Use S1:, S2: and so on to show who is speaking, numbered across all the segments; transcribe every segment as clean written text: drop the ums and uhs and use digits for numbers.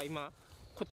S1: 今こ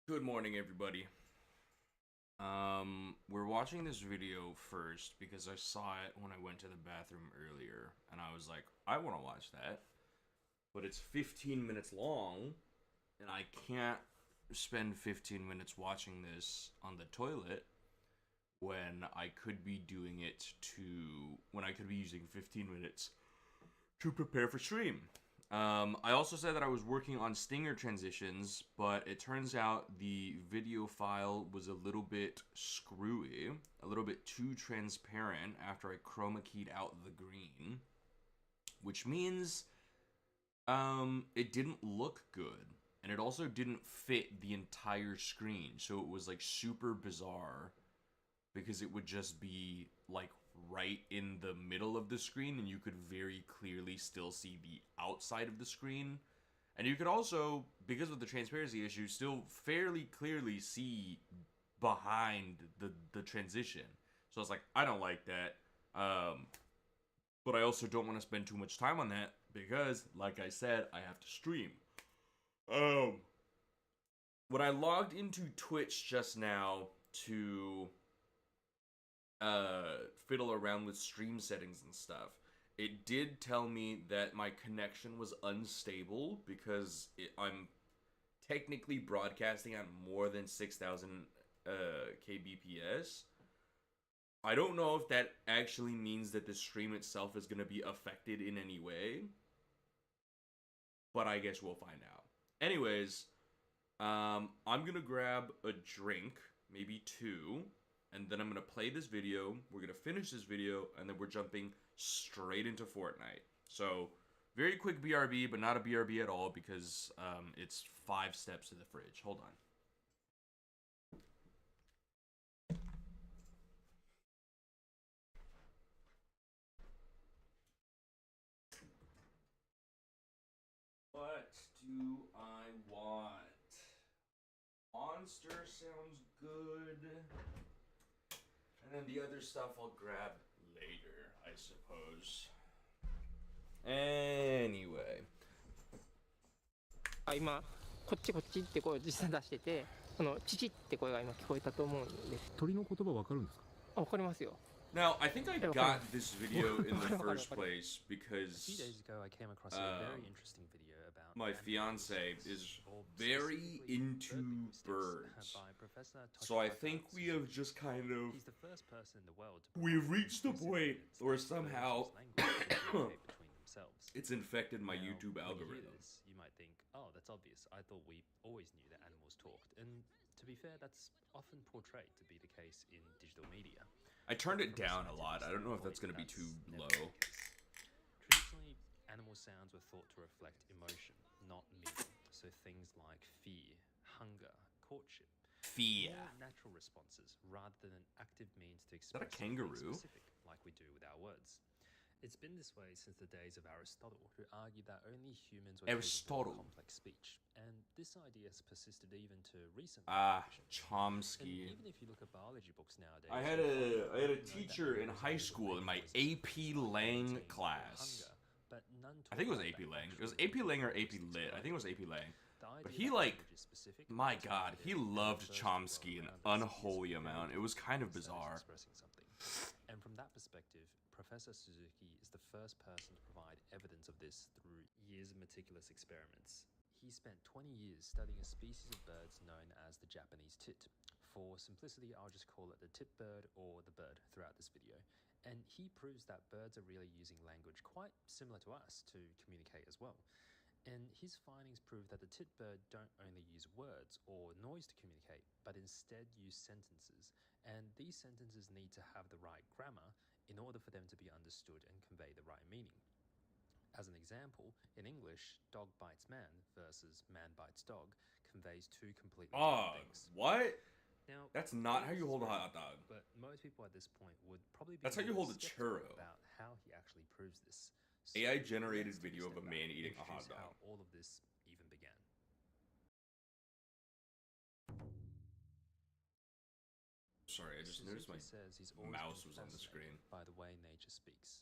S2: Good morning, everybody. We're watching this video first because I saw it when I went to the bathroom earlier, and I was like, I want to watch that, but it's 15 minutes long, and I can't spend 15 minutes watching this on the toilet when I could be doing it when I could be using 15 minutes to prepare for stream. I also said that I was working on stinger transitions, but it turns out the video file was a little bit screwy, a little bit too transparent after I chroma keyed out the green, which means it didn't look good, and it also didn't fit the entire screen, so it was like super bizarre because it would just be like right in the middle of the screen, and you could very clearly still see the outside of the screen. And you could also, because of the transparency issue, still fairly clearly see behind the transition. So I was like, I don't like that. But I also don't want to spend too much time on that because, like I said, I have to stream. When I logged into Twitch just now to fiddle around with stream settings and stuff, it did tell me that my connection was unstable because I'm technically broadcasting at more than 6,000 Kbps. I don't know if that actually means that the stream itself is going to be affected in any way, but I guess we'll find out. Anyways, I'm going to grab a drink, maybe two, and then I'm going to play this video, we're going to finish this video, and then we're jumping straight into Fortnite. So, very quick BRB, but not a BRB at all because it's 5 steps to the fridge. Hold on. What do I want? Monster sounds good. And then the other stuff I'll grab later, I suppose. Anyway.
S1: 今こっちこっちって声を実際出してて、このチチって声が今聞こえたと思うんです。
S3: 鳥の言葉わかるんですか？
S1: あ、わかりますよ。
S2: Now, I think I got this video in the first place because
S4: A few days ago, I came across a very interesting video about
S2: my fiance is very into birds. So I think we have just kind of
S4: He's the first person in the world to
S2: we've reached the point where somehow
S4: themselves.
S2: It's infected my
S4: Now,
S2: YouTube
S4: when you hear
S2: algorithm.
S4: this, you might think, oh, that's obvious. I thought we always knew that animals talked. And to be fair, that's often portrayed to be the case in digital media.
S2: I turned
S4: But
S2: it
S4: from
S2: down a
S4: scientific
S2: lot. I don't know if that's
S4: standpoint,
S2: going to be too
S4: never
S2: low.
S4: been the case. Traditionally, animal sounds were thought to reflect emotion, not meaning. So things like fear, hunger, courtship,
S2: Fear.
S4: more natural responses rather than an active means to
S2: that a
S4: express something
S2: kangaroo?
S4: specific, like we do with our words. It's been this way since the days of Aristotle, who argued that only humans were capable
S2: Aristotle.
S4: of complex speech, and this idea has persisted even to recent
S2: Ah,
S4: generations. And
S2: Chomsky.
S4: even if you look at biology books nowadays,
S2: I had
S4: you'll find
S2: a
S4: that
S2: teacher in
S4: animals
S2: high
S4: are able to
S2: school in
S4: make
S2: my
S4: noises
S2: AP
S4: like
S2: Lang
S4: grunting or
S2: class.
S4: hunger, but none
S2: I think it was
S4: talk
S2: AP
S4: about
S2: Lang.
S4: that
S2: It was
S4: actual
S2: AP Lang or AP
S4: language
S2: Lit. I think it was AP Lang.
S4: The
S2: But
S4: idea
S2: he
S4: that
S2: like,
S4: language is specific
S2: my
S4: is
S2: God, he
S4: related, and
S2: loved
S4: the first
S2: Chomsky
S4: world
S2: an
S4: around us is
S2: unholy
S4: very
S2: amount. It was kind of
S4: obvious that
S2: bizarre.
S4: it's expressing something. And from that perspective, Professor Suzuki is the first person to provide evidence of this through years of meticulous experiments. He spent 20 years studying a species of birds known as the Japanese tit. For simplicity, I'll just call it the tit bird or the bird throughout this video. And he proves that birds are really using language quite similar to us to communicate as well. And his findings prove that the tit bird don't only use words or noise to communicate, but instead use sentences. And these sentences need to have the right grammar in order for them to be understood and convey the right meaning. As an example, in English, dog bites man versus man bites dog conveys two completely different things.
S2: What?
S4: Now,
S2: That's not
S4: all
S2: how
S4: this
S2: you
S4: is
S2: hold a
S4: very
S2: hot dog.
S4: But most people at this point would probably be
S2: That's how you
S4: little
S2: hold a
S4: skeptical
S2: churro.
S4: about how he actually proves this.
S2: AI
S4: So
S2: generated
S4: let's take
S2: video of
S4: step
S2: a
S4: back
S2: man
S4: and
S2: eating a hot
S4: introduce how
S2: dog.
S4: all of this even began.
S2: Sorry, I just noticed my
S4: Suzuki says he's always
S2: mouse
S4: been
S2: was on the screen.
S4: fascinated by the way nature speaks.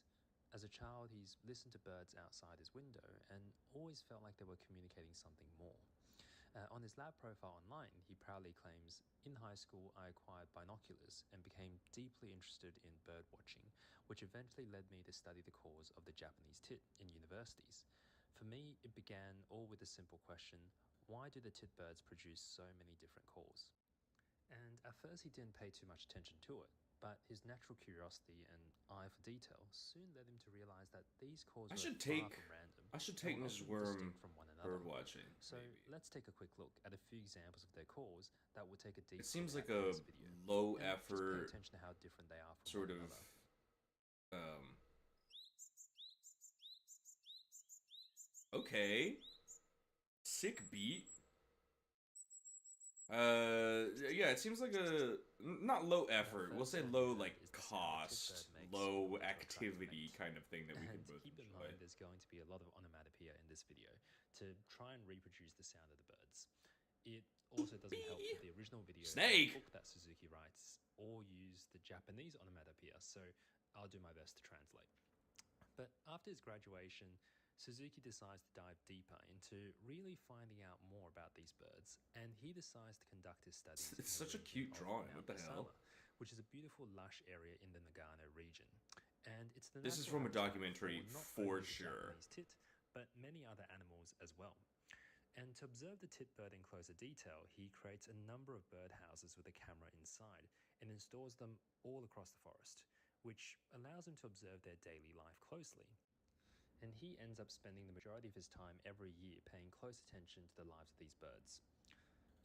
S4: As a child, he's listened to birds outside his window and always felt like they were communicating something more. On his lab profile online, he proudly claims, "In high school, I acquired binoculars and became deeply interested in bird watching, which eventually led me to study the cause of the Japanese tit in universities. For me, it began all with a simple question: why do the tit birds produce so many different calls?" And at first he didn't pay too much attention to it, but his natural curiosity and eye for detail soon led him to realize that these calls
S2: I
S4: were
S2: should
S4: far
S2: take-
S4: from random.
S2: I should
S4: and
S2: take
S4: were
S2: Miss
S4: often
S2: Worm
S4: distinct from one another.
S2: bird watching.
S4: So let's take a quick look at a few examples of their calls that will take a deep
S2: It seems
S4: look
S2: like
S4: at in
S2: a
S4: this video.
S2: low
S4: And just pay
S2: effort
S4: attention to how different they are from
S2: sort
S4: one
S2: of
S4: another.
S2: Okay. Sick beat. Yeah, it seems like a not low effort. We'll say low like cost, low activity kind of thing that we can
S4: And
S2: both
S4: keep in
S2: enjoy.
S4: mind, there's going to be a lot of onomatopoeia in this video to try and reproduce the sound of the birds. It also doesn't help that the original video
S2: Snake!
S4: book that Suzuki writes all use the Japanese onomatopoeia, so I'll do my best to translate. But after his graduation, Suzuki decides to dive deeper into really finding out more about these birds, and he decides to conduct his studies.
S2: It's
S4: in the
S2: such a
S4: region
S2: cute
S4: of
S2: drawing.
S4: Mount
S2: What the hell?
S4: Kasama, which is a beautiful lush area in the Nagano region. And it's the
S2: This is
S4: natural
S2: from a
S4: habitat
S2: documentary
S4: not
S2: for
S4: only the
S2: sure.
S4: Japanese tit, but many other animals as well. And to observe the tit bird in closer detail, he creates a number of bird houses with a camera inside and installs them all across the forest, which allows him to observe their daily life closely. And he ends up spending the majority of his time every year paying close attention to the lives of these birds.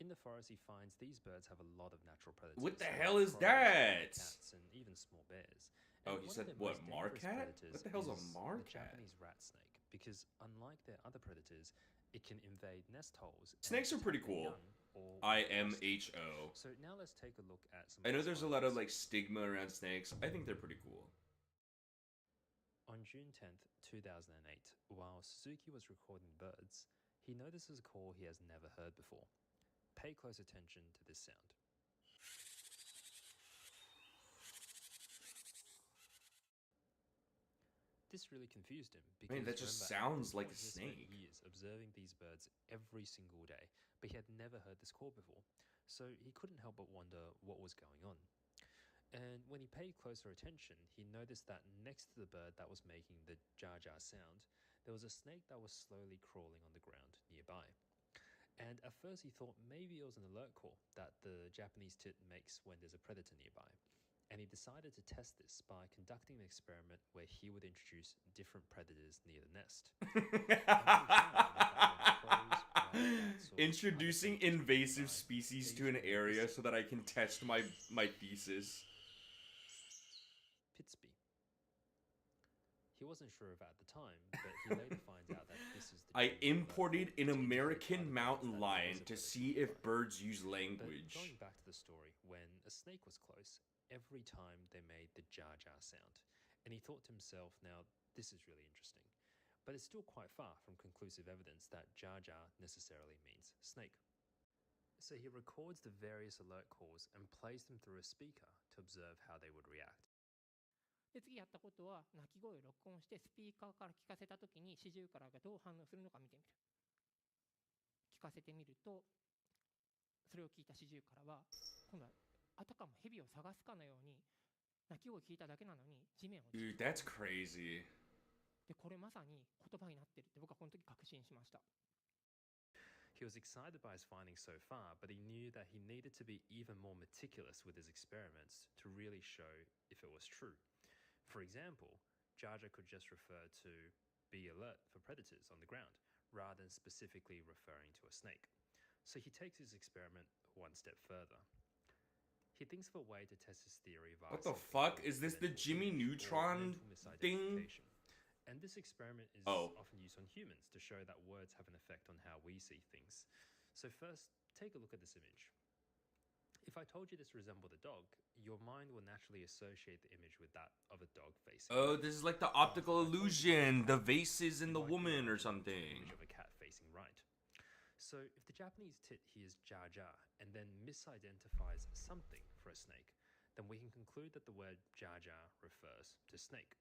S4: In the forest, he finds these birds have a lot of natural predators.
S2: What the
S4: like
S2: hell is
S4: crows,
S2: that?
S4: cats, and even small bears.
S2: Oh,
S4: And
S2: he
S4: one
S2: said
S4: of their
S2: what,
S4: most dangerous
S2: marcat?
S4: predators
S2: What the hell's a
S4: is
S2: marcat?
S4: The Japanese rat snake, because unlike their other predators, it can invade nest holes. and
S2: Snakes are pretty
S4: attack their
S2: cool.
S4: young or roast.
S2: IMHO.
S4: So now let's take a look at some.
S2: I know
S4: of his
S2: there's a lot of
S4: findings.
S2: like stigma around snakes. I think they're pretty cool.
S4: On June 10th, 2008, while Suzuki was recording birds, he notices a call he has never heard before. Pay close attention to this sound. This really confused him because
S2: Man, that just
S4: remember,
S2: sounds like a
S4: he had spent
S2: snake.
S4: years observing these birds every single day, but he had never heard this call before, so he couldn't help but wonder what was going on. And when he paid closer attention, he noticed that next to the bird that was making the jar jar sound, there was a snake that was slowly crawling on the ground nearby. And at first he thought maybe it was an alert call that the Japanese tit makes when there's a predator nearby. and he decided to test this by conducting an experiment where he would introduce different predators near the nest.
S2: Introducing invasive species to an area so that I can test my thesis.
S4: Pitsby. He wasn't sure of it at the time, but he later finds out that this is the
S2: I
S4: genuine
S2: imported
S4: bird
S2: an
S4: to indicate
S2: American
S4: other birds
S2: mountain
S4: that
S2: lion
S4: there was a
S2: to
S4: predator
S2: see if
S4: nearby.
S2: birds use
S4: But
S2: language.
S4: going back to the story, when a snake was close, every time they made the jar jar sound, and he thought to himself, now this is really interesting. But it's still quite far from conclusive evidence that jar jar necessarily means snake. So he records the various alert calls and plays them through a speaker to observe how they would react.
S1: で次やったことは鳴き声を録音してスピーカーから聞かせた時にシジュウカラがどう反応するのか見てみる。聞かせてみるとそれを聞いたシジュウカラは今度はあたかも蛇を探すかのように鳴き声を聞いただけなのに地面を
S2: Dude, that's crazy.
S1: でこれまさに言葉になってるって僕はこの時確信しました。
S4: He was excited by his findings so far, but he knew that he needed to be even more meticulous with his experiments to really show if it was true. For example, Jar Jar could just refer to be alert for predators on the ground, rather than specifically referring to a snake. So he takes his experiment one step further. He thinks of a way to test his theory via
S2: What the
S4: something
S2: fuck?
S4: called
S2: Is this the
S4: mental
S2: Jimmy
S4: image or
S2: Neutron
S4: mental
S2: thing?
S4: misidentification. And this experiment is often used on humans to show that words have an effect on how we see things. So first, take a look at this image. If I told you this resembled a dog, your mind will naturally associate the image with that of a dog facing
S2: Oh,
S4: left.
S2: this is like the optical
S4: If I told you this
S2: illusion, the
S4: cat,
S2: vases in
S4: you
S2: the
S4: might
S2: woman or
S4: imagine an
S2: something.
S4: image of a cat facing right. So if the Japanese tit hears Jar Jar and then misidentifies something for a snake, then we can conclude that the word Jar Jar refers to snake.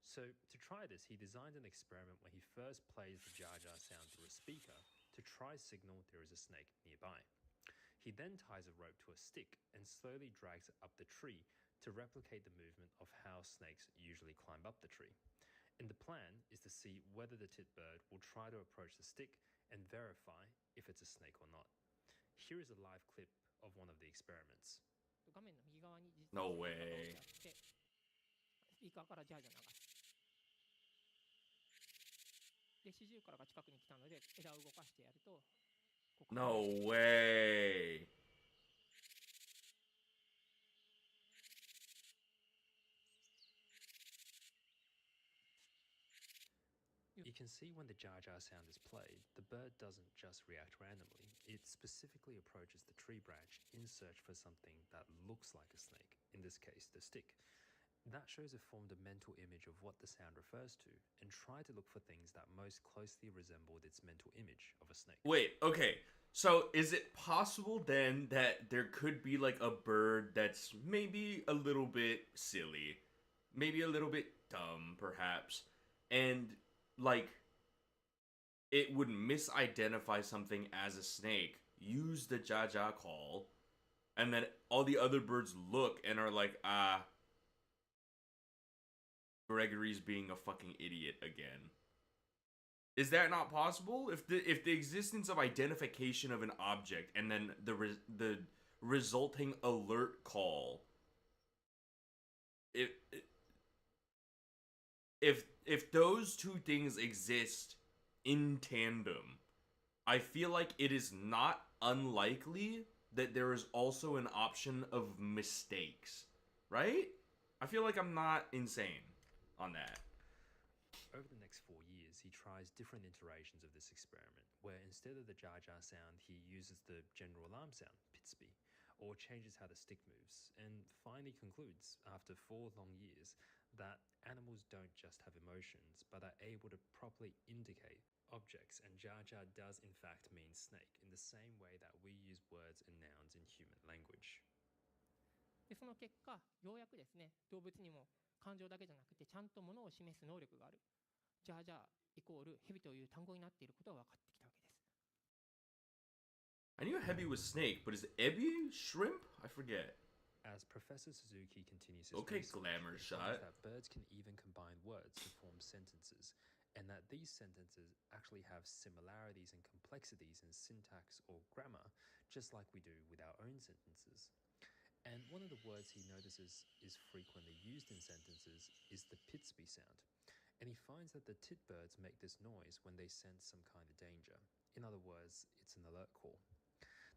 S4: So to try this, he designed an experiment where he first plays the Jar Jar sound through a speaker to try signal there is a snake nearby. He then ties a rope to a stick and slowly drags it up the tree to replicate the movement of how snakes usually climb up the tree. And the plan is to see whether the tit bird will try to approach the stick and verify if it's a snake or not. Here is a live clip of one of the experiments.
S1: 画面の右側に実
S2: No
S1: は
S2: way.
S1: スピーカーからジャージャー流す。でシジュウカラが近くに来たので枝を動かしてやると
S2: No way.
S4: You can see when the Jar Jar sound is played, the bird doesn't just react randomly. It specifically approaches the tree branch in search for something that looks like a snake, in this case, the stick. That shows it formed a mental image of what the sound refers to and tried to look for things that most closely resembled its mental image of a snake.
S2: Wait, okay. So is it possible then that there could be like a bird that's maybe a little bit silly, maybe a little bit dumb, perhaps, and like it would misidentify something as a snake, use the Jar Jar call, and then all the other birds look and are like, Gregory's being a fucking idiot again. Is that not possible? If the existence of identification of an object and then the resulting alert call, if those two things exist in tandem, I feel like it is not unlikely that there is also an option of mistakes, right? I feel like I'm not insane on that.
S4: Over the next 4 years, he tries different iterations of this experiment, where instead of the Jar Jar sound, he uses the general alarm sound, Pitsby, or changes how the stick moves, and finally concludes, after 4 long years, that animals don't just have emotions, but are able to properly indicate objects, and Jar Jar does in fact mean snake, in the same way that we use words and nouns in human language.
S1: でその結果ようやくですね動物にも感情だけじゃなくてちゃんとものを示す能力があるジャージャーイコールヘビという単語になっていることが分かってきたわけです。
S2: I knew heavy was snake, but is ebi shrimp? I forget.
S4: As Professor Suzuki continues his
S2: Okay,
S4: research,
S2: glamour
S4: he
S2: shot.
S4: finds that birds can even combine words to form sentences, and that these sentences actually have similarities and complexities in syntax or grammar, just like we do with our own sentences. And one of the words he notices is frequently used in sentences is the pitsby sound. And he finds that the tit birds make this noise when they sense some kind of danger. In other words, it's an alert call.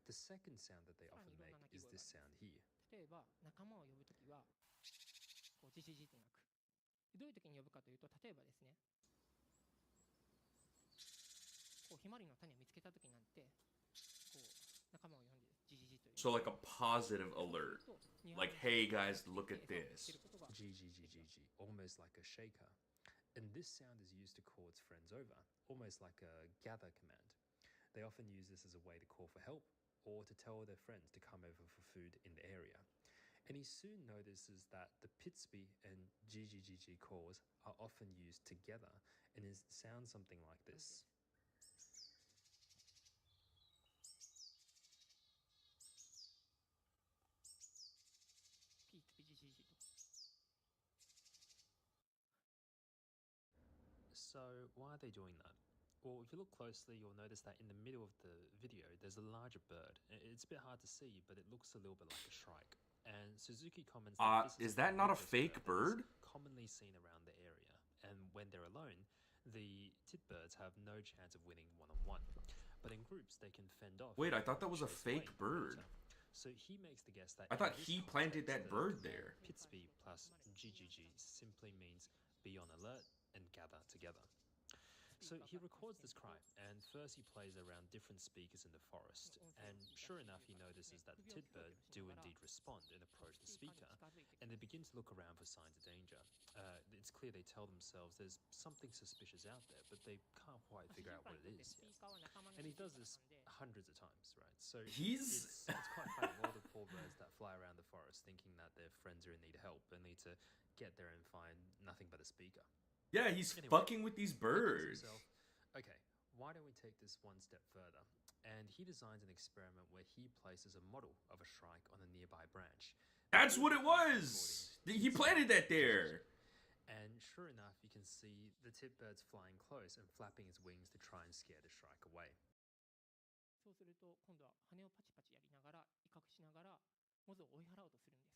S4: The second sound that they often make is this sound here.
S1: 例えば仲間を呼ぶときはこうじじじって鳴く。どういう時に呼ぶかというと、例えばですね、こうひまわりの種を見つけた時なんてこう仲間を呼んでじじじという。
S2: So like a positive alert. Like, hey guys, look at this.
S4: GGGGG, almost like a shaker. And this sound is used to call its friends over, almost like a gather command. They often use this as a way to call for help or to tell their friends to come over for food in the area. And he soon notices that the pitsby and GGGG calls are often used together and it sounds something like this. So why are they doing that? Well, if you look closely, you'll notice that in the middle of the video, there's a larger bird. It's a bit hard to see, but it looks a little bit like a shrike. And Suzuki comments that this
S2: Is that not a
S4: rufous
S2: fake bird?
S4: Commonly seen around the area. And when they're alone, the tit birds have no chance of winning one-on-one. But in groups, they can fend off.
S2: Wait, I thought that was a
S4: chase
S2: fake
S4: away
S2: bird.
S4: later. So he makes the guess that
S2: I
S4: in
S2: thought
S4: this
S2: he planted
S4: context,
S2: that
S4: the
S2: bird there.
S4: Pitsby plus GGG simply means be on alert and gather together. So he records this cry, and first he plays around different speakers in the forest, and sure enough he notices that the tit bird do indeed respond and approach the speaker, and they begin to look around for signs of danger. It's clear they tell themselves there's something suspicious out there, but they can't quite figure out what it is yet. And he does this hundreds of times, right? So it's quite funny, all the poor birds that fly around the forest thinking that their friends are in need of help and need to get there and find nothing but a speaker.
S2: Yeah, he's
S4: Anyway,
S2: fucking with these birds.
S4: Okay, why don't we take this one step further? And he designs an experiment where he places a model of a shrike on a nearby branch.
S2: That's what it was. He planted that there.
S4: And sure enough, you can see the tit bird's flying close and flapping its wings to try and scare the shrike away.
S1: そうすると今度は羽をパチパチやりながら威嚇しながらモズを追い払おうとするんです。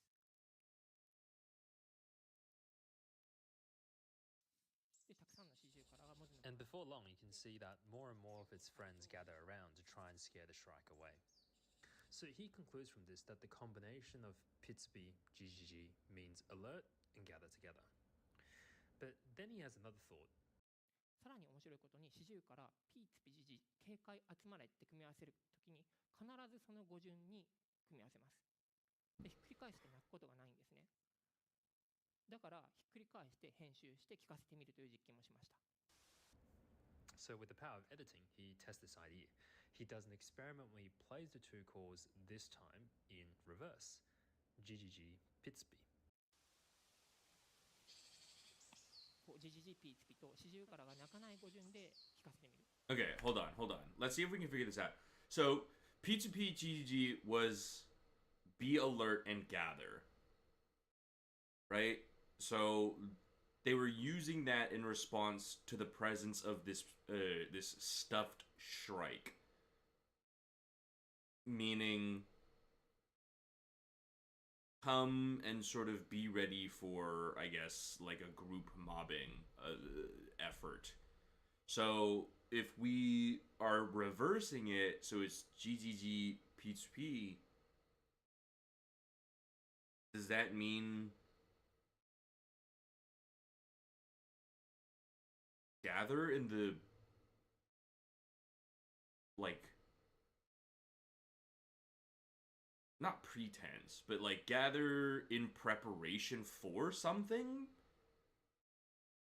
S4: And before long, you can see that more and more of its friends gather around to try and scare the shrike away. So he concludes from this that the combination of Pitsby GGG means alert and gather together. But then he has another thought.
S1: さらに面白いことに四十からピーツピジジ警戒集まれって組み合わせるときに必ずその語順に組み合わせます。でひっくり返して鳴くことがないんですね。だからひっくり返して編集して聞かせてみるという実験もしました。
S4: So with the power of editing, he tests this idea. He does an experiment where he plays the two calls this time in reverse. GGG Pitsby.
S2: Okay, hold on. Let's see if we can figure this out. So, P2P GGG was be alert and gather. Right? So, they were using that in response to the presence of this this stuffed shrike. Meaning, come and sort of be ready for, I guess, like a group mobbing effort. So, if we are reversing it, so it's GGG P2P, does that mean gather in the, like, not pretense, but like gather in preparation for something?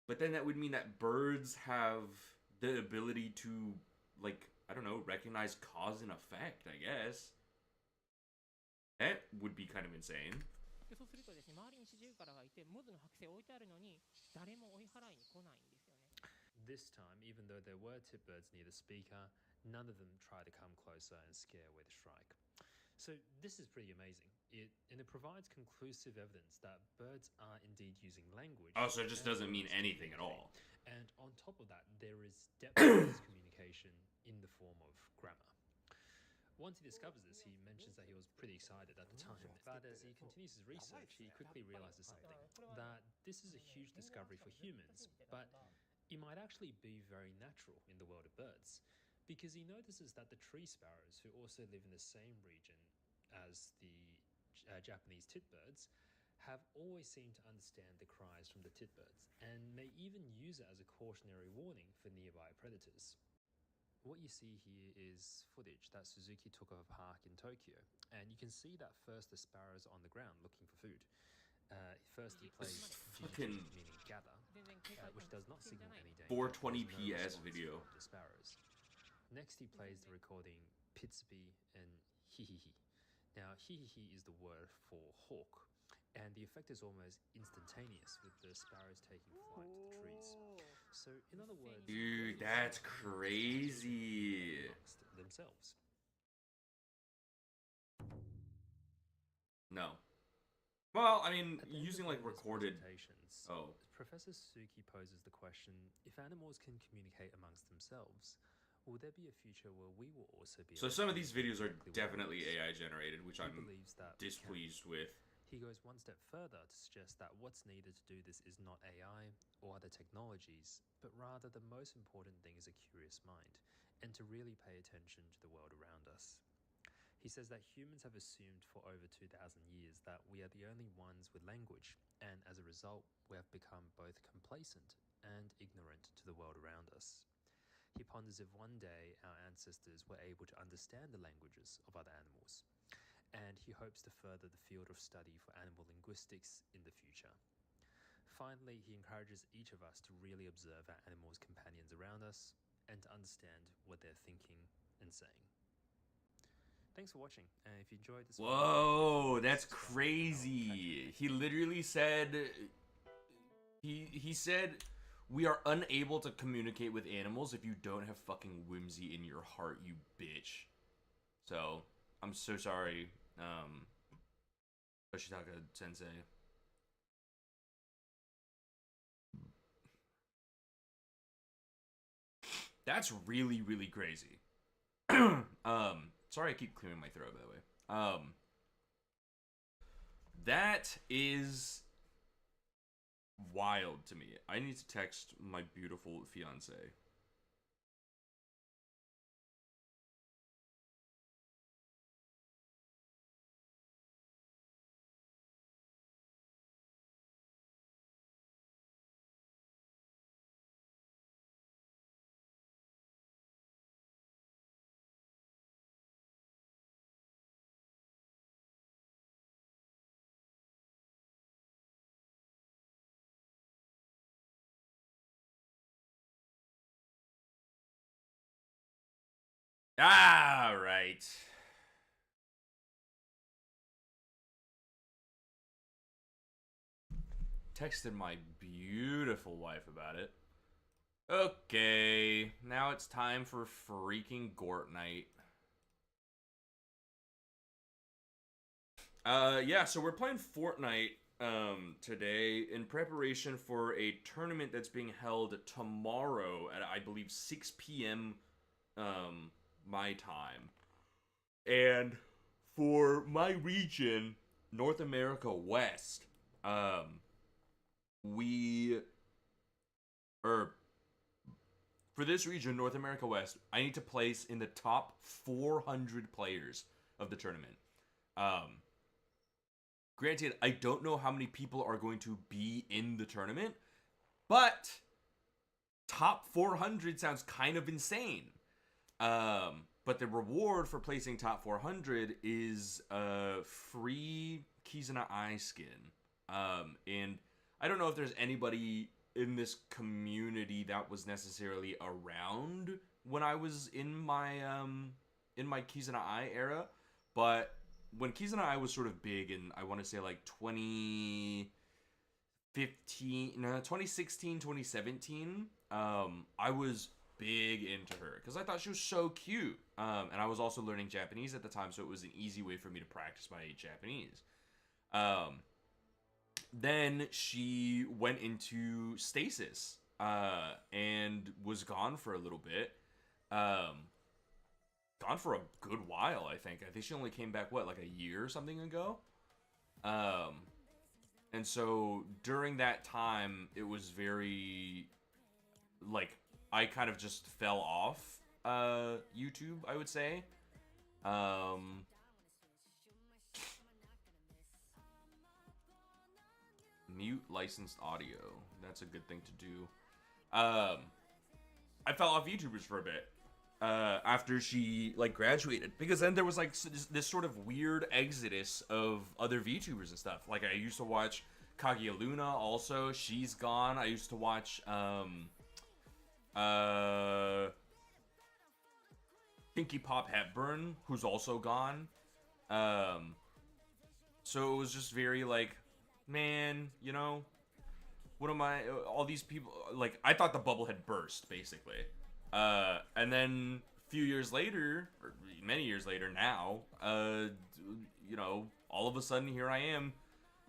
S2: But then that would mean that birds have the ability to, like, I don't know, recognize cause and effect, I guess. That would be kind of insane.
S1: でそうするとですね、周りにシジュウカラがいて、モズの剥製置いてあるのに、誰も追い払いに来ないんですよね。
S4: This time, even though there were tit birds near the speaker, none of them try to come closer and scare away the shrike. So this is pretty amazing. And it provides conclusive evidence that birds are indeed using language.
S2: Oh, so it just doesn't mean anything at all.
S4: And on top of that, there is depth of this communication in the form of grammar. Once he discovers this, he mentions that he was pretty excited at the time, but as he continues his research, he quickly realizes something, that this is a huge discovery for humans, but it might actually be very natural in the world of birds, because he notices that the tree sparrows, who also live in the same region as the Japanese titbirds, have always seemed to understand the cries from the titbirds, and may even use it as a cautionary warning for nearby predators. What you see here is footage that Suzuki took of a park in Tokyo, and you can see that first the sparrows are on the ground looking for food. First he plays
S2: fucking
S4: meaning gather, which does not signal any danger.
S2: 420p
S4: There's
S2: S
S4: no response
S2: video.
S4: from the sparrows. Next he plays the recording Pitsubi and hihihi. Now hihihi is the word for hawk, and the effect is almost instantaneous with the sparrows taking flight to the trees. So in other words,
S2: Dude, that's crazy.
S4: amongst themselves.
S2: No. Well, I mean,
S4: At the end
S2: using
S4: of
S2: like
S4: one of his
S2: recorded.
S4: presentations,
S2: Oh.
S4: Professor Suzuki poses the question: if animals can communicate amongst themselves, will there be a future where we will also be?
S2: So
S4: able
S2: some
S4: to
S2: of these
S4: communicate
S2: videos are
S4: directly with
S2: definitely
S4: animals?
S2: AI generated, which
S4: He
S2: I'm
S4: believes that we can.
S2: displeased with.
S4: He goes one step further to suggest that what's needed to do this is not AI or other technologies, but rather the most important thing is a curious mind, and to really pay attention to the world around us. He says that humans have assumed for over 2,000 years that we are the only ones with language, and as a result, we have become both complacent and ignorant to the world around us. He ponders if one day our ancestors were able to understand the languages of other animals, and he hopes to further the field of study for animal linguistics in the future. Finally, he encourages each of us to really observe our animals' companions around us and to understand what they're thinking and saying. Thanks for watching, and if you enjoyed this
S2: Whoa, that's crazy. He literally said he said we are unable to communicate with animals if you don't have fucking whimsy in your heart, you bitch. So, I'm so sorry, Yoshitaka Sensei. That's really, really crazy. Sorry I keep clearing my throat, by the way. That is wild to me. I need to text my beautiful fiance. Ah, right. Texted my beautiful wife about it. Okay, now it's time for freaking Gort night. Yeah, so we're playing Fortnite today in preparation for a tournament that's being held tomorrow at, I believe, 6 p.m. My time. And for my region, North America West, for this region, North America West, I need to place in the top 400 players of the tournament. Granted, I don't know how many people are going to be in the tournament, but top 400 sounds kind of insane. But the reward for placing top 400 is a free Kizuna Eye skin. And I don't know if there's anybody in this community that was necessarily around when I was in my Kizuna Eye era, but when Kizuna Eye was sort of big in, I want to say like 2016, 2017, I was big into her because I thought she was so cute. And I was also learning Japanese at the time, so it was an easy way for me to practice my Japanese. Then she went into stasis and was gone for a little bit. gone for a good while. I think she only came back like a year or something ago. And so during that time, it was very like I kind of just fell off YouTube, I would say. Mute licensed audio. That's a good thing to do. I fell off YouTubers for a bit after she like graduated, because then there was like this sort of weird exodus of other VTubers and stuff. Like I used to watch Kaguya Luna, also she's gone. I used to watch Pinky Pop Hepburn, who's also gone. So it was just very like, man, you know, what am I? All these people, like, I thought the bubble had burst, basically. And then a few years later, or many years later now, you know, all of a sudden here I am,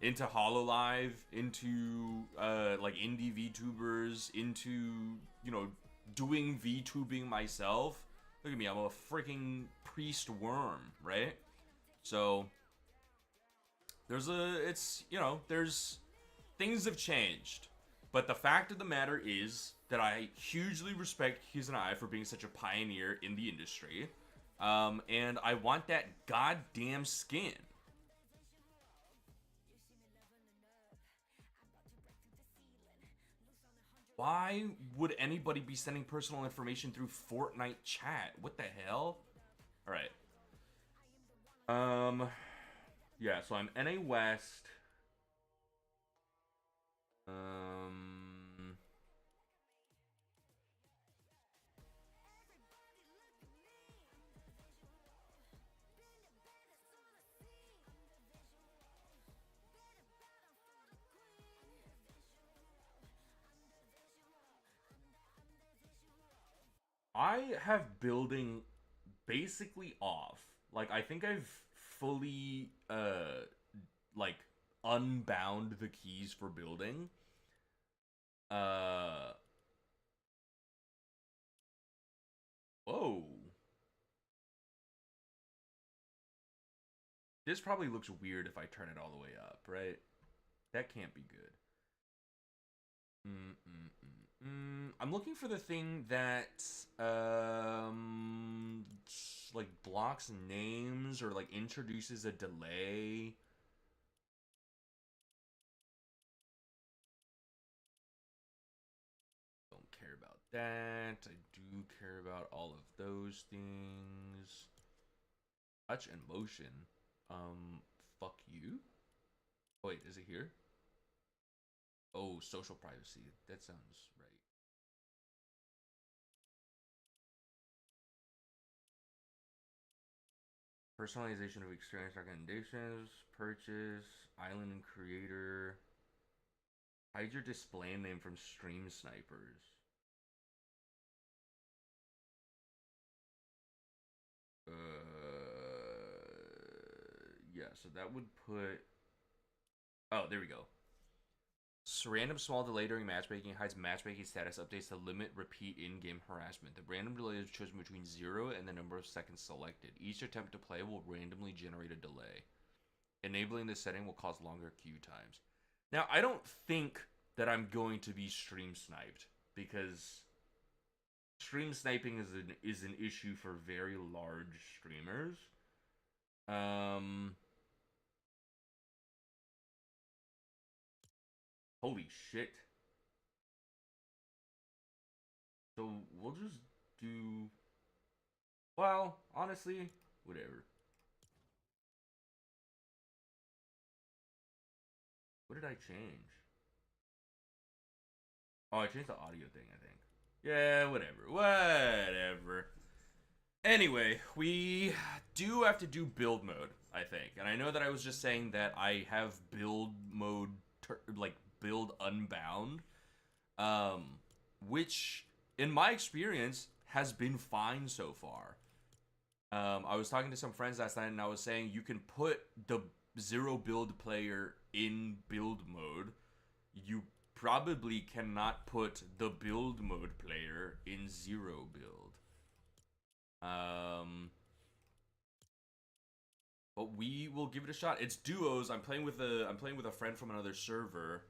S2: into HoloLive, into like indie VTubers, into, you know, doing VTubing myself. Look at me, I'm a freaking priest worm, right? So it's, you know, things have changed. But the fact of the matter is that I hugely respect Keys and I for being such a pioneer in the industry. And I want that goddamn skin. Why would anybody be sending personal information through Fortnite chat? What the hell? Alright. Yeah, so I'm NA West. I have building basically off. Like, I think I've fully, like, unbound the keys for building. Whoa. This probably looks weird if I turn it all the way up, right? That can't be good. I'm looking for the thing that, like, blocks names or, like, introduces a delay. Don't care about that. I do care about all of those things. Touch and motion. Fuck you? Oh, wait, is it here? Oh, social privacy. That sounds right. Personalization of experience recommendations, purchase, island and creator. Hide your display name from stream snipers. Yeah, so that would put... Oh, there we go. So random small delay during matchmaking hides matchmaking status updates to limit repeat in-game harassment. The random delay is chosen between 0 and the number of seconds selected. Each attempt to play will randomly generate a delay. Enabling this setting will cause longer queue times. Now, I don't think that I'm going to be stream sniped, because stream sniping is an issue for very large streamers. Holy shit. So we'll just do... Well, honestly, whatever. What did I change? Oh, I changed the audio thing, I think. Yeah, whatever. Anyway, we do have to do build mode, I think. And I know that I was just saying that I have build mode, like, build unbound. Which, in my experience, has been fine so far. I was talking to some friends last night, and I was saying you can put the 0 build player in build mode. You probably cannot put the build mode player in 0 build. But we will give it a shot. It's duos. I'm playing with a friend from another server.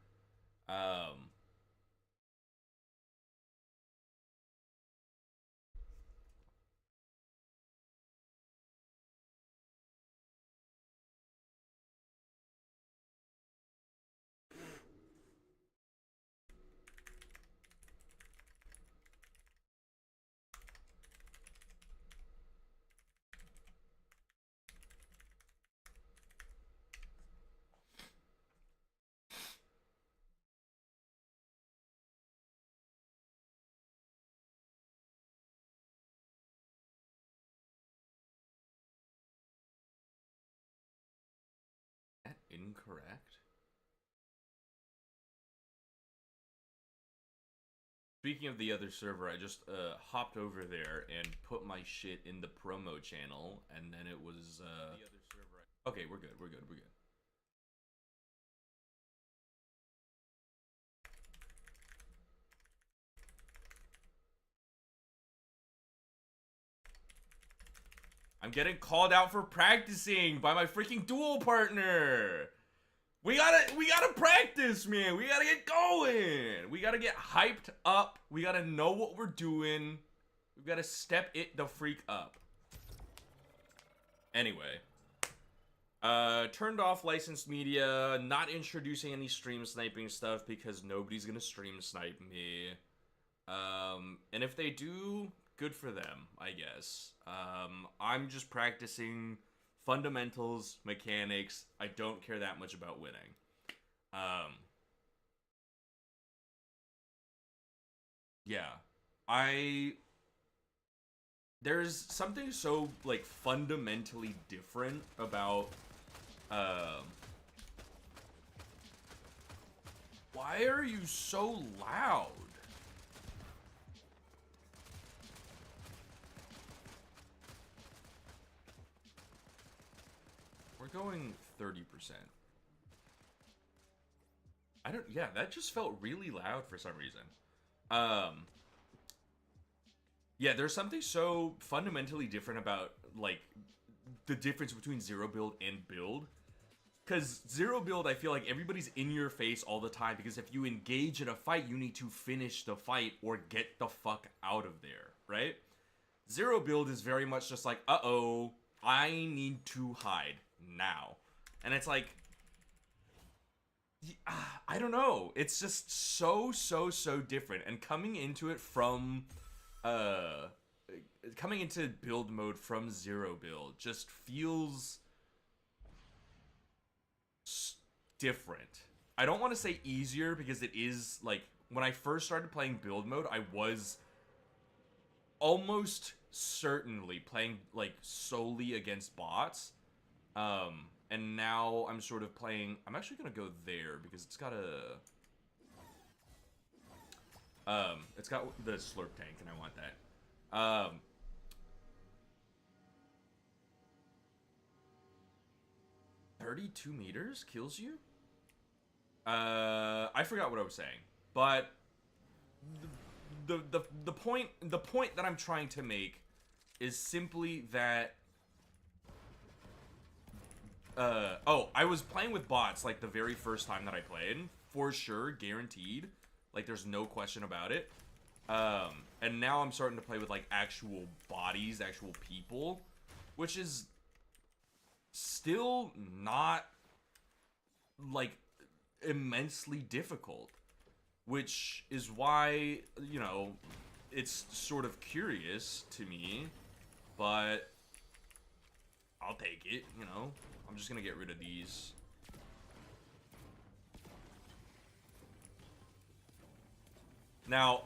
S2: Is that incorrect? Speaking of the other server, I just hopped over there and put my shit in the promo channel, and then it was the other server. Okay, we're good. We're good. We're good. I'm getting called out for practicing by my freaking duel partner. We gotta practice, man. We gotta get going. We gotta get hyped up. We gotta know what we're doing. We gotta step it the freak up. Anyway. Turned off licensed media, not introducing any stream sniping stuff because nobody's gonna stream snipe me. And if they do, good for them, I guess. I'm just practicing fundamentals, mechanics. I don't care that much about winning. Yeah. There's something so, like, fundamentally different about, why are you so loud? We're going 30%. Yeah, that just felt really loud for some reason. Yeah, there's something so fundamentally different about, like, the difference between zero build and build. Because zero build, I feel like everybody's in your face all the time, because if you engage in a fight, you need to finish the fight or get the fuck out of there, right? Zero build is very much just like, uh-oh, I need to hide now. And it's like, I don't know. It's just so different. And coming into build mode from zero build just feels different. I don't want to say easier because it is, like, when I first started playing build mode, I was almost certainly playing, like, solely against bots. And now I'm sort of playing... I'm actually gonna go there because it's got it's got the slurp tank, and I want that. 32 meters kills you? I forgot what I was saying, but the point that I'm trying to make is simply that I was playing with bots, like, the very first time that I played, for sure, guaranteed. Like, there's no question about it. And now I'm starting to play with, like, actual bodies, actual people, which is still not, like, immensely difficult. Which is why, you know, it's sort of curious to me, but I'll take it, you know. I'm just gonna get rid of these. Now,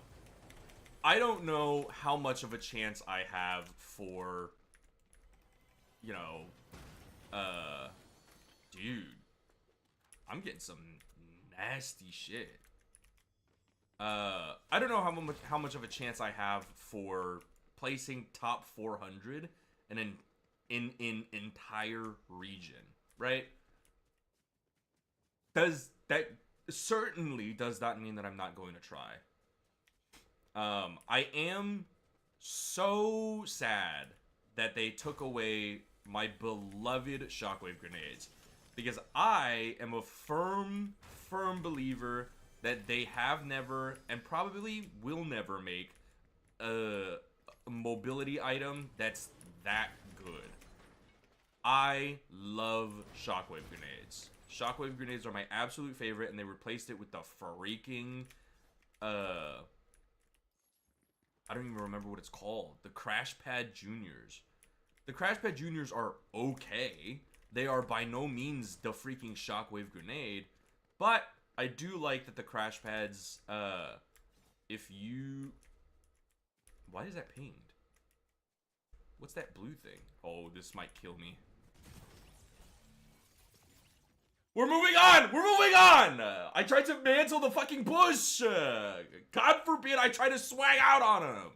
S2: I don't know how much of a chance I have for, you know, dude, I'm getting some nasty shit. I don't know how much of a chance I have for placing top 400 in an entire region, right? That certainly does not mean that I'm not going to try. I am so sad that they took away my beloved shockwave grenades, because I am a firm believer that they have never and probably will never make a mobility item that's that good. I love shockwave grenades. Shockwave grenades are my absolute favorite, and they replaced it with the freaking I don't even remember what it's called. The Crash Pad Juniors. The Crash Pad Juniors are okay. They are by no means the freaking shockwave grenade, but I do like that the Crash Pads, if you... Why is that pinged? What's that blue thing? Oh, this might kill me. We're moving on! We're moving on! I tried to mantle the fucking bush! God forbid I try to swag out on him!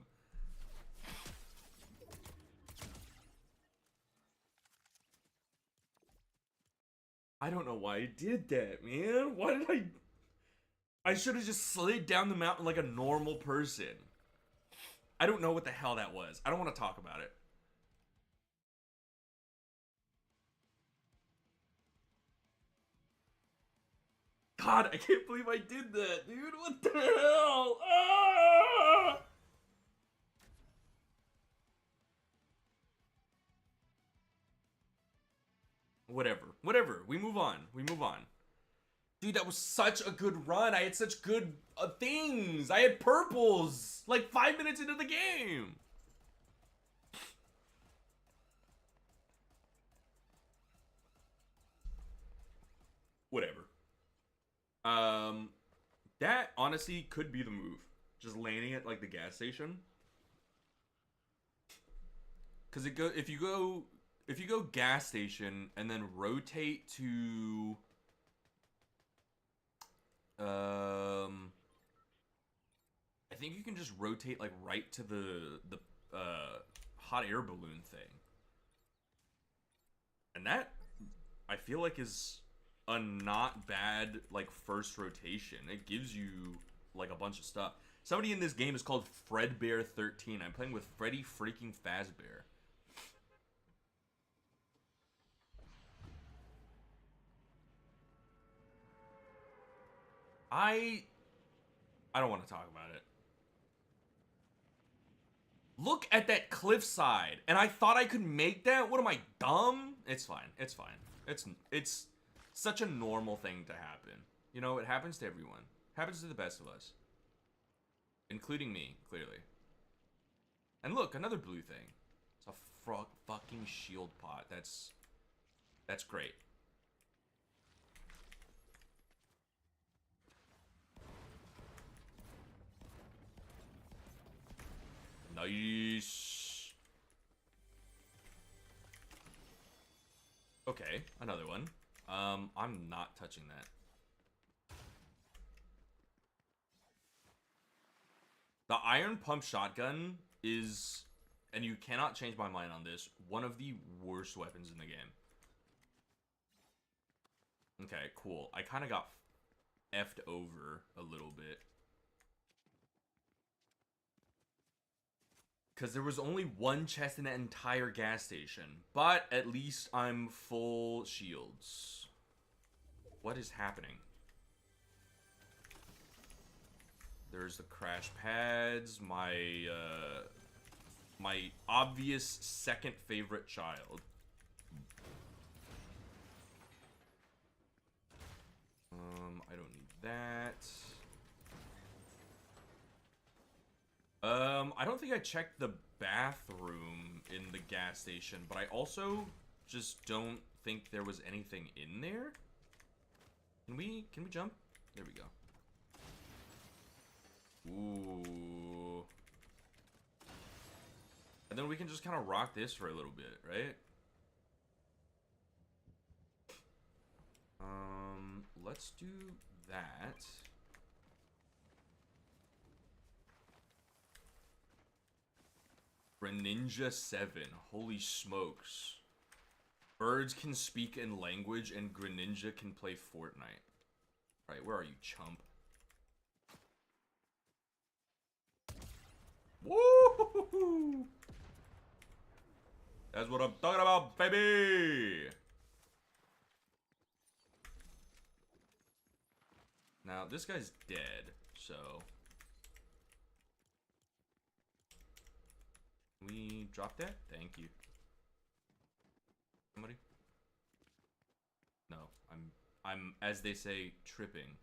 S2: I don't know why I did that, man. Why did I should have just slid down the mountain like a normal person. I don't know what the hell that was. I don't want to talk about it. God, I can't believe I did that, dude. What the hell? Ah! Whatever. We move on. Dude, that was such a good run. I had such good things. I had purples like 5 minutes into the game. Whatever. That honestly could be the move. Just landing at like the gas station. Cause if you go gas station and then rotate to I think you can just rotate like right to the hot air balloon thing. And that I feel like is a not bad like first rotation. It gives you like a bunch of stuff. Somebody in this game is called Fredbear13. I'm playing with Freddy freaking Fazbear. I don't want to talk about it. Look at that cliffside, and I thought I could make that. What am I, dumb? It's fine. It's such a normal thing to happen. You know, it happens to everyone. It happens to the best of us, including me, clearly. And look, another blue thing. It's a fucking shield pot. That's great. Nice. Okay, another one. I'm not touching that. The iron pump shotgun is, and you cannot change my mind on this, one of the worst weapons in the game. Okay, cool. I kind of got effed over a little bit. Because there was only one chest in that entire gas station. But at least I'm full shields. What is happening? There's the crash pads. My obvious second favorite child. I don't need that. I don't think I checked the bathroom in the gas station, but I also just don't think there was anything in there. Can we jump? There we go. Ooh. And then we can just kind of rock this for a little bit, right? Let's do that. Greninja 7. Holy smokes. Birds can speak in language and Greninja can play Fortnite. Alright, where are you, chump? Woo! That's what I'm talking about, baby! Now, this guy's dead, so... Can we drop that? Thank you. Somebody? No, I'm, as they say, tripping.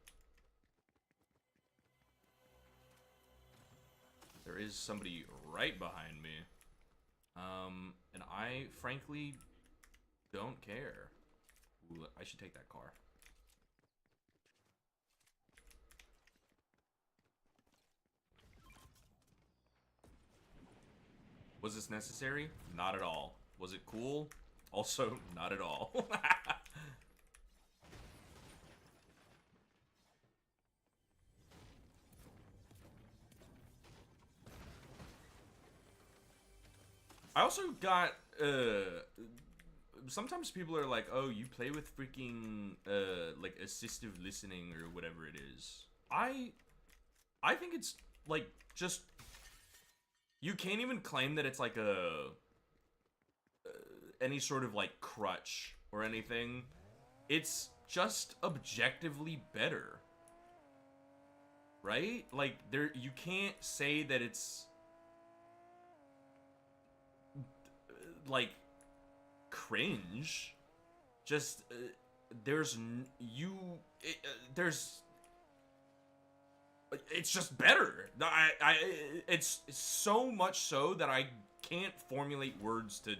S2: There is somebody right behind me. And I, frankly, don't care. Ooh, I should take that car. Was this necessary? Not at all. Was it cool? Also, not at all. I also got, sometimes people are like, oh, you play with freaking, like, assistive listening or whatever it is. I think it's, like, just, you can't even claim that it's, like, any sort of, like, crutch or anything. It's just objectively better. Right? Like, you can't say that it's... like, cringe. Just, there's it's just better. It's so much so that I can't formulate words to,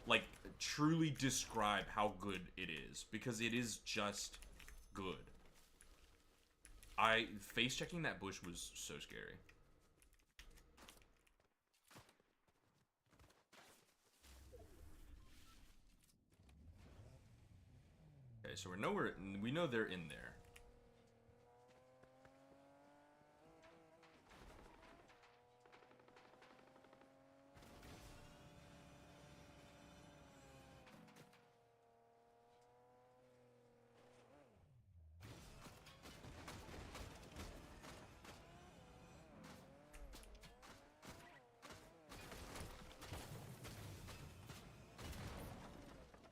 S2: like, truly describe how good it is, because it is just good. Face checking that bush was so scary. Okay, so we know they're in there.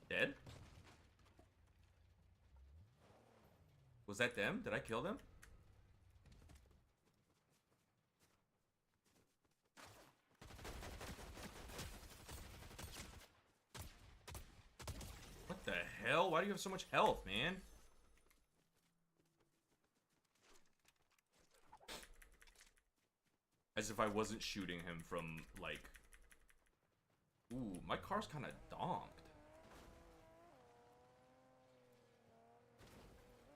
S2: Dead? Was that them? Did I kill them? What the hell? Why do you have so much health, man? As if I wasn't shooting him from, like... Ooh, my car's kind of donked.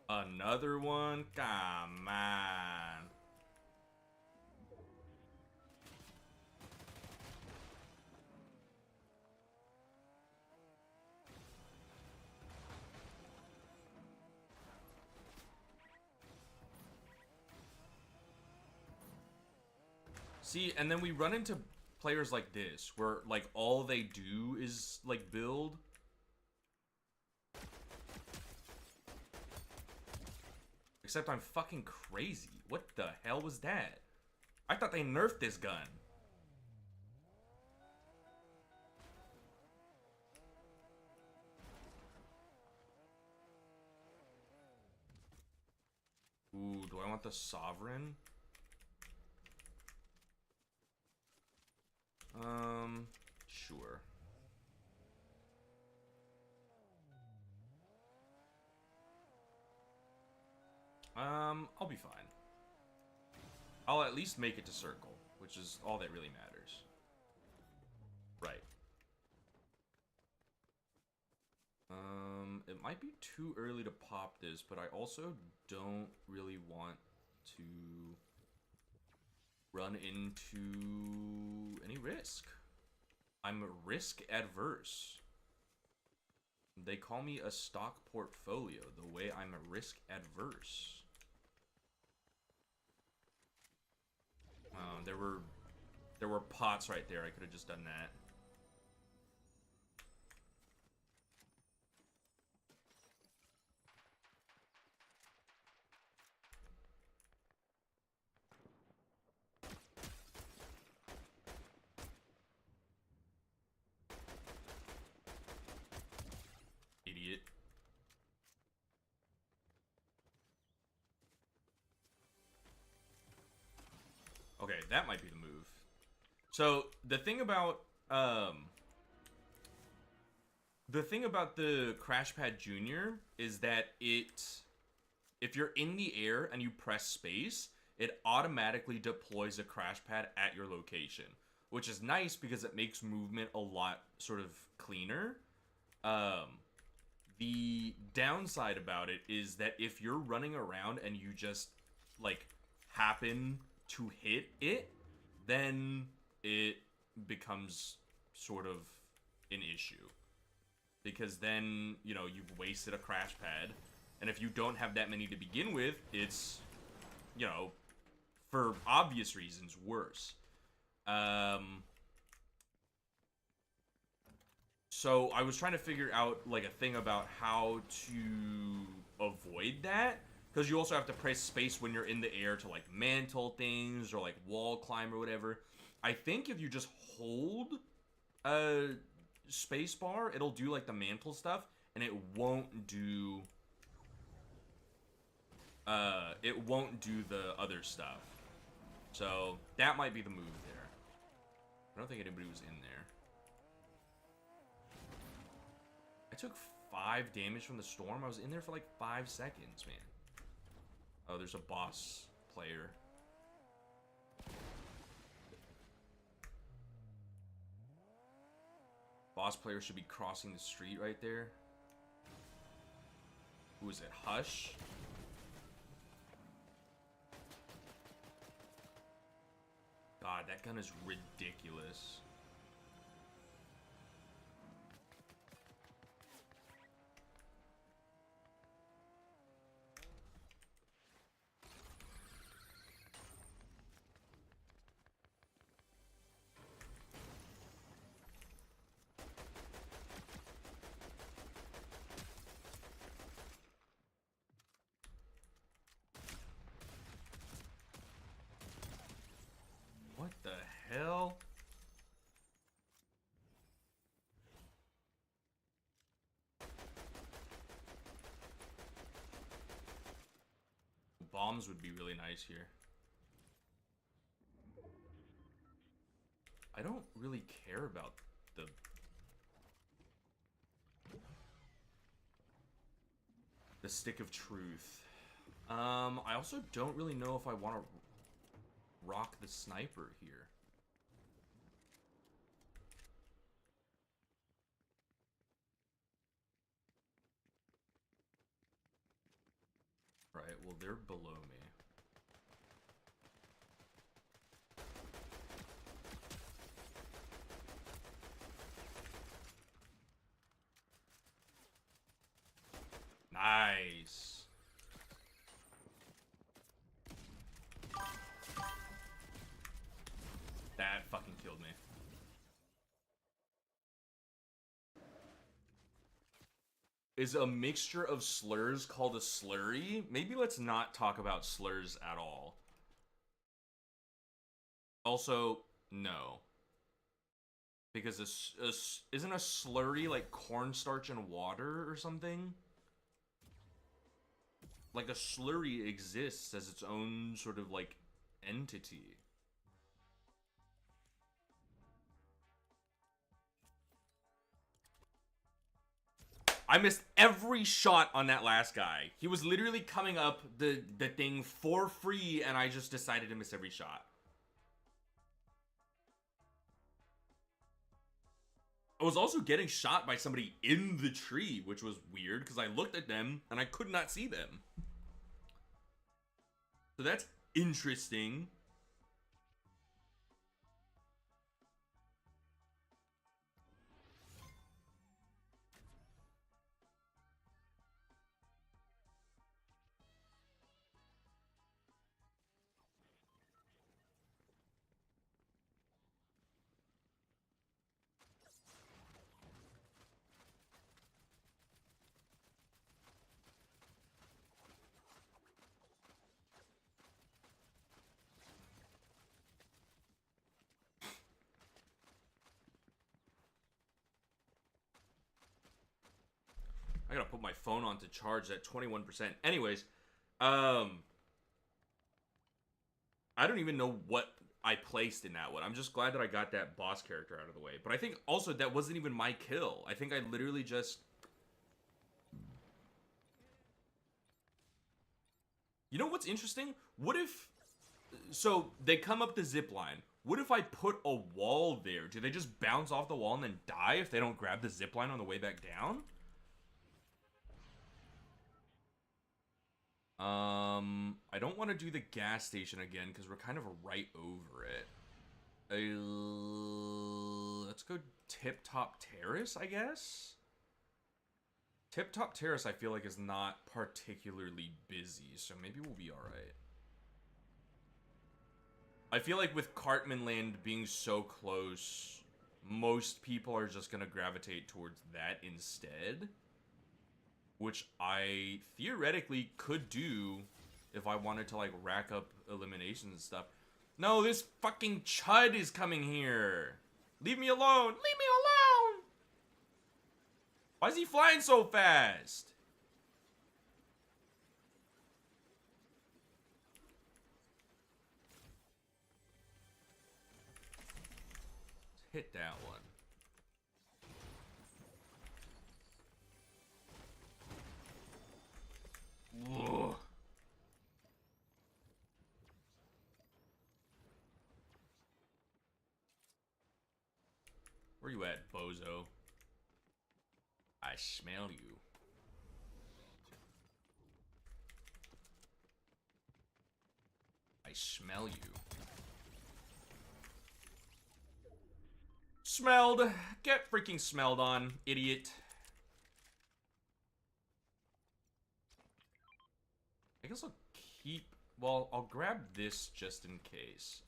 S2: Another one? Come on. See, and then we run into players like this, where, like, all they do is, like, build. Except I'm fucking crazy. What the hell was that? I thought they nerfed this gun. Ooh, do I want the Sovereign? Sure. I'll be fine. I'll at least make it to circle, which is all that really matters. Right. It might be too early to pop this, but I also don't really want to run into any risk. I'm risk adverse. They call me a stock portfolio, the way I'm a risk adverse. There were pots right there. I could have just done that. Okay, that might be the move. So the thing about the Crash Pad Junior is that if you're in the air and you press space, it automatically deploys a crash pad at your location, which is nice because it makes movement a lot sort of cleaner. The downside about it is that if you're running around and you just like happen to hit it, then it becomes sort of an issue. Because then, you know, you've wasted a crash pad. And if you don't have that many to begin with, it's, you know, for obvious reasons, worse. So I was trying to figure out, like, a thing about how to avoid that. Because you also have to press space when you're in the air to, like, mantle things or, like, wall climb or whatever. I think if you just hold space bar, it'll do, like, the mantle stuff. And it won't do... it won't do the other stuff. So, that might be the move there. I don't think anybody was in there. I took 5 damage from the storm. I was in there for like 5 seconds, man. Oh, there's a boss player. Boss player should be crossing the street right there. Who is it? Hush? God, that gun is ridiculous. What the hell? Bombs would be really nice here. I don't really care about the stick of truth. I also don't really know if I want to rock the sniper here. Right, well, they're below me. Nice. That fucking killed me. Is a mixture of slurs called a slurry? Maybe let's not talk about slurs at all. Also, no. Because isn't a slurry like cornstarch and water or something? Like a slurry exists as its own sort of like entity. I missed every shot on that last guy. He was literally coming up the thing for free, and I just decided to miss every shot. I was also getting shot by somebody in the tree, which was weird, because I looked at them, and I could not see them. So that's interesting. I gotta put my phone on to charge at 21%. Anyways, I don't even know what I placed in that one. I'm just glad that I got that boss character out of the way. But I think also that wasn't even my kill. I think I literally just... You know what's interesting? What if... So, they come up the zip line. What if I put a wall there? Do they just bounce off the wall and then die if they don't grab the zip line on the way back down? I don't want to do the gas station again because we're kind of right over it. Let's go Tip Top Terrace, I guess? Tip Top Terrace, I feel like, is not particularly busy, so maybe we'll be alright. I feel like with Cartman Land being so close, most people are just gonna gravitate towards that instead. Which I theoretically could do if I wanted to, like, rack up eliminations and stuff. No, this fucking chud is coming here. Leave me alone. Leave me alone. Why is he flying so fast? Let's hit that one. Whoa. Where you at, bozo? I smell you. I smell you. Smelled. Get freaking smelled on, idiot. I guess I'll keep... Well, I'll grab this just in case.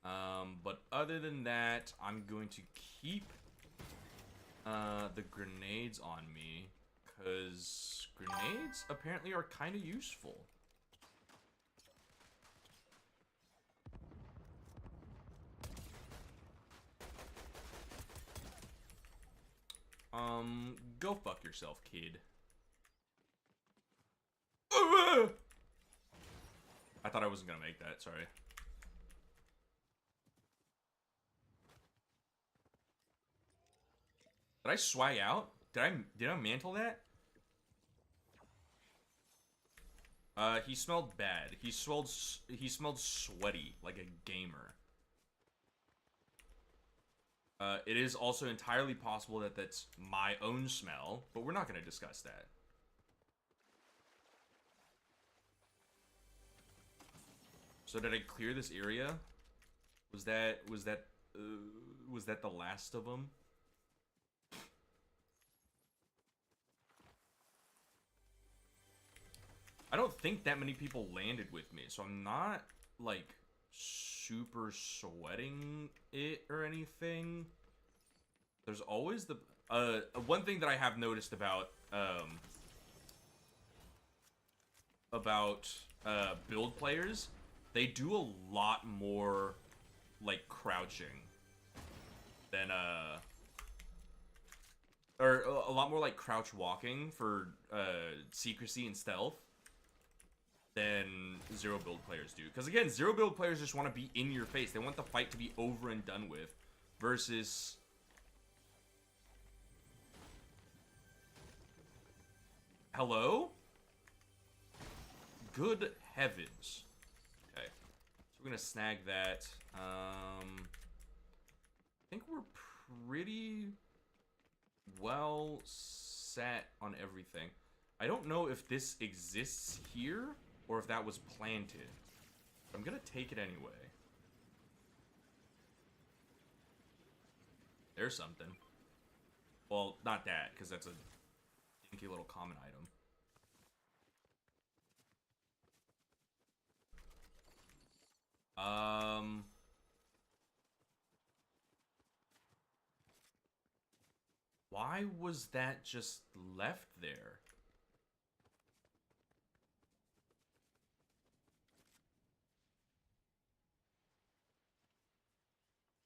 S2: But other than that, I'm going to keep the grenades on me. Because grenades apparently are kind of useful. Go fuck yourself, kid. I thought I wasn't gonna make that, sorry. Did I swag out? Did I mantle that? He smelled bad. He smelled sweaty, like a gamer. It is also entirely possible that that's my own smell, but we're not gonna discuss that. So did I clear this area? Was that the last of them? I don't think that many people landed with me, so I'm not, like, super sweating it or anything. There's always the... one thing that I have noticed about build players, they do a lot more, like, crouching than, or a lot more, like, crouch walking for, secrecy and stealth than zero build players do. Because, again, zero build players just want to be in your face. They want the fight to be over and done with. Versus... Hello? Good heavens. Okay. So we're going to snag that. I think we're pretty well set on everything. I don't know if this exists here or if that was planted. I'm gonna take it anyway. There's something. Well, not that, because that's a dinky little common item. Why was that just left there?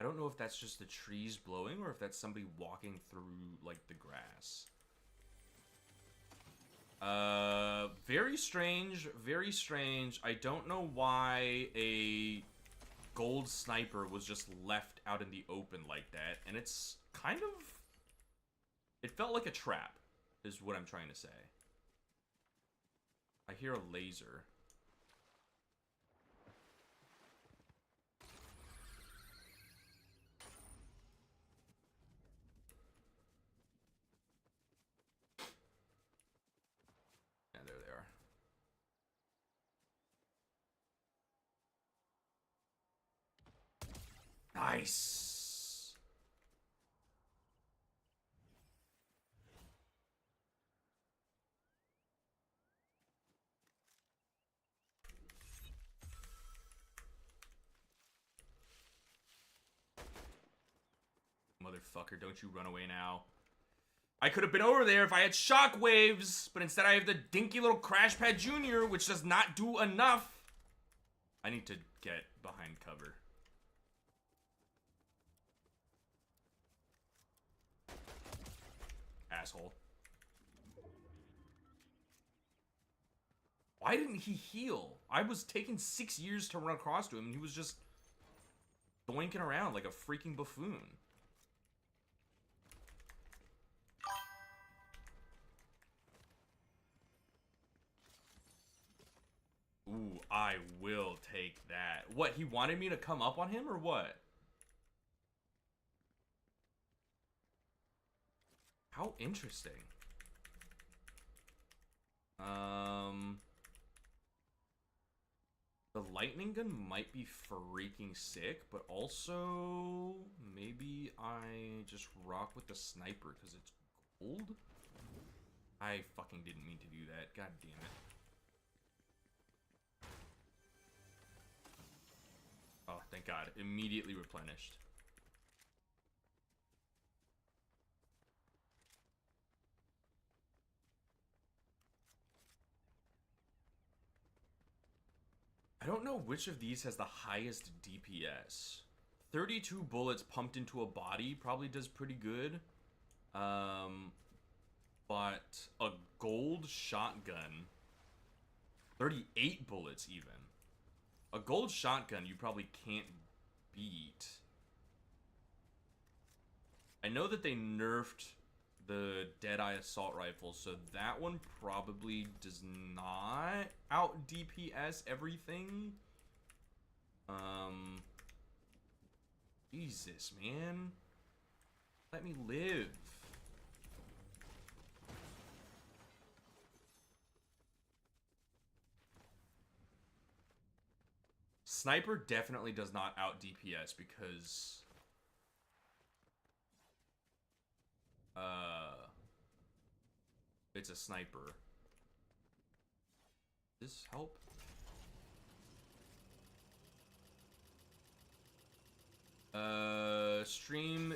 S2: I don't know if that's just the trees blowing or if that's somebody walking through, like, the grass. Very strange, very strange. I don't know why a gold sniper was just left out in the open like that, and it's kind of... It felt like a trap, is what I'm trying to say. I hear a laser. Yeah, there they are. Nice. Motherfucker, don't you run away now. I could have been over there if I had shockwaves, but instead I have the dinky little Crash Pad Jr., which does not do enough. I need to get behind cover. Asshole. Why didn't he heal? I was taking 6 years to run across to him, and he was just doinking around like a freaking buffoon. Ooh, I will take that. What, he wanted me to come up on him, or what? How interesting. The lightning gun might be freaking sick, but also maybe I just rock with the sniper because it's gold? I fucking didn't mean to do that. God damn it. Oh, thank God. Immediately replenished. I don't know which of these has the highest DPS. 32 bullets pumped into a body probably does pretty good. But a gold shotgun, 38 bullets even. A gold shotgun you probably can't beat. I know that they nerfed the Deadeye assault rifle, so that one probably does not out DPS everything. Jesus, man. Let me live. Sniper definitely does not out DPS because it's a sniper. Does this help? Stream's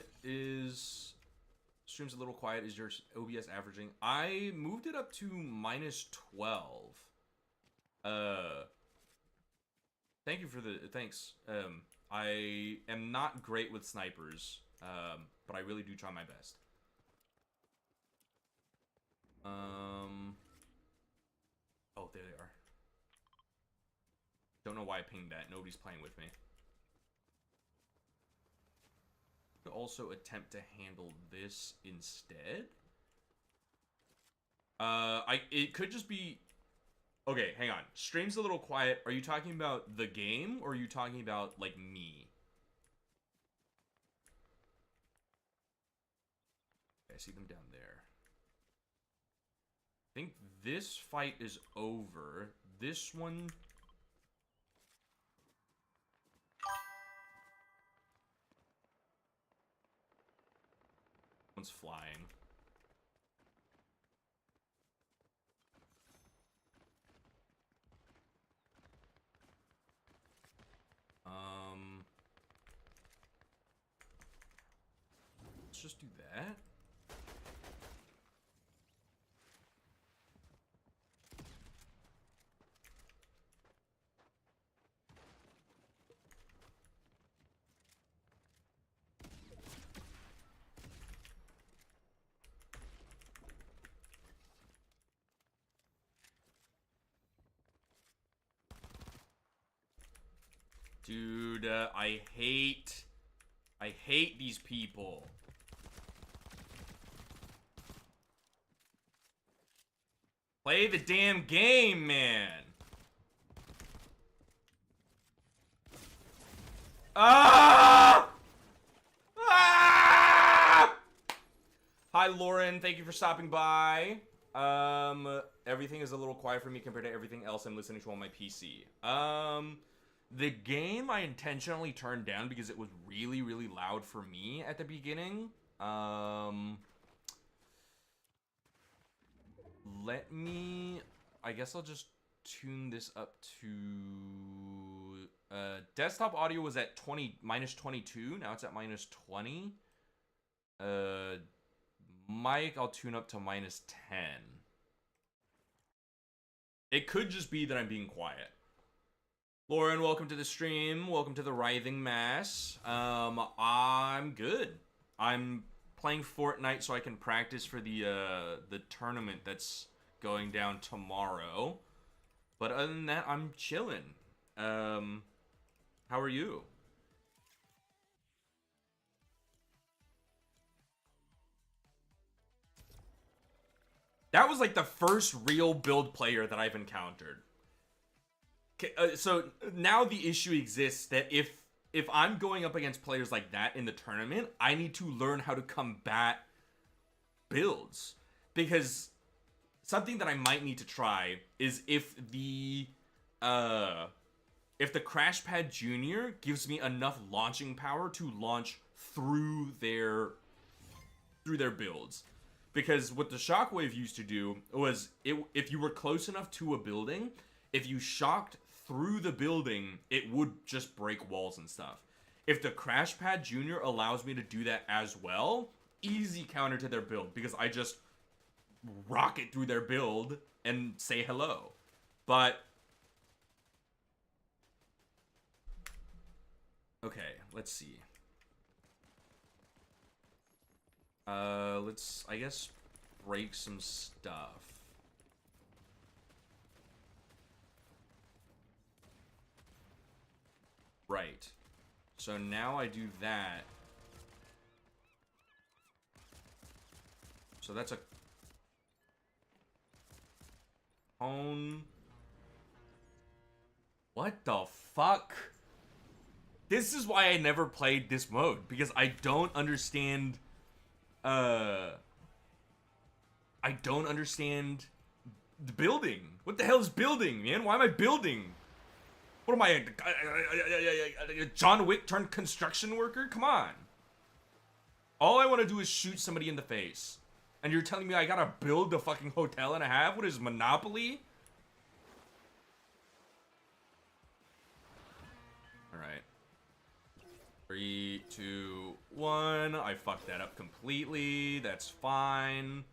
S2: a little quiet. Is your OBS averaging? I moved it up to -12. Thank you for the thanks. I am not great with snipers, but I really do try my best. Oh, there they are. Don't know why I pinged that. Nobody's playing with me. Could also attempt to handle this instead. It could just be. Okay, hang on. Stream's a little quiet. Are you talking about the game, or are you talking about, like, me? Okay, I see them down there. I think this fight is over. This one... One's flying. Let's just do that. Dude, I hate these people. Play the damn game, man. Ah! Ah! Hi, Lauren. Thank you for stopping by. Everything is a little quiet for me compared to everything else I'm listening to on my PC. The game I intentionally turned down because it was really, really loud for me at the beginning. Let me... I guess I'll just tune this up to... desktop audio was at minus 22. Now it's at minus 20. Mic, I'll tune up to minus 10. It could just be that I'm being quiet. Lauren, welcome to the stream. Welcome to the Writhing Mass. I'm good. I'm playing Fortnite so I can practice for the tournament that's going down tomorrow. But other than that, I'm chilling. How are you? That was like the first real build player that I've encountered. So now the issue exists that if I'm going up against players like that in the tournament, I need to learn how to combat builds. Because something that I might need to try is if the Crash Pad Junior gives me enough launching power to launch through their builds. Because what the Shockwave used to do was, if you were close enough to a building, if you shocked through the building, it would just break walls and stuff. If the Crash Pad Junior allows me to do that as well, easy counter to their build, because I just rocket through their build and say hello. But okay, let's see. Let's, I guess, break some stuff. Right. So now I do that. So that's a cone. What the fuck? This is why I never played this mode, because I don't understand the building. What the hell is building, man? Why am I building? What am I, a John Wick turned construction worker? Come on. All I want to do is shoot somebody in the face. And you're telling me I gotta build a fucking hotel and a half? What is Monopoly? Alright. 3, 2, 1. I fucked that up completely. That's fine.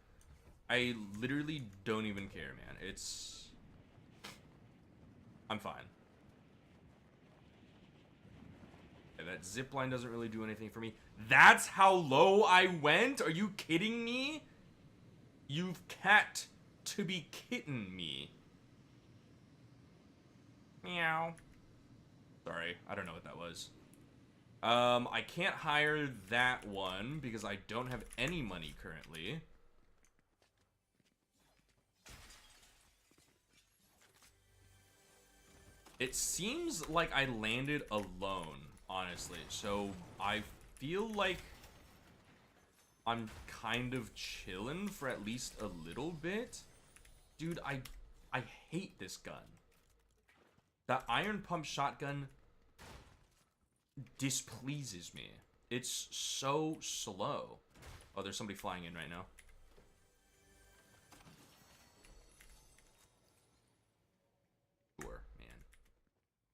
S2: I literally don't even care, man. I'm fine. Okay, that zip line doesn't really do anything for me. That's how low I went? Are you kidding me? You've cat to be kidding me. Meow. Sorry, I don't know what that was. I can't hire that one because I don't have any money currently. It seems like I landed alone, honestly. So I feel like I'm kind of chilling for at least a little bit. Dude, I hate this gun. That iron pump shotgun displeases me. It's so slow. Oh, there's somebody flying in right now. Sure, man.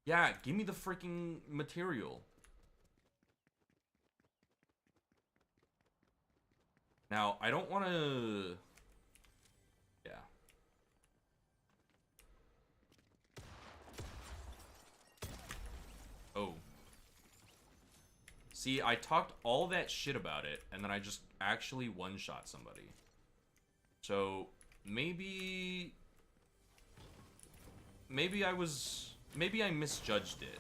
S2: Yeah, give me the freaking material. Now, I don't want to... Yeah. Oh. See, I talked all that shit about it, and then I just actually one-shot somebody. So, maybe I misjudged it.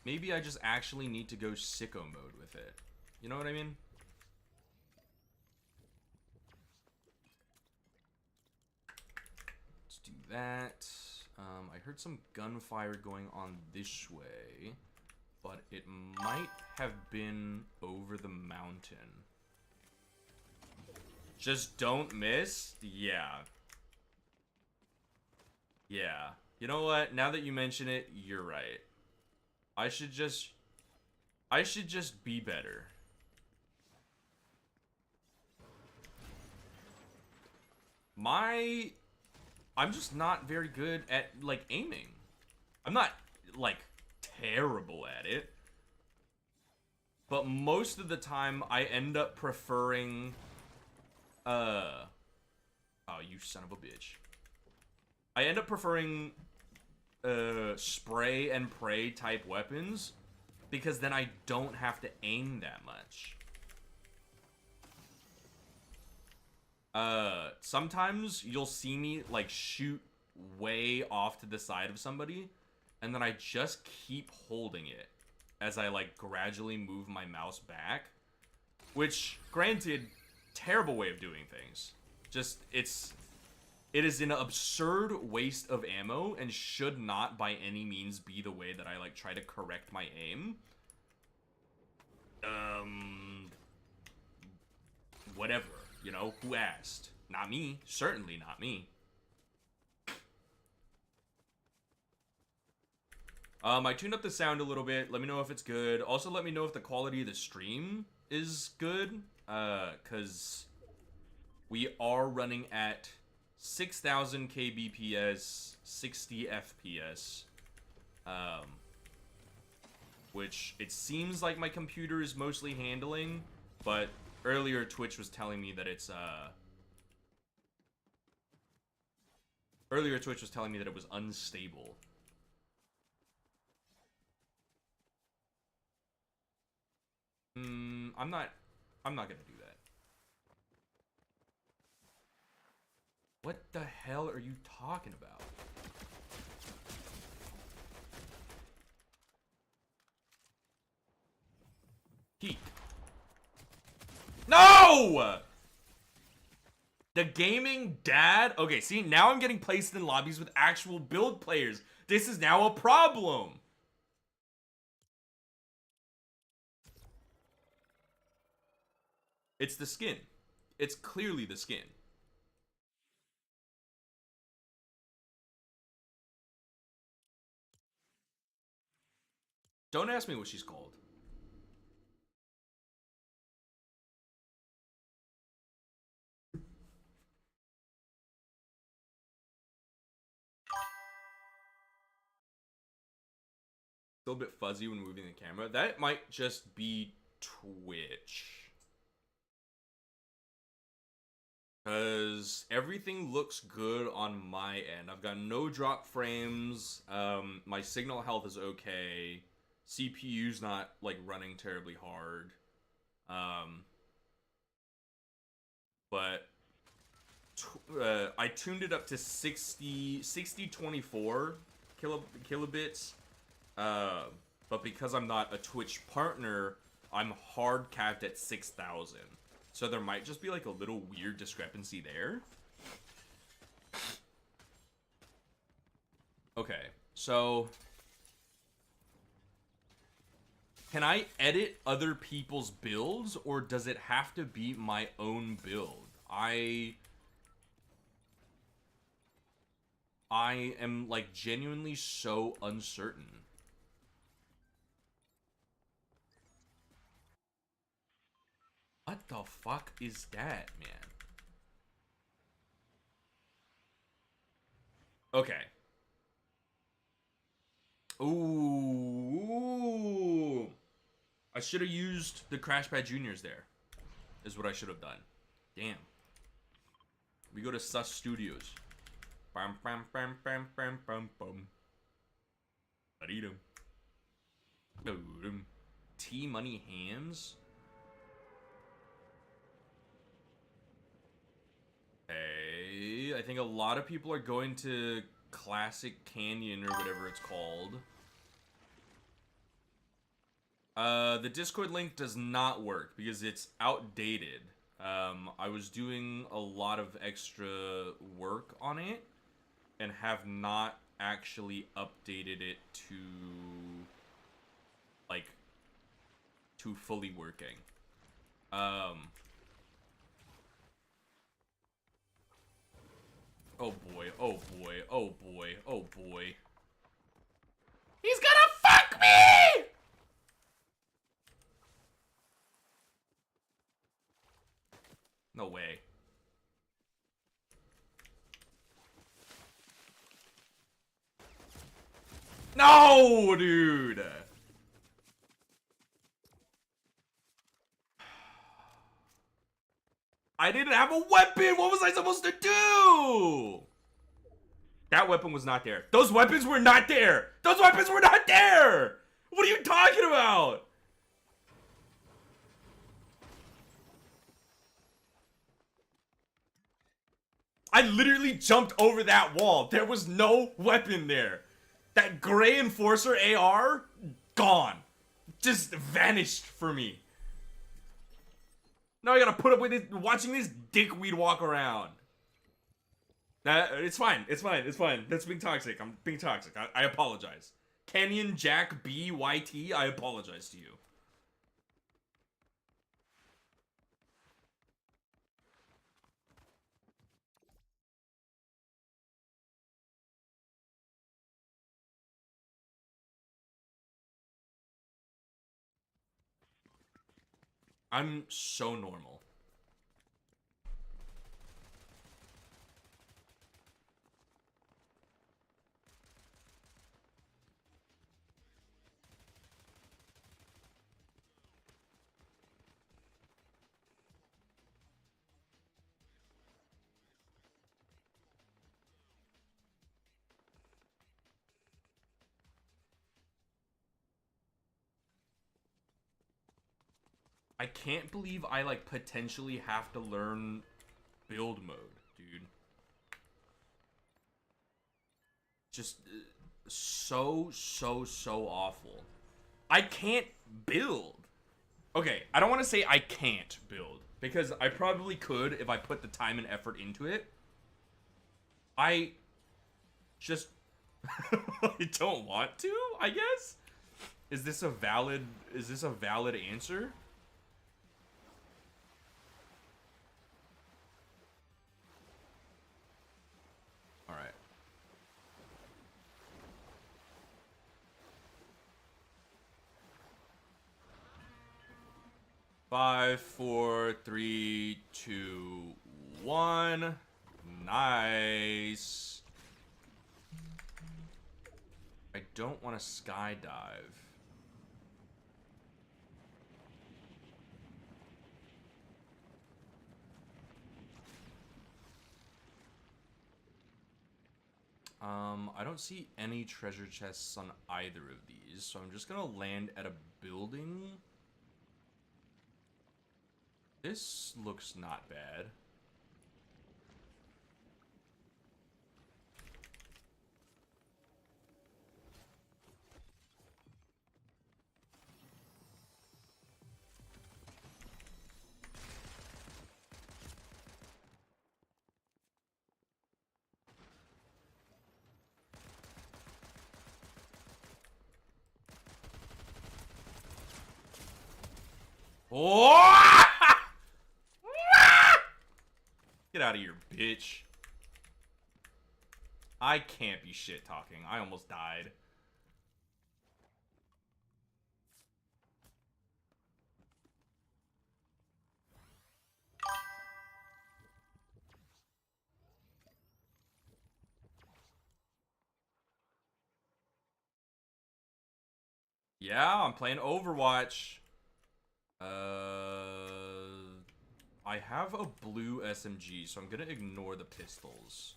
S2: maybe I just actually need to go sicko mode with it. You know what I mean? Let's do that. I heard some gunfire going on this way, but it might have been over the mountain. Just don't miss? Yeah. Yeah. You know what? Now that you mention it, you're right. I should just be better. I'm just not very good at, like, aiming. I'm not, like, terrible at it. But most of the time, I end up preferring, oh, you son of a bitch. I end up preferring, spray and pray type weapons, because then I don't have to aim that much. Sometimes you'll see me, like, shoot way off to the side of somebody, and then I just keep holding it as I, like, gradually move my mouse back. Which, granted, terrible way of doing things. Just, it is an absurd waste of ammo and should not by any means be the way that I, like, try to correct my aim. Whatever. You know, who asked? Not me. Certainly not me. I tuned up the sound a little bit. Let me know if it's good. Also, let me know if the quality of the stream is good. Because we are running at 6,000 kbps, 60 fps. Which it seems like my computer is mostly handling, but earlier Twitch was telling me that it's, earlier Twitch was telling me that it was unstable. I'm not gonna do that. What the hell are you talking about? Heat. No! The gaming dad? Okay, see, now I'm getting placed in lobbies with actual build players. This is now a problem. It's the skin. It's clearly the skin. Don't ask me what she's called. Still a bit fuzzy when moving the camera. That might just be Twitch. Because everything looks good on my end. I've got no drop frames. My signal health is okay. CPU's not, like, running terribly hard. But I tuned it up to 6024 kilobits. But because I'm not a Twitch partner, I'm hard capped at 6,000. So there might just be, like, a little weird discrepancy there. Okay, so can I edit other people's builds, or does it have to be my own build? I am, like, genuinely so uncertain. What the fuck is that, man? Okay. Ooh. I should have used the Crashpad Juniors there. Is what I should have done. Damn. We go to Sus Studios. Bam, bam, bam, bam, bam, bam, bam. T-Money Hams? Hey, I think a lot of people are going to Classic Canyon or whatever it's called. The Discord link does not work because it's outdated. I was doing a lot of extra work on it and have not actually updated it to, like, to fully working. Oh boy, oh boy, oh boy, oh boy. He's gonna fuck me! No way. No, dude! I didn't have a weapon! What was I supposed to do? That weapon was not there. Those weapons were not there! Those weapons were not there! What are you talking about? I literally jumped over that wall. There was no weapon there. That gray enforcer AR, gone. Just vanished for me. Now I gotta put up with it, watching this dickweed walk around. It's fine. It's fine. It's fine. That's being toxic. I'm being toxic. I apologize. Canyon Jack BYT, I apologize to you. I'm so normal. I can't believe I, like, potentially have to learn build mode, dude. Just so awful. I can't build. Okay, I don't want to say I can't build, because I probably could if I put the time and effort into it. I just I don't want to, I guess? Is this a valid answer? All right. 5, 4, 3, 2, 1. Nice. I don't want to skydive. I don't see any treasure chests on either of these, so I'm just gonna land at a building. This looks not bad. Oh! Get out of here, bitch. I can't be shit talking. I almost died. Yeah, I'm playing Overwatch. I have a blue SMG, so I'm gonna ignore the pistols.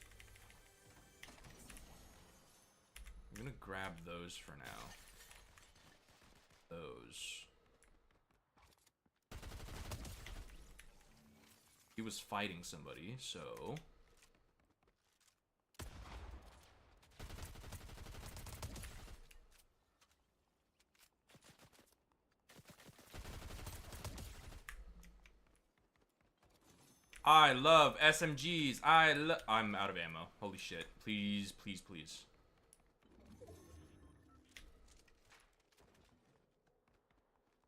S2: I'm gonna grab those for now. Those. He was fighting somebody, so... I love SMGs. I'm out of ammo. Holy shit. Please, please, please.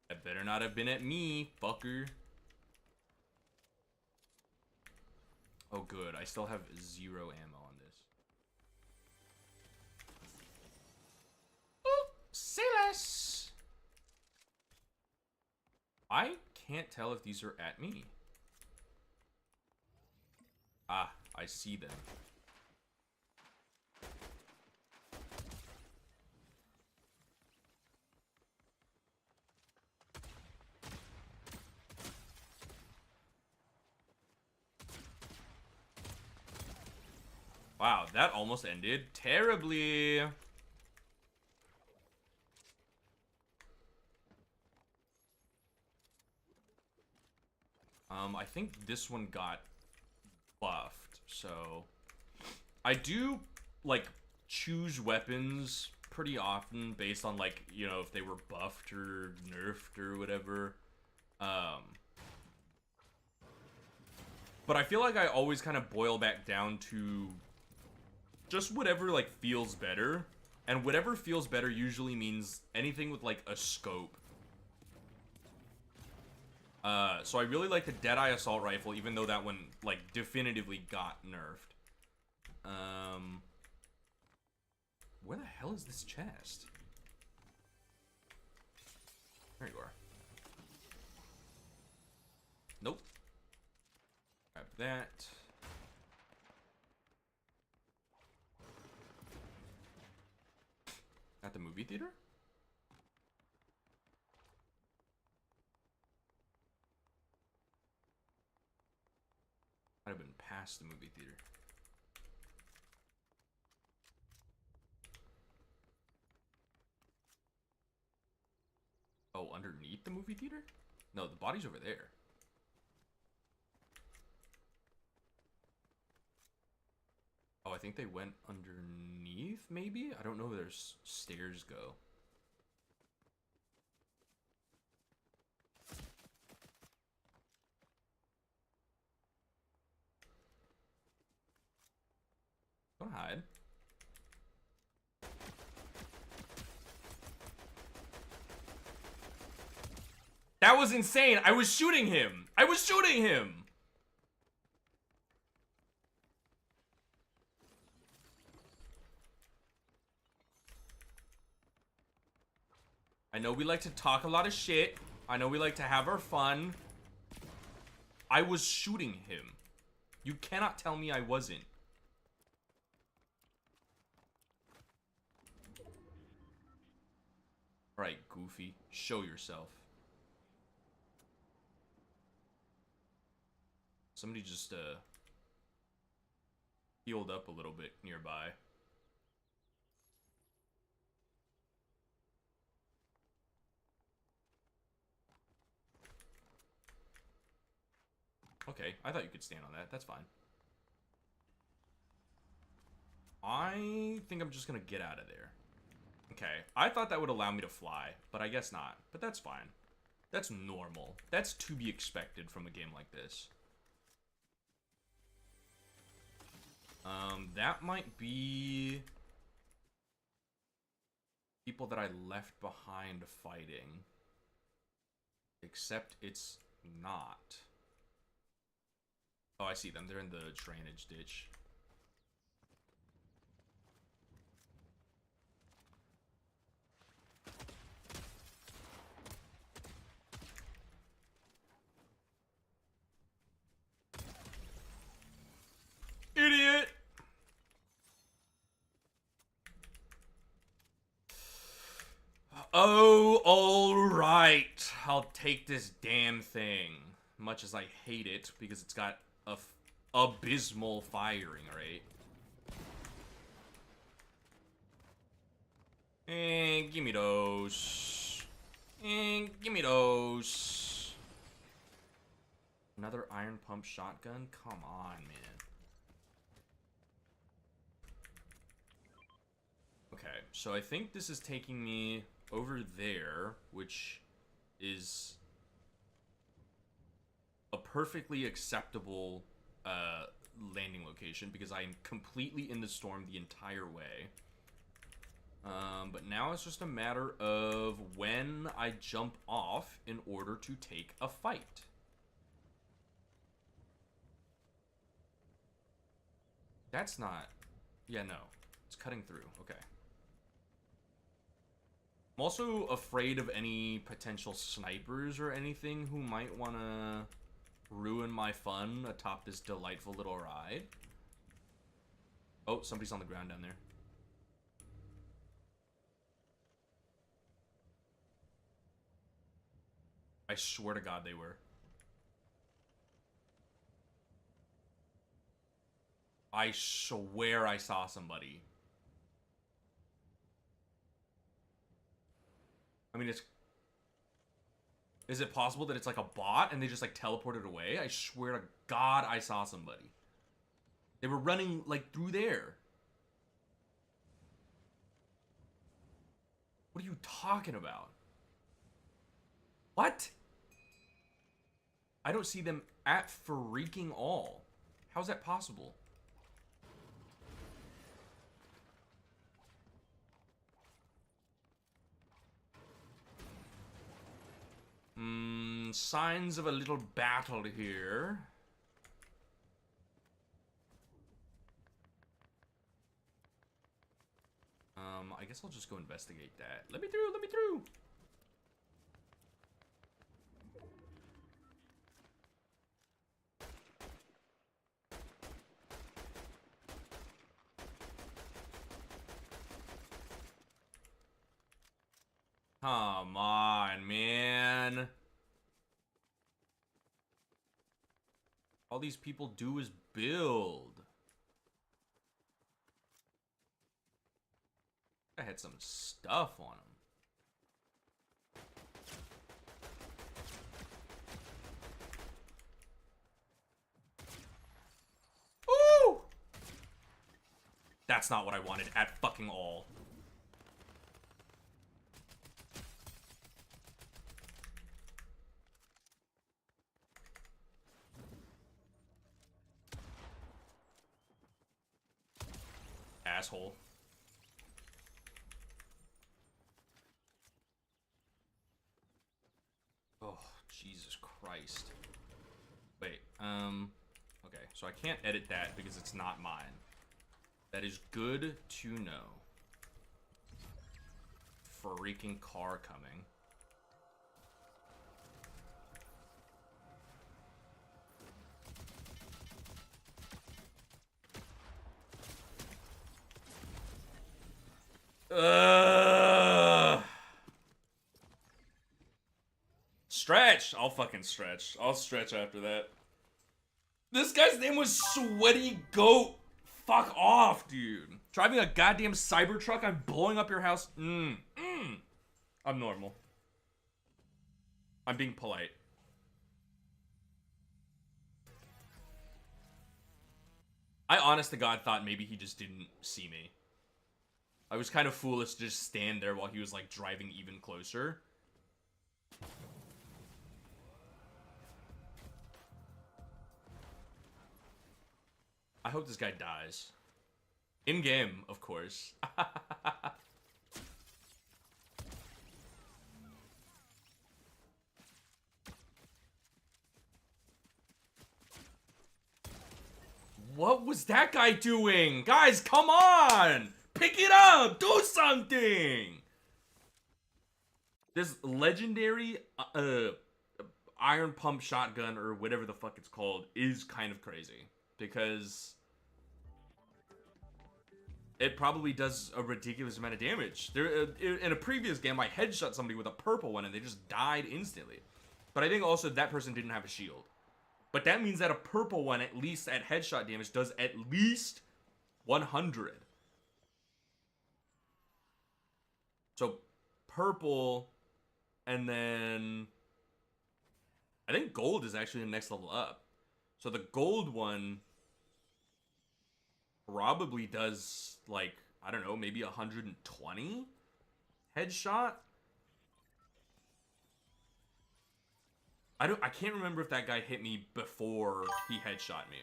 S2: That better not have been at me, fucker. Oh, good. I still have 0 ammo on this. Oh, Silas! I can't tell if these are at me. Ah, I see them. Wow, that almost ended terribly. I think this one got buffed, so I do like choose weapons pretty often based on like, you know, if they were buffed or nerfed or whatever. But I feel like I always kind of boil back down to just whatever like feels better, and whatever feels better usually means anything with like a scope. So I really like the Deadeye Assault Rifle, even though that one, like, definitively got nerfed. Where the hell is this chest? There you are. Nope. Grab that. At the movie theater? Might have been past the movie theater. Oh, underneath the movie theater? No, the body's over there. Oh, I think they went underneath, maybe? I don't know where their stairs go. Don't hide. That was insane. I was shooting him. I was shooting him. I know we like to talk a lot of shit. I know we like to have our fun. I was shooting him. You cannot tell me I wasn't. Alright, Goofy. Show yourself. Somebody just, healed up a little bit nearby. Okay, I thought you could stand on that. That's fine. I think I'm just gonna get out of there. Okay, I thought that would allow me to fly, but I guess not. But that's fine. That's normal. That's to be expected from a game like this. That might be people that I left behind fighting. Except it's not. Oh, I see them. They're in the drainage ditch. Idiot! Oh, alright. I'll take this damn thing. Much as I hate it, because it's got a abysmal firing rate. And give me those. And give me those. Another iron pump shotgun? Come on, man. Okay, so I think this is taking me over there, which is a perfectly acceptable landing location because I'm completely in the storm the entire way. But now it's just a matter of when I jump off in order to take a fight. That's not... Yeah, no. It's cutting through. Okay. I'm also afraid of any potential snipers or anything who might want to ruin my fun atop this delightful little ride. Oh, somebody's on the ground down there. I swear to God they were. I swear I saw somebody. I mean, it's... Is it possible that it's like a bot and they just like teleported away? I swear to God I saw somebody. They were running like through there. What are you talking about? What? I don't see them at freaking all. How's that possible? Signs of a little battle here. I guess I'll just go investigate that. Let me through, let me through! Come on, man. All these people do is build. I had some stuff on them. Ooh! That's not what I wanted at fucking all. Asshole. Oh, Jesus Christ. Wait, okay, so I can't edit that because it's not mine. That is good to know. Freaking car coming. Stretch! I'll fucking stretch. I'll stretch after that. This guy's name was Sweaty Goat. Fuck off, dude. Driving a goddamn Cybertruck, I'm blowing up your house. I'm normal. I'm being polite. I honest to God thought maybe he just didn't see me. I was kind of foolish to just stand there while he was like driving even closer. I hope this guy dies. In game, of course. What was that guy doing? Guys, come on! Pick it up! Do something! This legendary iron pump shotgun, or whatever the fuck it's called, is kind of crazy. Because it probably does a ridiculous amount of damage. In a previous game, I headshot somebody with a purple one and they just died instantly. But I think also that person didn't have a shield. But that means that a purple one, at least at headshot damage, does at least 100. So, purple, and then I think gold is actually the next level up. So the gold one probably does, like, I don't know, maybe 120 headshot. I can't remember if that guy hit me before he headshot me.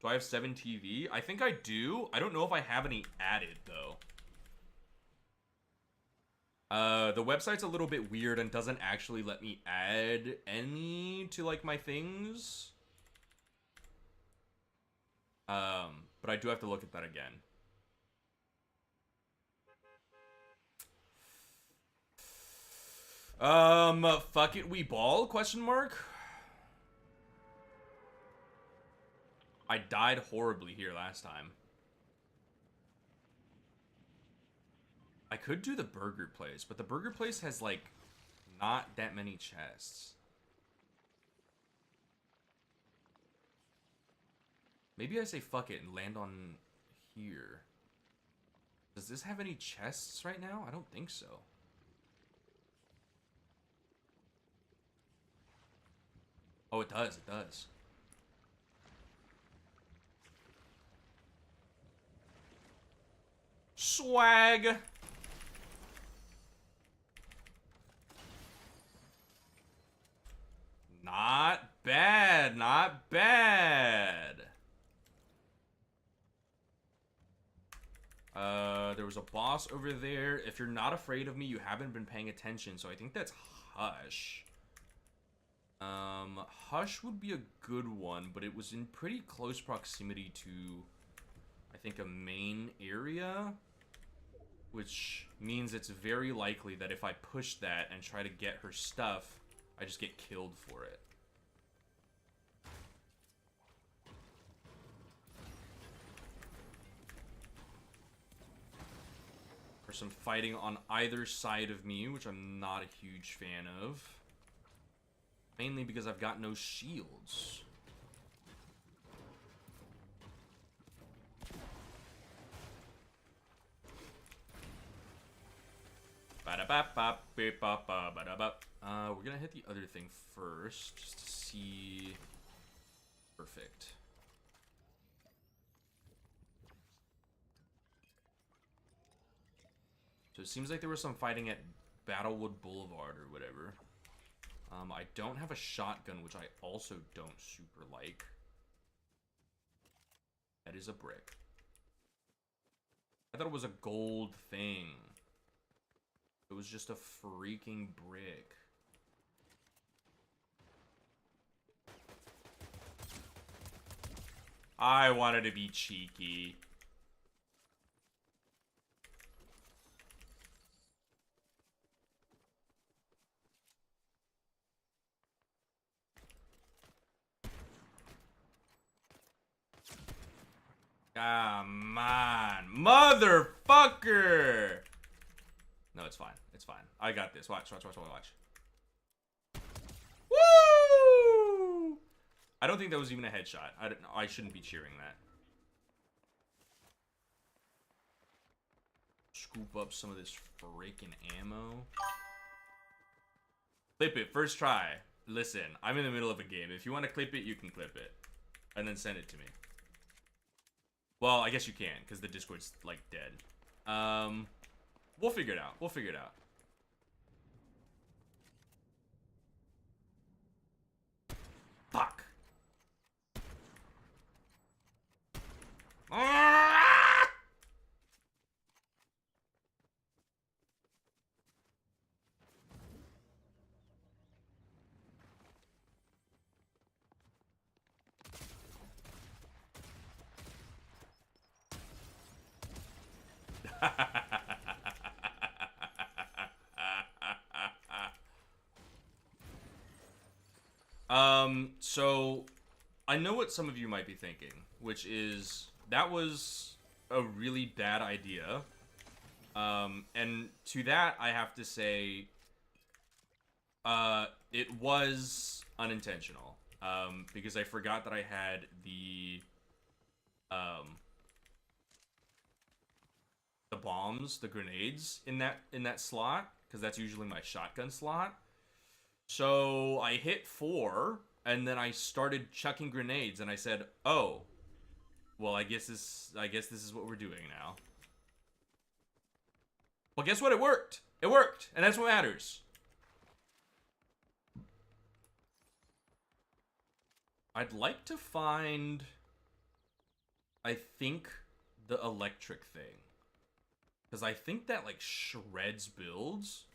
S2: Do I have 7 TV? I think I do. I don't know if I have any added, though. The website's a little bit weird and doesn't actually let me add any to, like, my things. But I do have to look at that again. Fuck it, we ball? Question mark? I died horribly here last time. I could do the burger place, but the burger place has, like, not that many chests. Maybe I say fuck it and land on here. Does this have any chests right now? I don't think so. Oh, it does, it does. Swag! Not bad, not bad. There was a boss over there. If you're not afraid of me, you haven't been paying attention, so I think that's Hush. Hush would be a good one, but it was in pretty close proximity to, I think, a main area, which means it's very likely that if I push that and try to get her stuff, I just get killed for it. There's some fighting on either side of me, which I'm not a huge fan of. Mainly because I've got no shields. We're gonna hit the other thing first, just to see. Perfect. So it seems like there was some fighting at Battlewood Boulevard or whatever. I don't have a shotgun, which I also don't super like. That is a brick. I thought it was a gold thing. It was just a freaking brick. I wanted to be cheeky. Come on, motherfucker! No, it's fine. It's fine. I got this. Watch. Woo! I don't think that was even a headshot. I shouldn't be cheering that. Scoop up some of this freaking ammo. Clip it. First try. Listen, I'm in the middle of a game. If you want to clip it, you can clip it. And then send it to me. Well, I guess you can, because the Discord's, like, dead. We'll figure it out. We'll figure it out. Fuck. So I know what some of you might be thinking, which is that was a really bad idea. And to that, I have to say, it was unintentional. Because I forgot that I had the bombs, the grenades in that slot, because that's usually my shotgun slot. So I hit 4, and then I started chucking grenades, and I said, "Oh, well, I guess this is what we're doing now." Well, guess what? It worked. It worked, and that's what matters. I'd like to find I think the electric thing. Because I think that, like, shreds builds.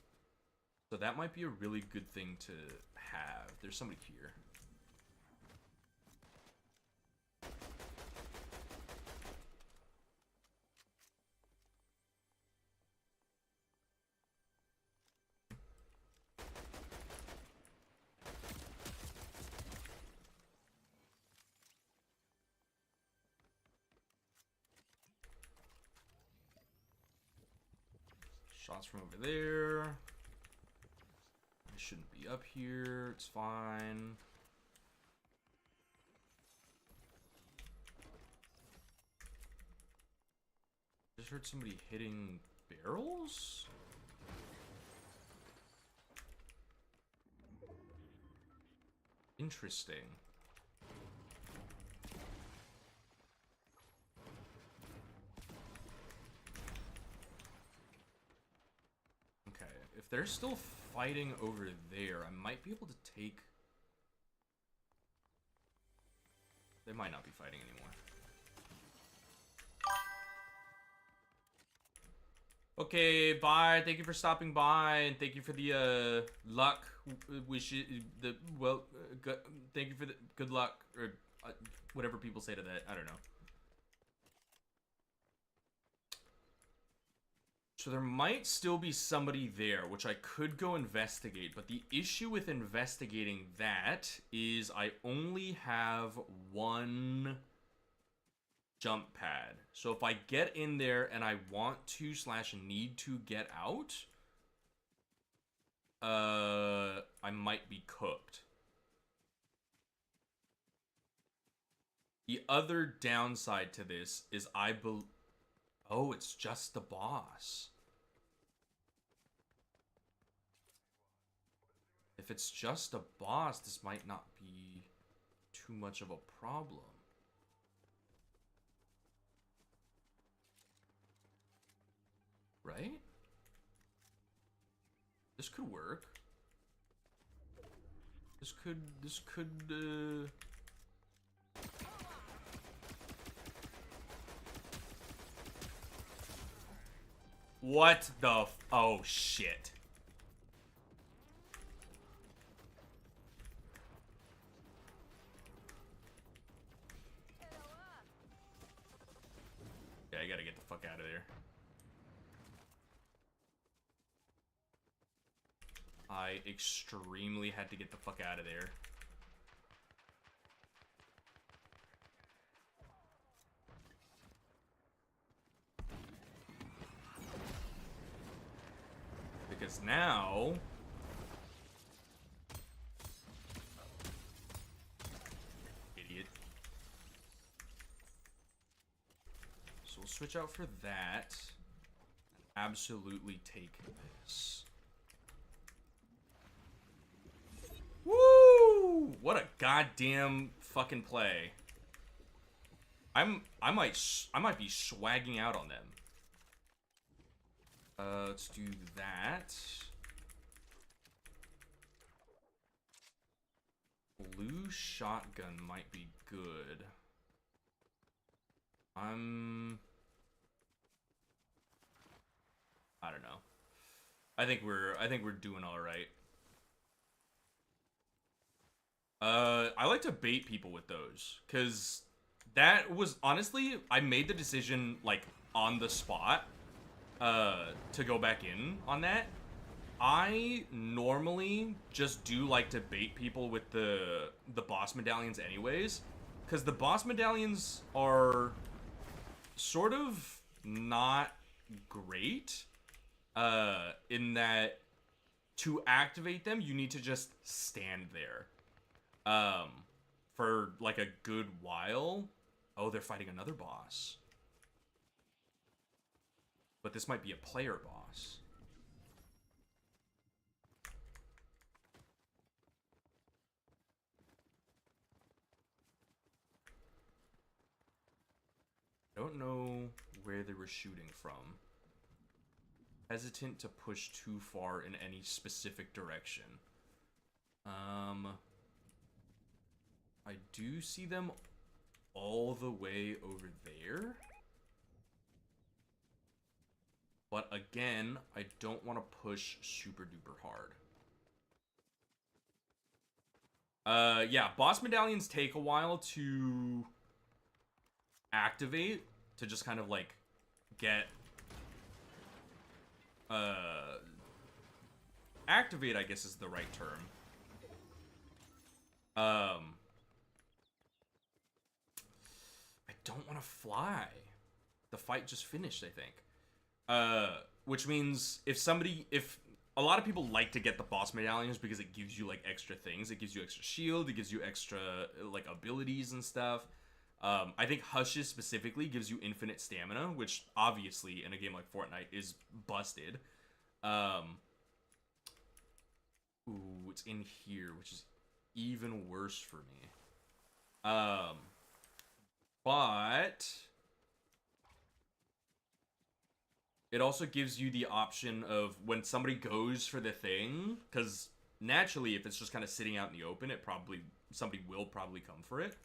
S2: So that might be a really good thing to have. There's somebody here. Shots from over there. I shouldn't be up here. It's fine. Just heard somebody hitting barrels? Interesting. Okay, if they're still fighting over there, I might be able to take... They might not be fighting anymore. Okay, bye. Thank you for stopping by, and thank you for the luck. Thank you for the good luck, or whatever people say to that. I don't know. So there might still be somebody there, which I could go investigate. But the issue with investigating that is I only have one jump pad. So if I get in there and I want to / need to get out, I might be cooked. The other downside to this is oh, it's just the boss. If it's just a boss, this might not be too much of a problem. Right? This could work. This could, What the oh, shit. Yeah, I gotta get the fuck out of there. I extremely had to get the fuck out of there. Because now... Idiot. So we'll switch out for that. And absolutely take this. Woo! What a goddamn fucking play. I might be swagging out on them. Let's do that. Blue shotgun might be good. I don't know. I think we're doing all right. I like to bait people with those, cause that was honestly, I made the decision like on the spot to go back in on that. I normally just do like to bait people with the boss medallions anyways, cause the boss medallions are sort of not great in that to activate them you need to just stand there for like a good while. Oh, they're fighting another boss. But this might be a player boss. I don't know where they were shooting from. Hesitant to push too far in any specific direction. I do see them all the way over there. But again, I don't want to push super duper hard. Yeah, boss medallions take a while to activate, to just kind of like get activate, I guess is the right term. I don't want to fly. The fight just finished, I think. Which means if a lot of people like to get the boss medallions because it gives you like extra things. It gives you extra shield, it gives you extra like abilities and stuff. I think Hushes specifically gives you infinite stamina, which obviously in a game like Fortnite is busted. Ooh, it's in here, which is even worse for me. But it also gives you the option of when somebody goes for the thing, because naturally, if it's just kind of sitting out in the open, somebody will probably come for it.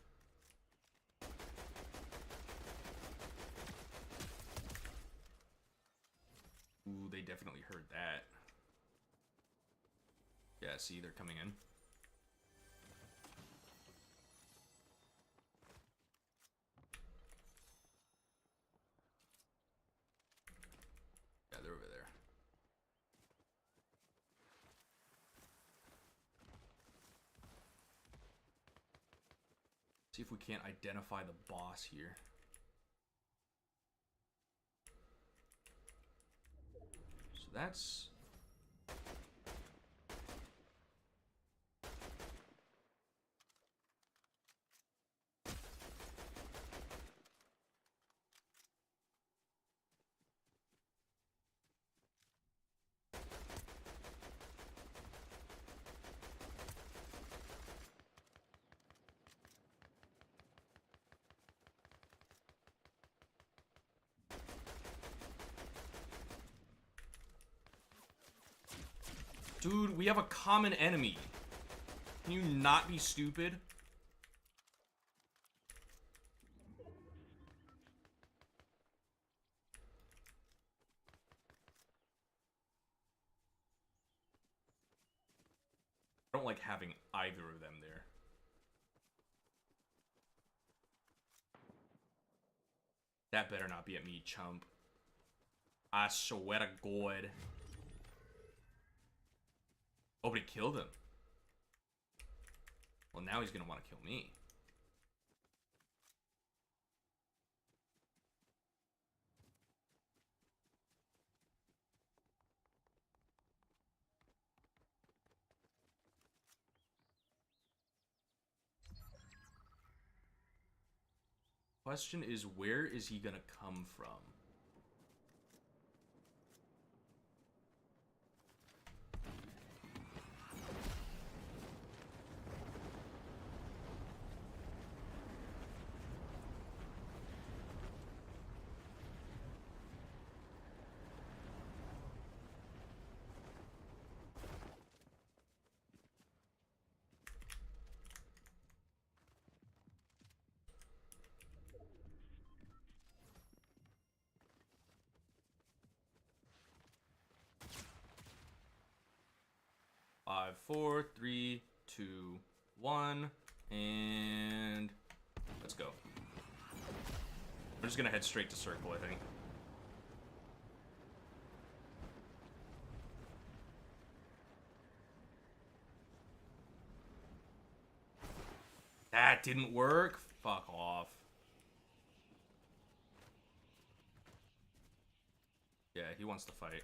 S2: Ooh, they definitely heard that. Yeah, see, they're coming in. Yeah, they're over there. See if we can't identify the boss here. So that's... Dude, we have a common enemy. Can you not be stupid? I don't like having either of them there. That better not be at me, chump. I swear to God. Oh, but he killed him. Well, now he's gonna want to kill me. Question is, where is he gonna come from? 5, 4, 3, 2, 1, and let's go. We're just gonna head straight to circle, I think. That didn't work? Fuck off. Yeah, he wants to fight.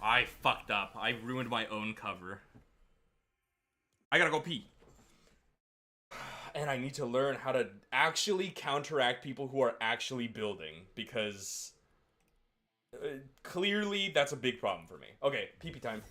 S2: I fucked up. I ruined my own cover. I gotta go pee. And I need to learn how to actually counteract people who are actually building, because clearly that's a big problem for me. Okay, pee-pee time.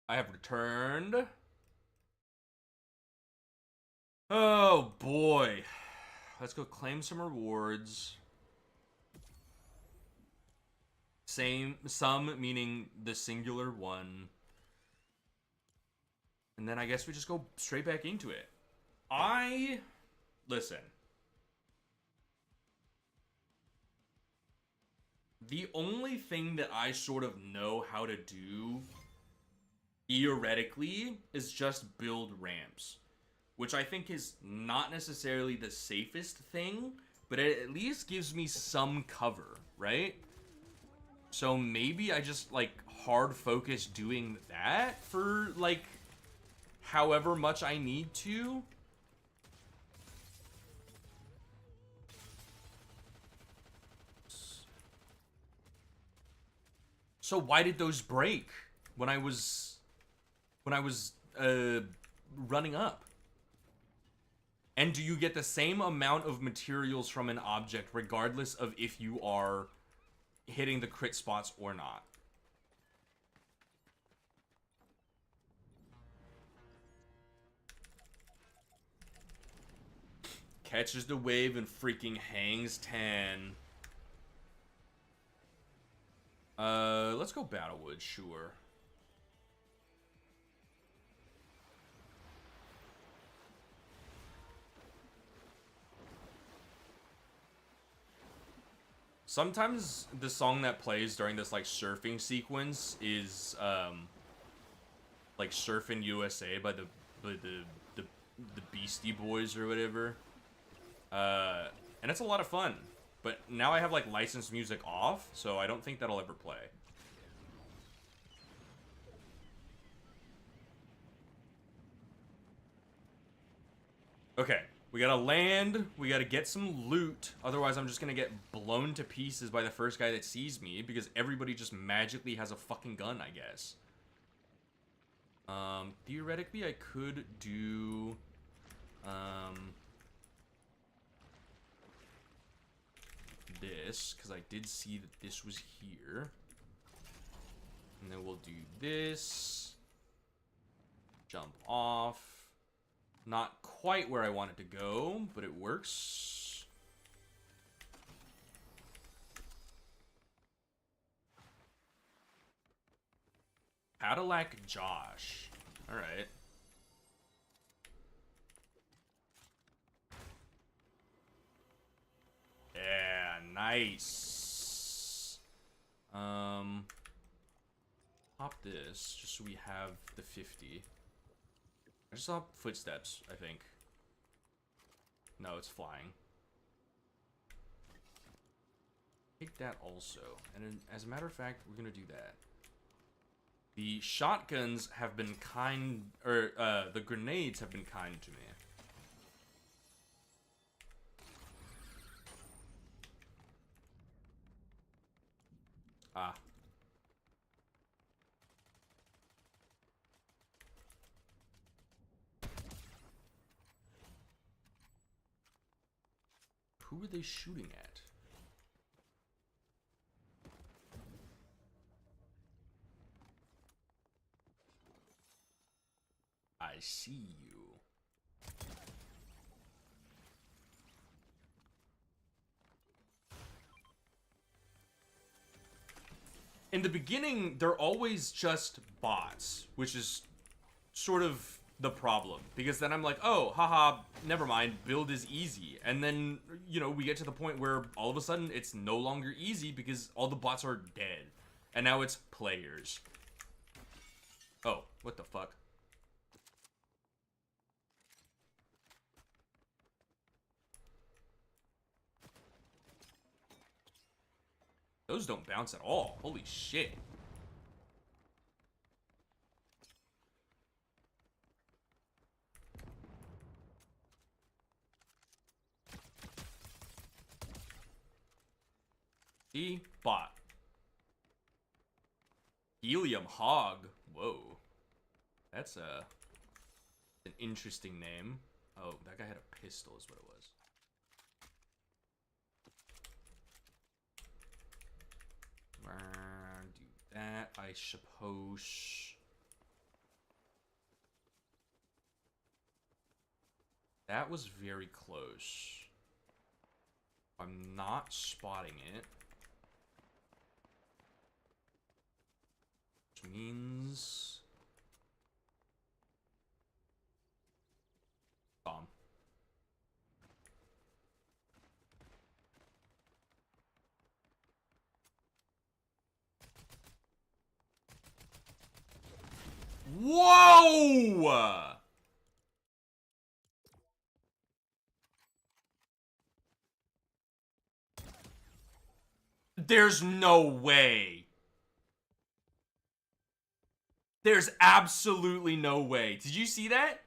S2: I have returned. Oh boy. Let's go claim some rewards. Some meaning the singular one. And then I guess we just go straight back into it. Listen. The only thing that I sort of know how to do, theoretically, is just build ramps. Which I think is not necessarily the safest thing, but it at least gives me some cover, right? So maybe I just, like, hard focus doing that for, like, however much I need to. So why did those break when I was running up? And do you get the same amount of materials from an object regardless of if you are hitting the crit spots or not? Catches the wave and freaking hangs 10. Let's go Battlewood, sure. Sometimes the song that plays during this, like, surfing sequence is, like, Surfin' USA by the Beastie Boys or whatever. And it's a lot of fun. But now I have, like, licensed music off, so I don't think that'll ever play. Okay, we gotta land, we gotta get some loot, otherwise I'm just gonna get blown to pieces by the first guy that sees me, because everybody just magically has a fucking gun, I guess. Theoretically, I could do, this, because I did see that this was here. And then we'll do this. Jump off. Not quite where I want it to go, but it works. Cadillac Josh. Alright. Yeah, nice. Pop this, just so we have the 50. I just saw footsteps, I think. No, it's flying. Take that also. And as a matter of fact, we're gonna do that. The shotguns have been kind, or the grenades have been kind to me. Ah. Who are they shooting at? I see you. In the beginning, they're always just bots, which is sort of the problem. Because then I'm like, oh, haha, never mind, build is easy. And then, you know, we get to the point where all of a sudden it's no longer easy because all the bots are dead. And now it's players. Oh, what the fuck? Those don't bounce at all. Holy shit. E bot. Helium Hog. Whoa. That's an interesting name. Oh, that guy had a pistol is what it was. Do that, I suppose. That was very close. I'm not spotting it. Which means... Bomb. Whoa! There's no way. There's absolutely no way. Did you see that?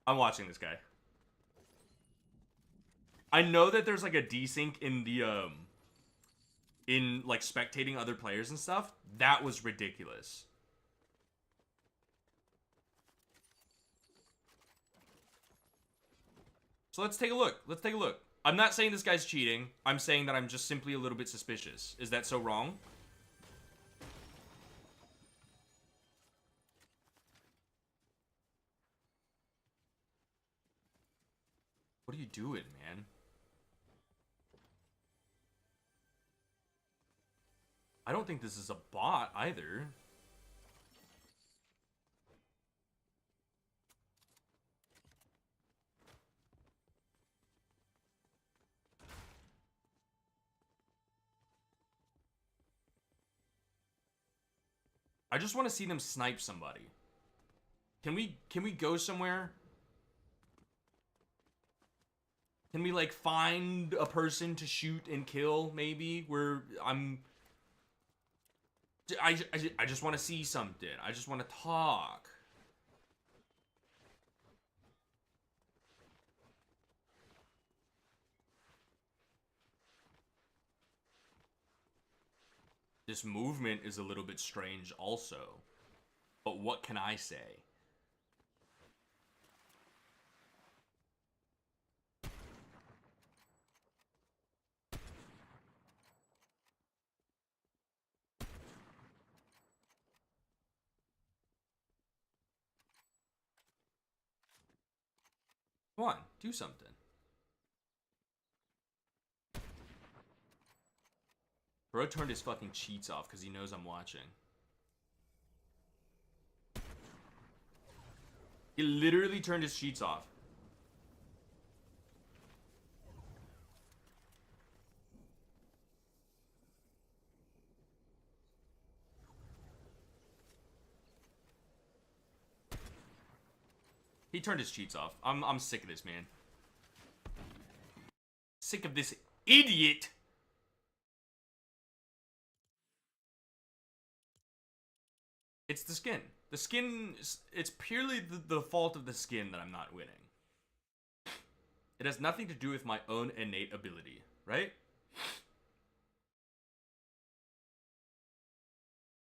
S2: I'm watching this guy. I know that there's like a desync in the in like spectating other players and stuff. That was ridiculous. So let's take a look. Let's take a look. I'm not saying this guy's cheating. I'm saying that I'm just simply a little bit suspicious. Is that so wrong? What are you doing, man? I don't think this is a bot either. I just want to see them snipe somebody. Can we go somewhere? Can we like find a person to shoot and kill maybe? Where I just want to see something. I just want to talk. This movement is a little bit strange also. But what can I say? Come on, do something. Bro turned his fucking cheats off because he knows I'm watching. He literally turned his cheats off. He turned his cheats off. I'm sick of this, man. Sick of this idiot. It's the skin. The skin, it's purely the fault of the skin that I'm not winning. It has nothing to do with my own innate ability, right?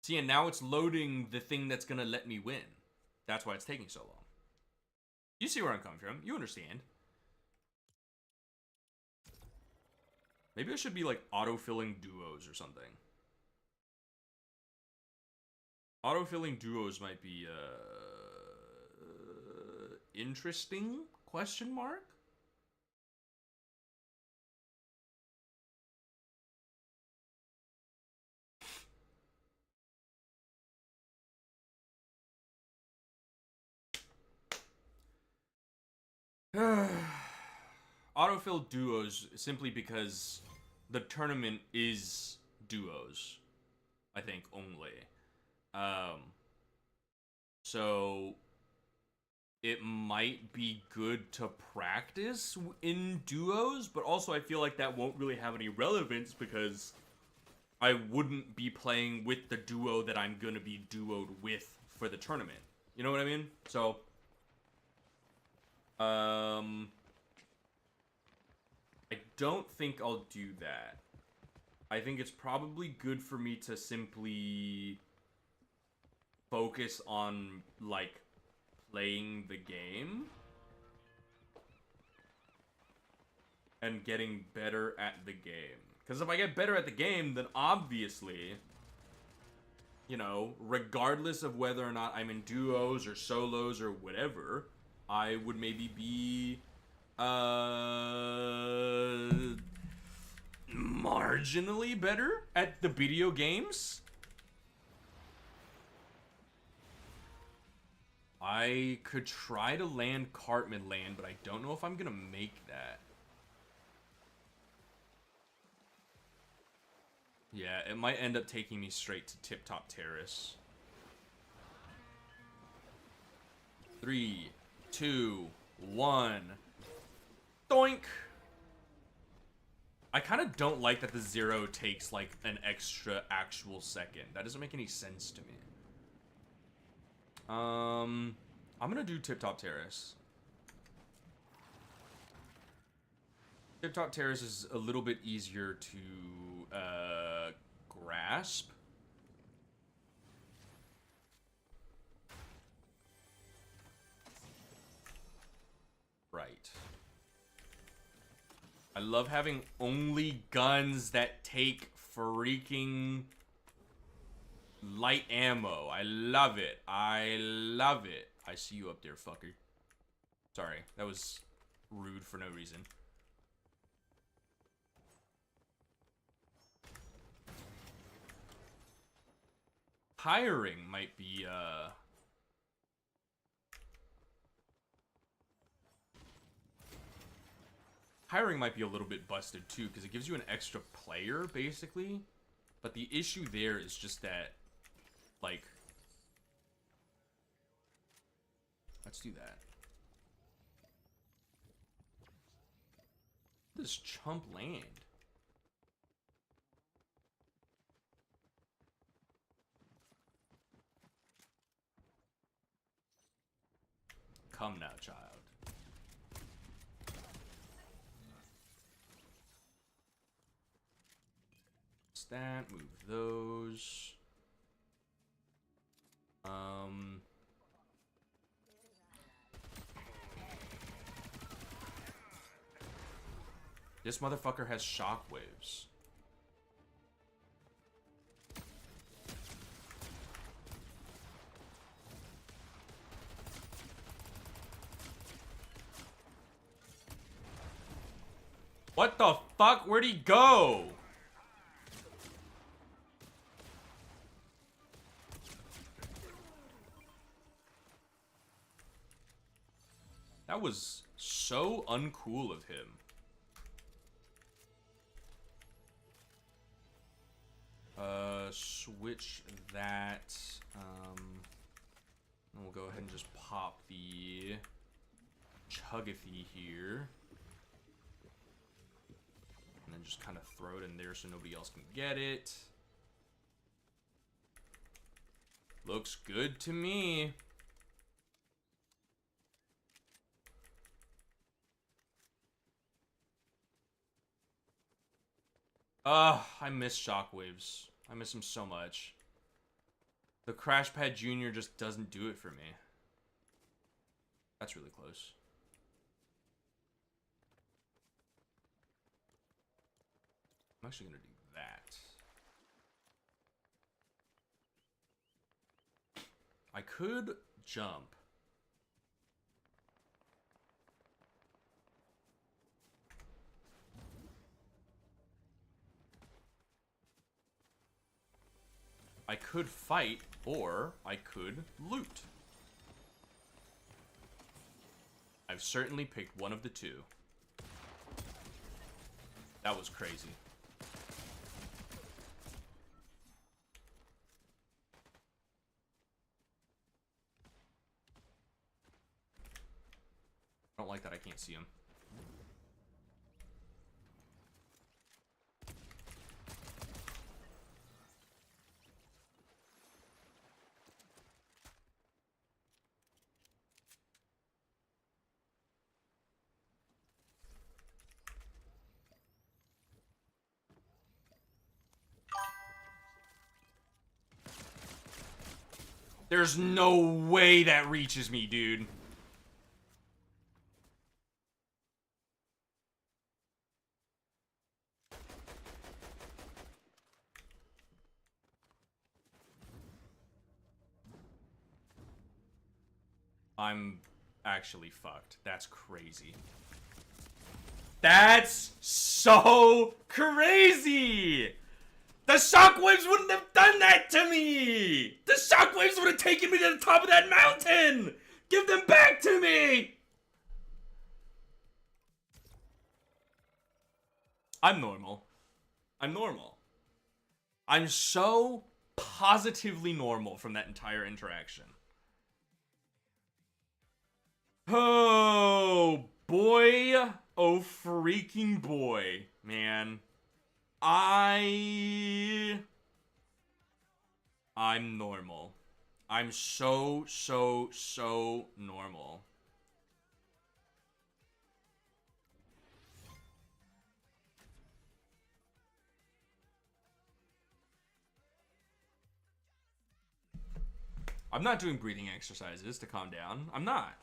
S2: See, and now it's loading the thing that's gonna let me win. That's why it's taking so long. You see where I'm coming from. You understand. Maybe I should be like auto-filling duos or something. Auto-filling duos might be interesting? Question mark? Autofill duos simply because the tournament is duos, I think, only. So it might be good to practice in duos, but also I feel like that won't really have any relevance because I wouldn't be playing with the duo that I'm gonna be duoed with for the tournament. You know what I mean? So, I don't think I'll do that. I think it's probably good for me to simply focus on, like, playing the game and getting better at the game. Because if I get better at the game, then obviously, you know, regardless of whether or not I'm in duos or solos or whatever, I would maybe be marginally better at the video games. I could try to land Cartman Land, but I don't know if I'm gonna make that. Yeah, it might end up taking me straight to Tip Top Terrace. 3, 2, 1. Doink! I kind of don't like that the 0 takes, like, an extra actual second. That doesn't make any sense to me. I'm gonna do Tip Top Terrace. Tip Top Terrace is a little bit easier to, grasp. Right. I love having only guns that take freaking light ammo. I love it. I love it. I see you up there, fucker. Sorry, that was rude for no reason. Hiring might be, hiring might be a little bit busted too, because it gives you an extra player, basically. But the issue there is just that, like... Let's do that. This chump land. Come now, child. That, move those. This motherfucker has shockwaves. What the fuck? Where'd he go? That was so uncool of him. Switch that. And we'll go ahead and just pop the Chugathy here. And then just kind of throw it in there so nobody else can get it. Looks good to me. I miss Shockwaves. I miss him so much. The Crash Pad Jr. just doesn't do it for me. That's really close. I'm actually gonna do that. I could jump. I could fight, or I could loot. I've certainly picked one of the two. That was crazy. I don't like that I can't see him. There's no way that reaches me, dude. I'm actually fucked. That's crazy. That's so crazy! The shockwaves wouldn't have done that to me! The shockwaves would have taken me to the top of that mountain! Give them back to me! I'm normal. I'm normal. I'm so positively normal from that entire interaction. Oh, boy. Oh, freaking boy. Man. I'm normal. I'm so normal. I'm not doing breathing exercises to calm down. I'm not.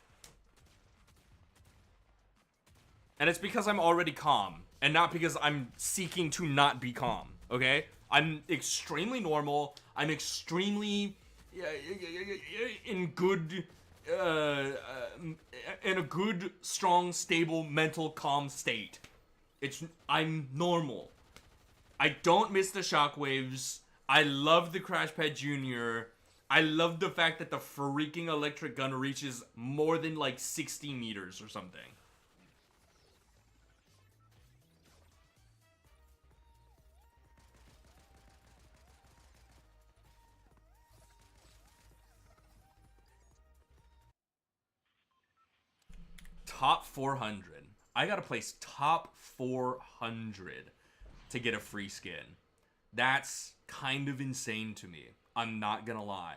S2: And it's because I'm already calm, and not because I'm seeking to not be calm, okay? I'm extremely normal. I'm extremely in good, in a good, strong, stable, mental, calm state. I'm normal. I don't miss the shockwaves. I love the Crash Pad Jr. I love the fact that the freaking electric gun reaches more than like 60 meters or something. Top 400. I gotta place top 400 to get a free skin. That's kind of insane to me. I'm not gonna lie.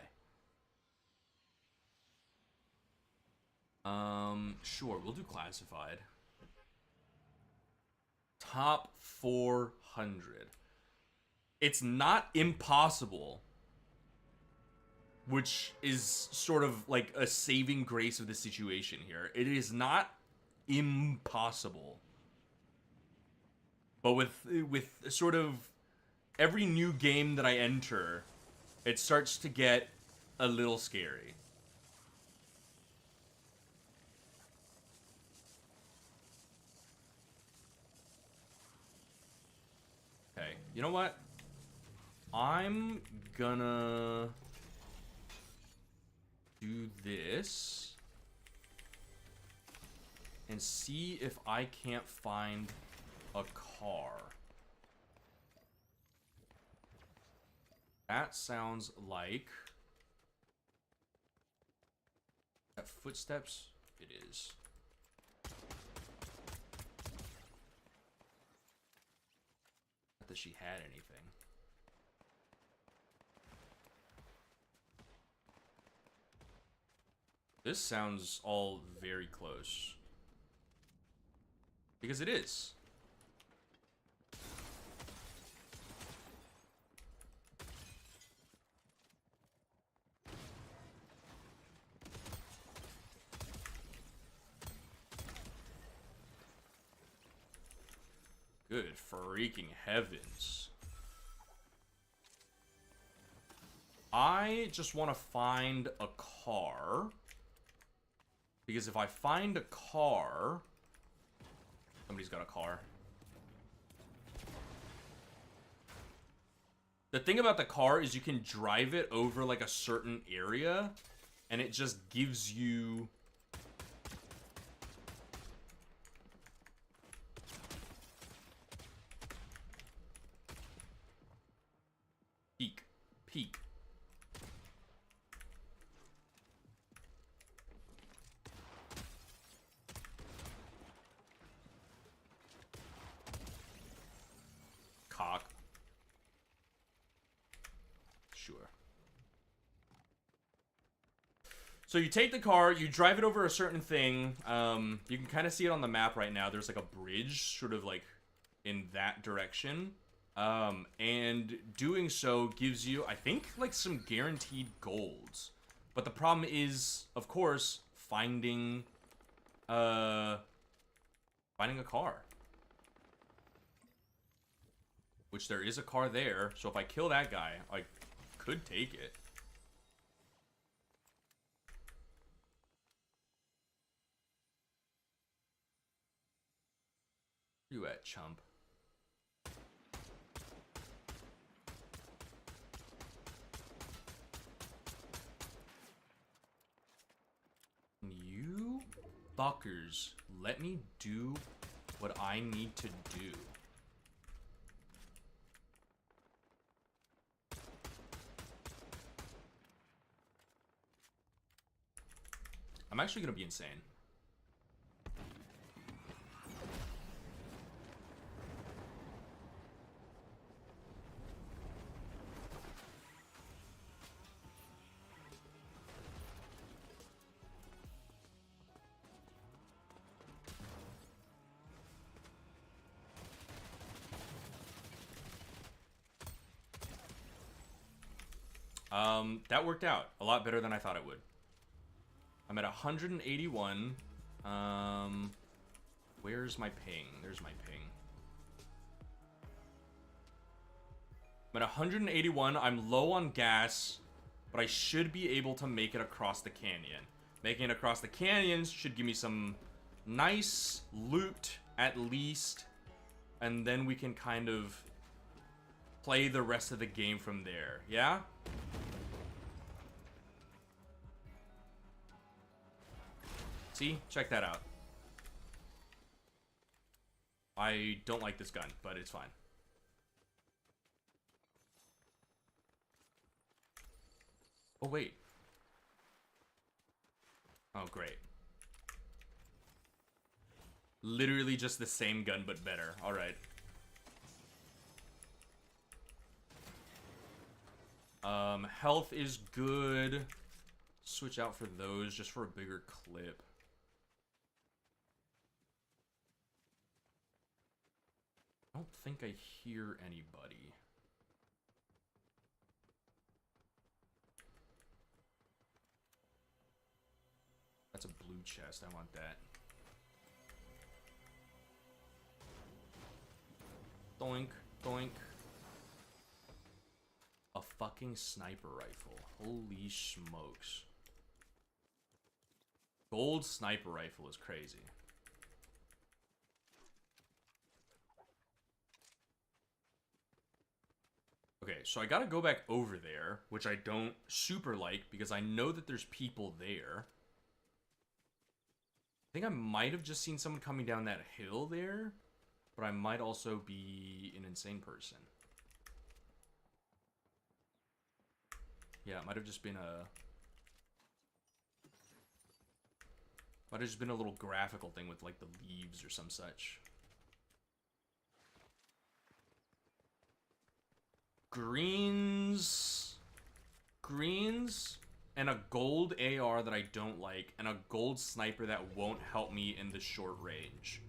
S2: Sure, we'll do classified. Top 400. It's not impossible, which is sort of like a saving grace of the situation here. It is not impossible. But with sort of every new game that I enter, it starts to get a little scary. Okay, you know what? I'm gonna do this and see if I can't find a car. That sounds like that footsteps. It is. Not that she had anything. This sounds all very close. Because it is. Good freaking heavens. I just want to find a car. Because if I find a car... Somebody's got a car. The thing about the car is you can drive it over like a certain area, and it just gives you... Peek. Cock. Sure. So you take the car, you drive it over a certain thing. You can kind of see it on the map right now. There's like a bridge sort of like in that direction. And doing so gives you, I think, like some guaranteed golds. But the problem is, of course, finding a car. Which there is a car there, so if I kill that guy, I could take it. You at, chump? You fuckers, let me do what I need to do. I'm actually gonna be insane. That worked out a lot better than I thought it would. I'm at 181. Where's my ping? There's my ping. I'm at 181. I'm low on gas, but I should be able to make it across the canyon. Making it across the canyons should give me some nice loot, at least. And then we can kind of play the rest of the game from there. Yeah? See? Check that out. I don't like this gun, but it's fine. Oh, wait. Oh, great. Literally just the same gun, but better. Alright. Health is good. Switch out for those just for a bigger clip. I don't think I hear anybody. That's a blue chest. I want that. Doink, doink. A fucking sniper rifle. Holy smokes. Gold sniper rifle is crazy. Okay, so I gotta go back over there, which I don't super like because I know that there's people there. I think I might have just seen someone coming down that hill there, but I might also be an insane person. Yeah, it might have just been a... Might have just been a little graphical thing with, like, the leaves or some such. Greens... Greens... And a gold AR that I don't like, and a gold sniper that won't help me in the short range.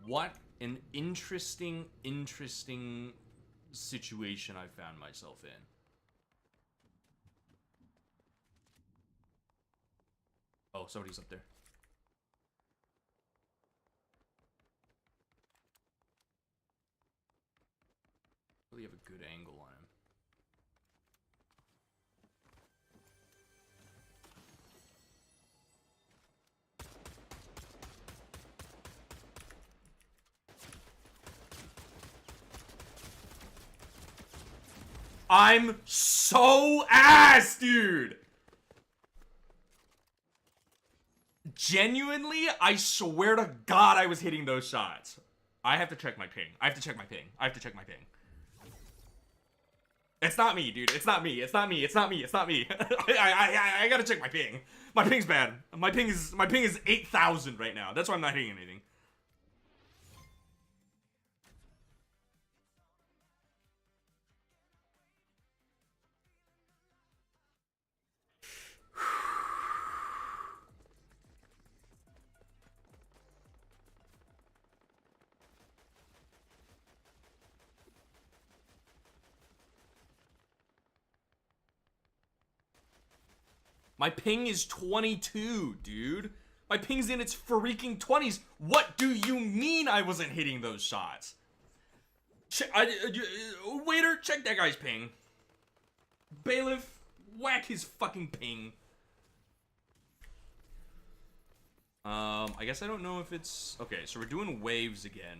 S2: What an interesting situation I found myself in. Oh, somebody's up there. Really have a good angle on him. I'm so ass, dude! Genuinely, I swear to God I was hitting those shots. I have to check my ping. I have to check my ping. I have to check my ping. It's not me, dude. It's not me. It's not me. It's not me. It's not me. I gotta check my ping. My ping's bad. My ping is 8,000 right now. That's why I'm not hitting anything. My ping is 22, dude. My ping's in its freaking 20s. What do you mean I wasn't hitting those shots? Waiter, check that guy's ping. Bailiff, whack his fucking ping. I guess I don't know if it's... Okay, so we're doing waves again.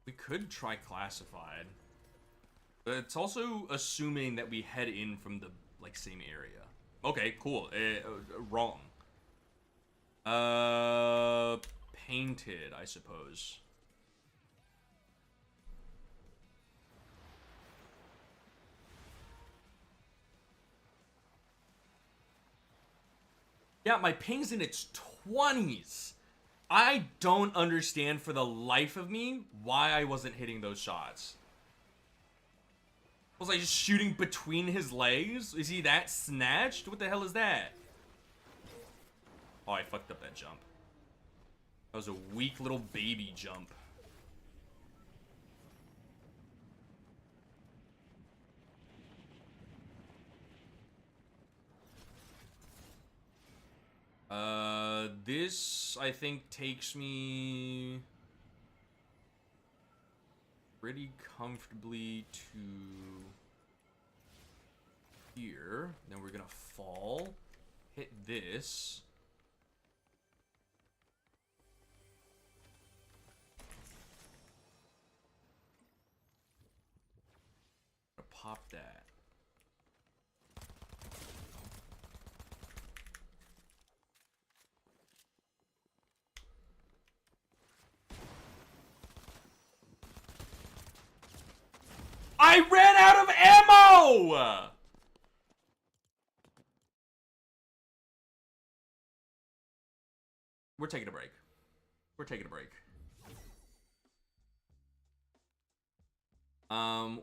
S2: We could try classified. But it's also assuming that we head in from the, like, same area. Okay, cool. Wrong. Painted, I suppose. Yeah, my ping's in its 20s. I don't understand for the life of me why I wasn't hitting those shots. Was I just shooting between his legs? Is he that snatched? What the hell is that? Oh, I fucked up that jump. That was a weak little baby jump. This, I think, takes me pretty comfortably to here. Then we're gonna fall, hit this. Pop that. I ran out of ammo! We're taking a break.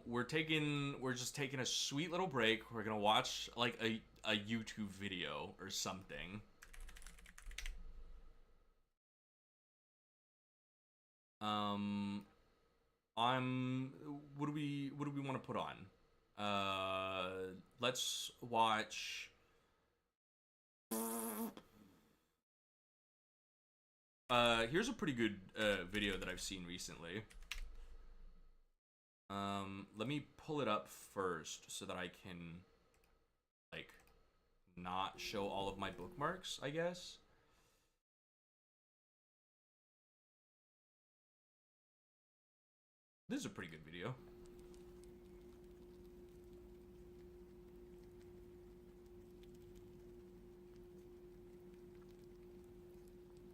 S2: We're just taking a sweet little break. We're gonna watch like a YouTube video or something. What do we want to put on? Let's watch. Here's a pretty good video that I've seen recently. Let me pull it up first so that I can, like, not show all of my bookmarks, I guess. This is a pretty good video.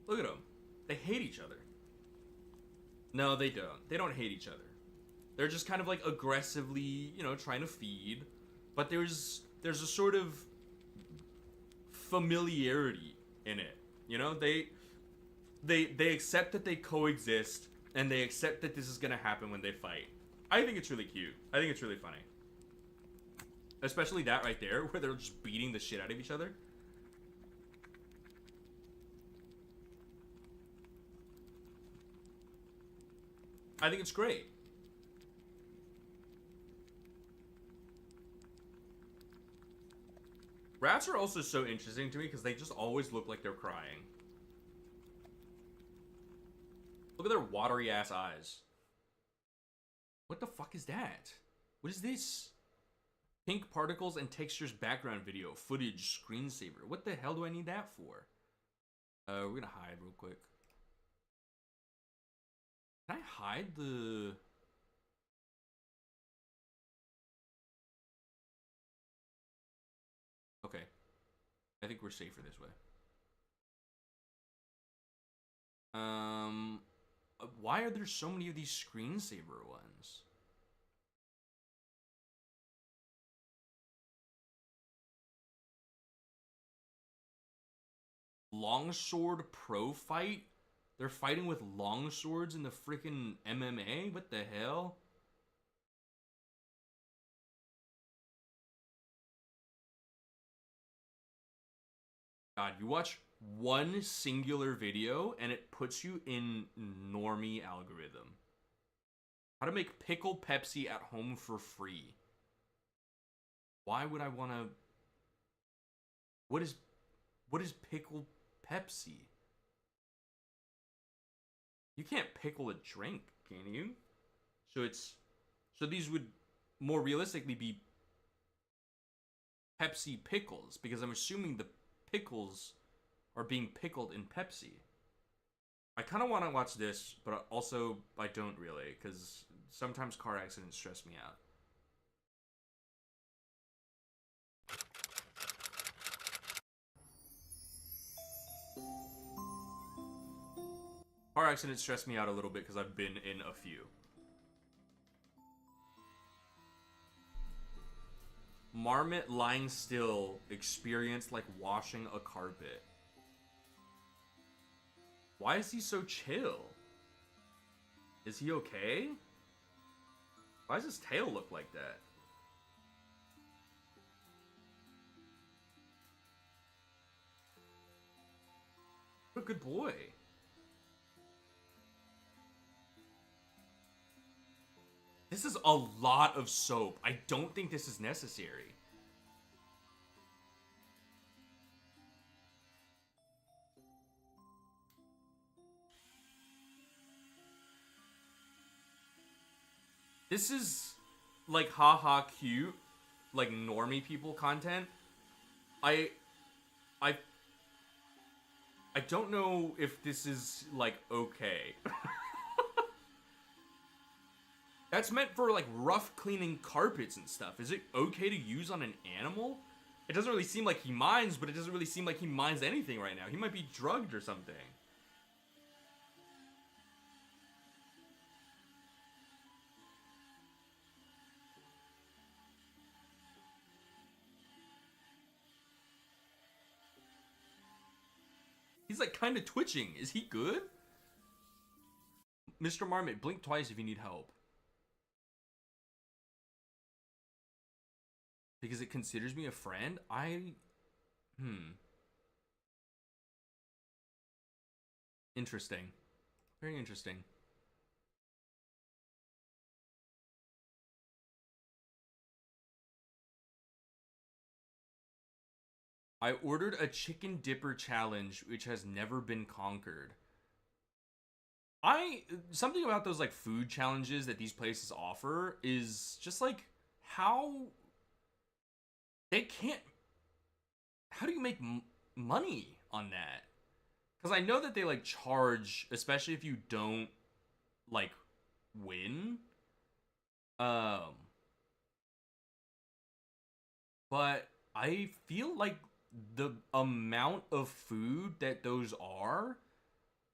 S2: Look at them. They hate each other. No, they don't. They don't hate each other. They're just kind of like aggressively, you know, trying to feed. But there's a sort of familiarity in it. You know, they accept that they coexist, and they accept that this is gonna happen when they fight. I think it's really cute. I think it's really funny. Especially that right there, where they're just beating the shit out of each other. I think it's great. Rats are also so interesting to me because they just always look like they're crying. Look at their watery ass eyes. What the fuck is that? What is this? Pink particles and textures background video. Footage screensaver. What the hell do I need that for? We're gonna hide real quick. Can I hide the... Okay. I think we're safer this way. Why are there so many of these screensaver ones? Longsword pro fight? They're fighting with longswords in the freaking MMA? What the hell? God, you watch one singular video and it puts you in normie algorithm. How to make pickle Pepsi at home for free. Why would I want to... What is pickle Pepsi? You can't pickle a drink, can you? So these would more realistically be Pepsi pickles, because I'm assuming the pickles are being pickled in Pepsi. I kind of want to watch this, but also I don't really, because sometimes car accidents stress me out. Car accidents stress me out a little bit because I've been in a few. Marmot lying still, experienced like washing a carpet. Why is he so chill? Is he okay? Why does his tail look like that? What a good boy. This is a lot of soap. I don't think this is necessary. This is like haha cute, like normie people content. I I don't know if this is like okay. That's meant for like rough cleaning carpets and stuff. Is it okay to use on an animal? It doesn't really seem like he minds, but it doesn't really seem like he minds anything right now. He might be drugged or something. He's like kind of twitching. Is he good? Mr. Marmot, blink twice if you need help. Because it considers me a friend? Interesting. Very interesting. I ordered a chicken dipper challenge, which has never been conquered. Something about those like food challenges that these places offer is just like how they can't. How do you make money on that? Because I know that they like charge, especially if you don't like win. But I feel like the amount of food that those are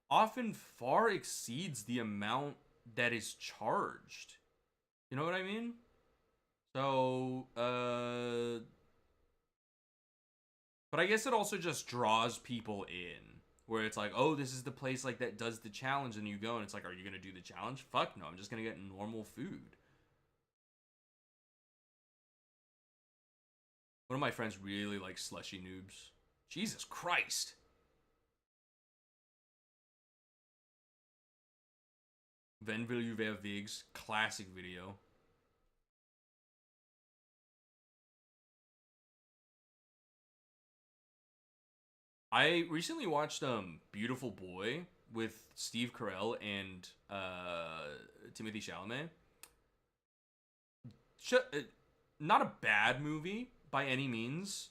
S2: often far exceeds the amount that is charged. You know what I mean? So, but I guess it also just draws people in. Where it's like, oh, this is the place like that does the challenge, and you go and it's like, are you gonna do the challenge? Fuck no, I'm just gonna get normal food. One of my friends really likes slushy noobs. Jesus Christ. Ven vil ju være Vigs, classic video. I recently watched Beautiful Boy with Steve Carell and Timothy Chalamet. Not a bad movie by any means,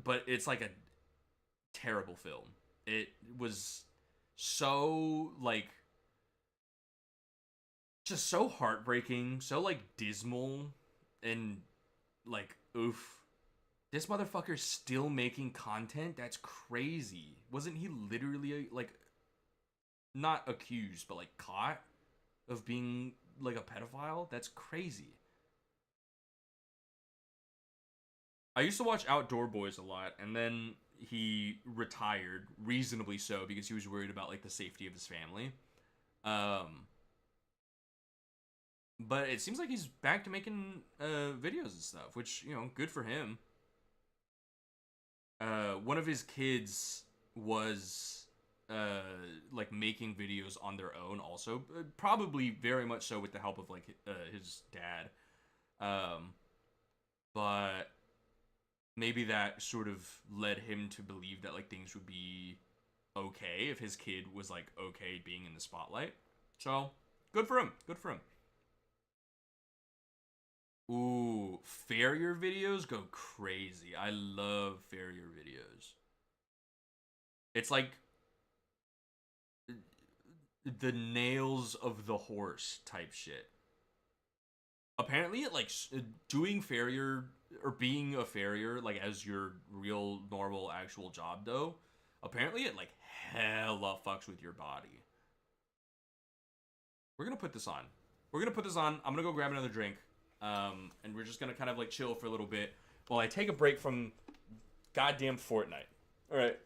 S2: but it's like a terrible film. It was so like just so heartbreaking, so like dismal, and like oof. This motherfucker's still making content? That's crazy. Wasn't he literally, like, not accused, but, like, caught of being, like, a pedophile? That's crazy. I used to watch Outdoor Boys a lot, and then he retired, reasonably so, because he was worried about, like, the safety of his family. But it seems like he's back to making videos and stuff, which, you know, good for him. One of his kids was like making videos on their own also, probably very much so with the help of like his dad, but maybe that sort of led him to believe that like things would be okay if his kid was like okay being in the spotlight. So good for him, good for him. Ooh, farrier videos go crazy. I love farrier videos. It's like the nails of the horse type shit. Apparently, it like doing farrier or being a farrier like as your real normal actual job though. Apparently, it like hella fucks with your body. We're gonna put this on. I'm gonna go grab another drink, and we're just gonna kind of like chill for a little bit while I take a break from goddamn Fortnite. All right.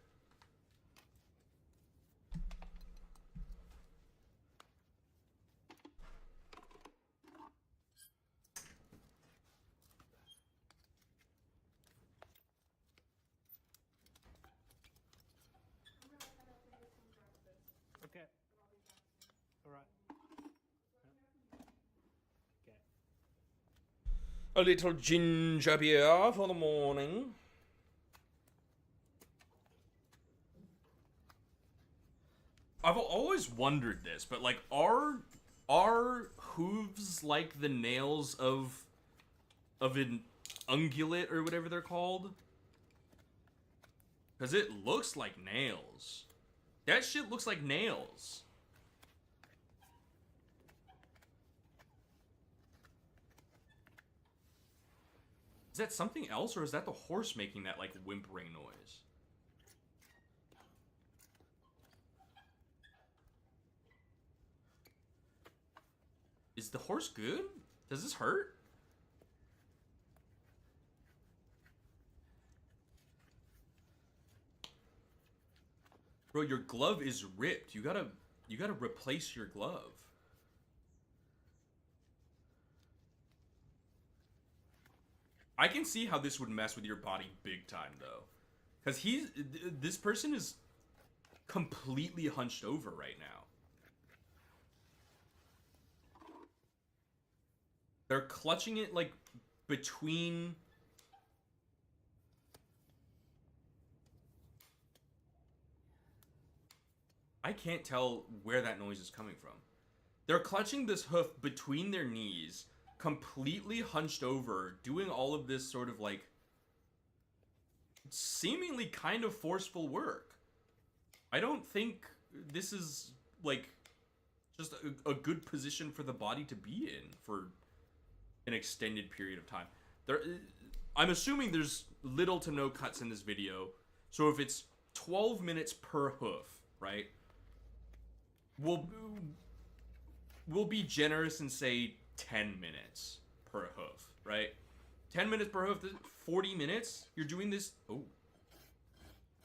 S1: Okay. All right. Okay.
S2: A little ginger beer for the morning. I've always wondered this, but like, are hooves like the nails of an ungulate or whatever they're called? Because it looks like nails. That shit looks like nails. Is that something else, or is that the horse making that like whimpering noise? Is the horse good? Does this hurt? Bro, your glove is ripped. You gotta replace your glove. I can see how this would mess with your body big time though. Cause this person is completely hunched over right now. They're clutching it like between... I can't tell where that noise is coming from. They're clutching this hoof between their knees, completely hunched over, doing all of this sort of like seemingly kind of forceful work. I don't think this is like just a good position for the body to be in for an extended period of time. I'm assuming there's little to no cuts in this video, so if it's 12 minutes per hoof, right? We'll be generous and say 10 minutes per hoof, right? 10 minutes per hoof, 40 minutes? You're doing this... Oh.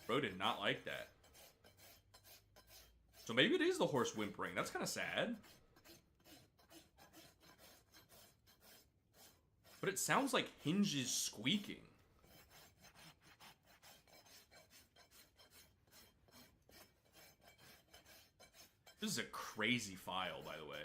S2: Bro did not like that. So maybe it is the horse whimpering. That's kind of sad. But it sounds like hinges squeaking. This is a crazy file, by the way.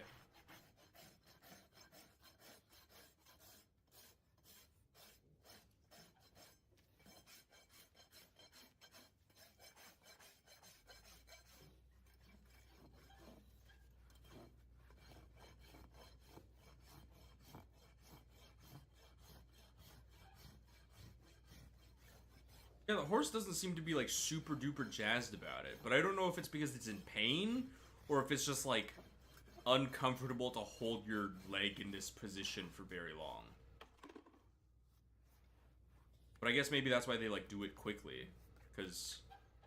S2: Yeah, the horse doesn't seem to be like super duper jazzed about it, but I don't know if it's because it's in pain or if it's just like uncomfortable to hold your leg in this position for very long. But I guess maybe that's why they like do it quickly, because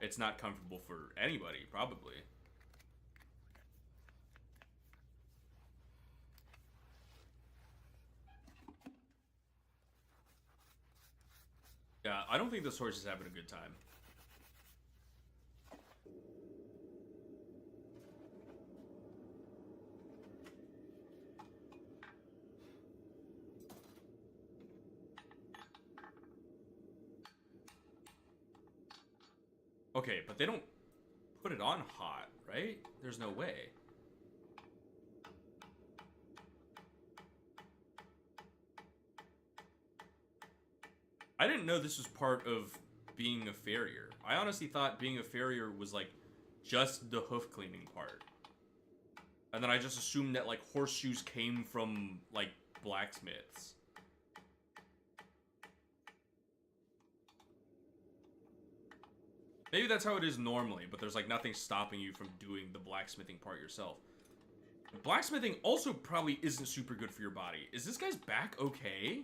S2: it's not comfortable for anybody, probably. Yeah, I don't think this horse is having a good time. Okay, but they don't put it on hot, right? There's no way. I didn't know this was part of being a farrier. I honestly thought being a farrier was like just the hoof cleaning part. And then I just assumed that like horseshoes came from like blacksmiths. Maybe that's how it is normally, but there's like nothing stopping you from doing the blacksmithing part yourself. Blacksmithing also probably isn't super good for your body. Is this guy's back okay?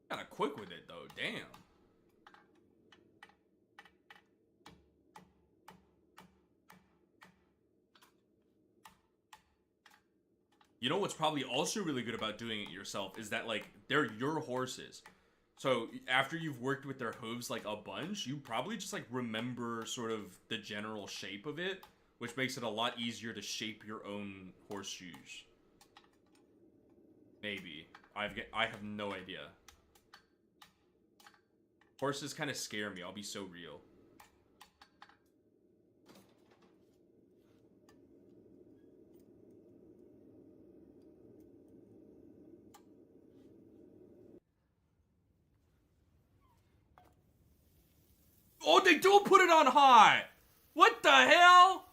S2: Kinda quick with it though, damn. You know what's probably also really good about doing it yourself is that, like, they're your horses. So after you've worked with their hooves, like, a bunch, you probably just, like, remember sort of the general shape of it, which makes it a lot easier to shape your own horseshoes. Maybe. I have no idea. Horses kind of scare me, I'll be so real. Oh, they don't put it on high! What the hell?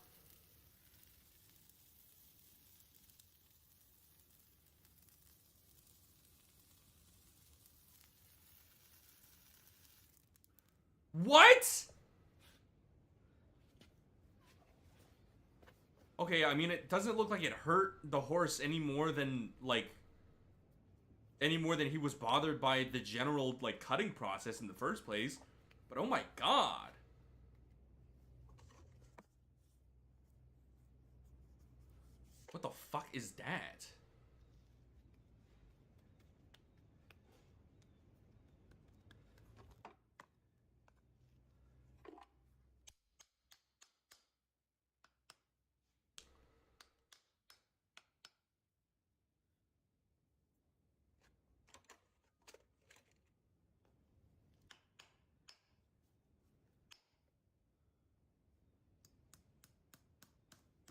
S2: What? Okay, I mean, it doesn't look like it hurt the horse any more than, like, any more than he was bothered by the general, like, cutting process in the first place. But oh my god. What the fuck is that?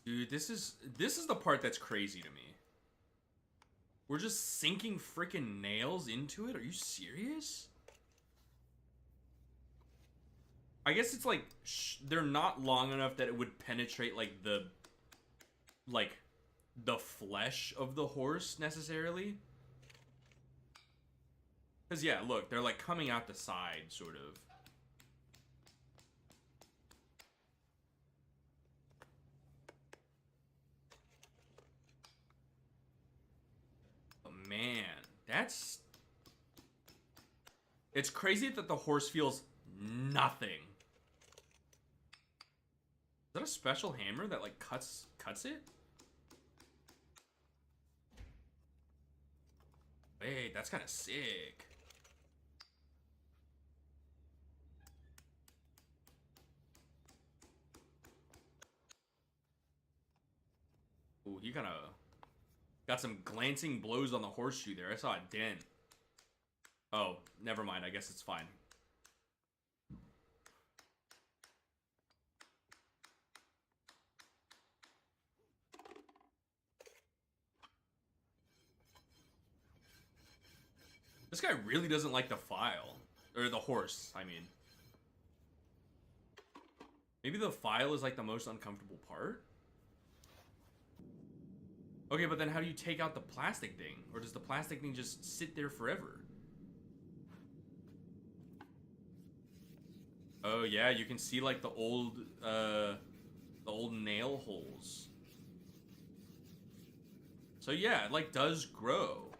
S2: Dude, this is the part that's crazy to me. We're just sinking freaking nails into it? Are you serious? I guess it's like, they're not long enough that it would penetrate, like, the flesh of the horse, necessarily. Because, yeah, look, they're, like, coming out the side, sort of. Man, that's... It's crazy that the horse feels nothing. Is that a special hammer that, like, cuts it? Wait, that's kind of sick. Ooh, he kind of... got some glancing blows on the horseshoe there. I saw a dent. Oh, never mind. I guess it's fine. This guy really doesn't like the file. Or the horse, I mean. Maybe the file is like the most uncomfortable part? Okay, but then how do you take out the plastic thing? Or does the plastic thing just sit there forever? Oh yeah, you can see like the old nail holes. So yeah, it like does grow.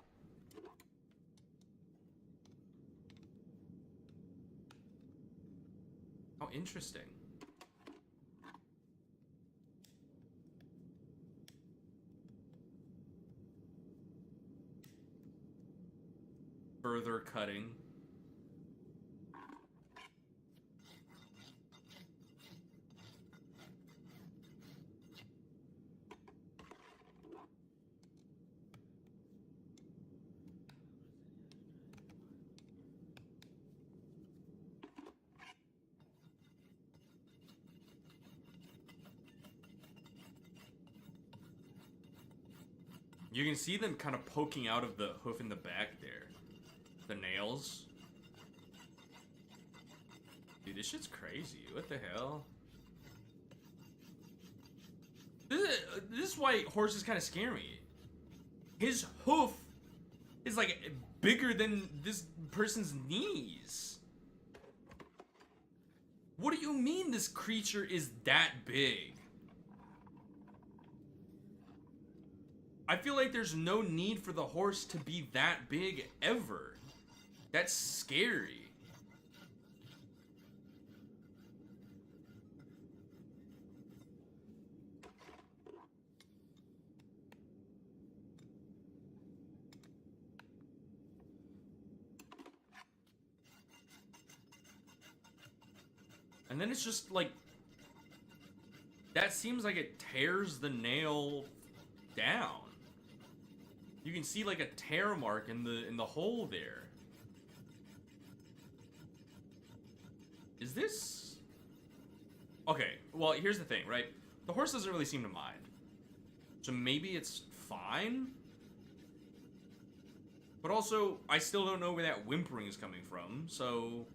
S2: How interesting. Further cutting. You can see them kind of poking out of the hoof in the back there. The nails. Dude, this shit's crazy. What the hell? This is why horses kind of scare me. His hoof is like bigger than this person's knees. What do you mean this creature is that big? I feel like there's no need for the horse to be that big ever. That's scary. And then it's just like, that seems like it tears the nail down. You can see like a tear mark in the hole there. Is this? Okay, well, here's the thing, right? The horse doesn't really seem to mind. So maybe it's fine? But also, I still don't know where that whimpering is coming from, so...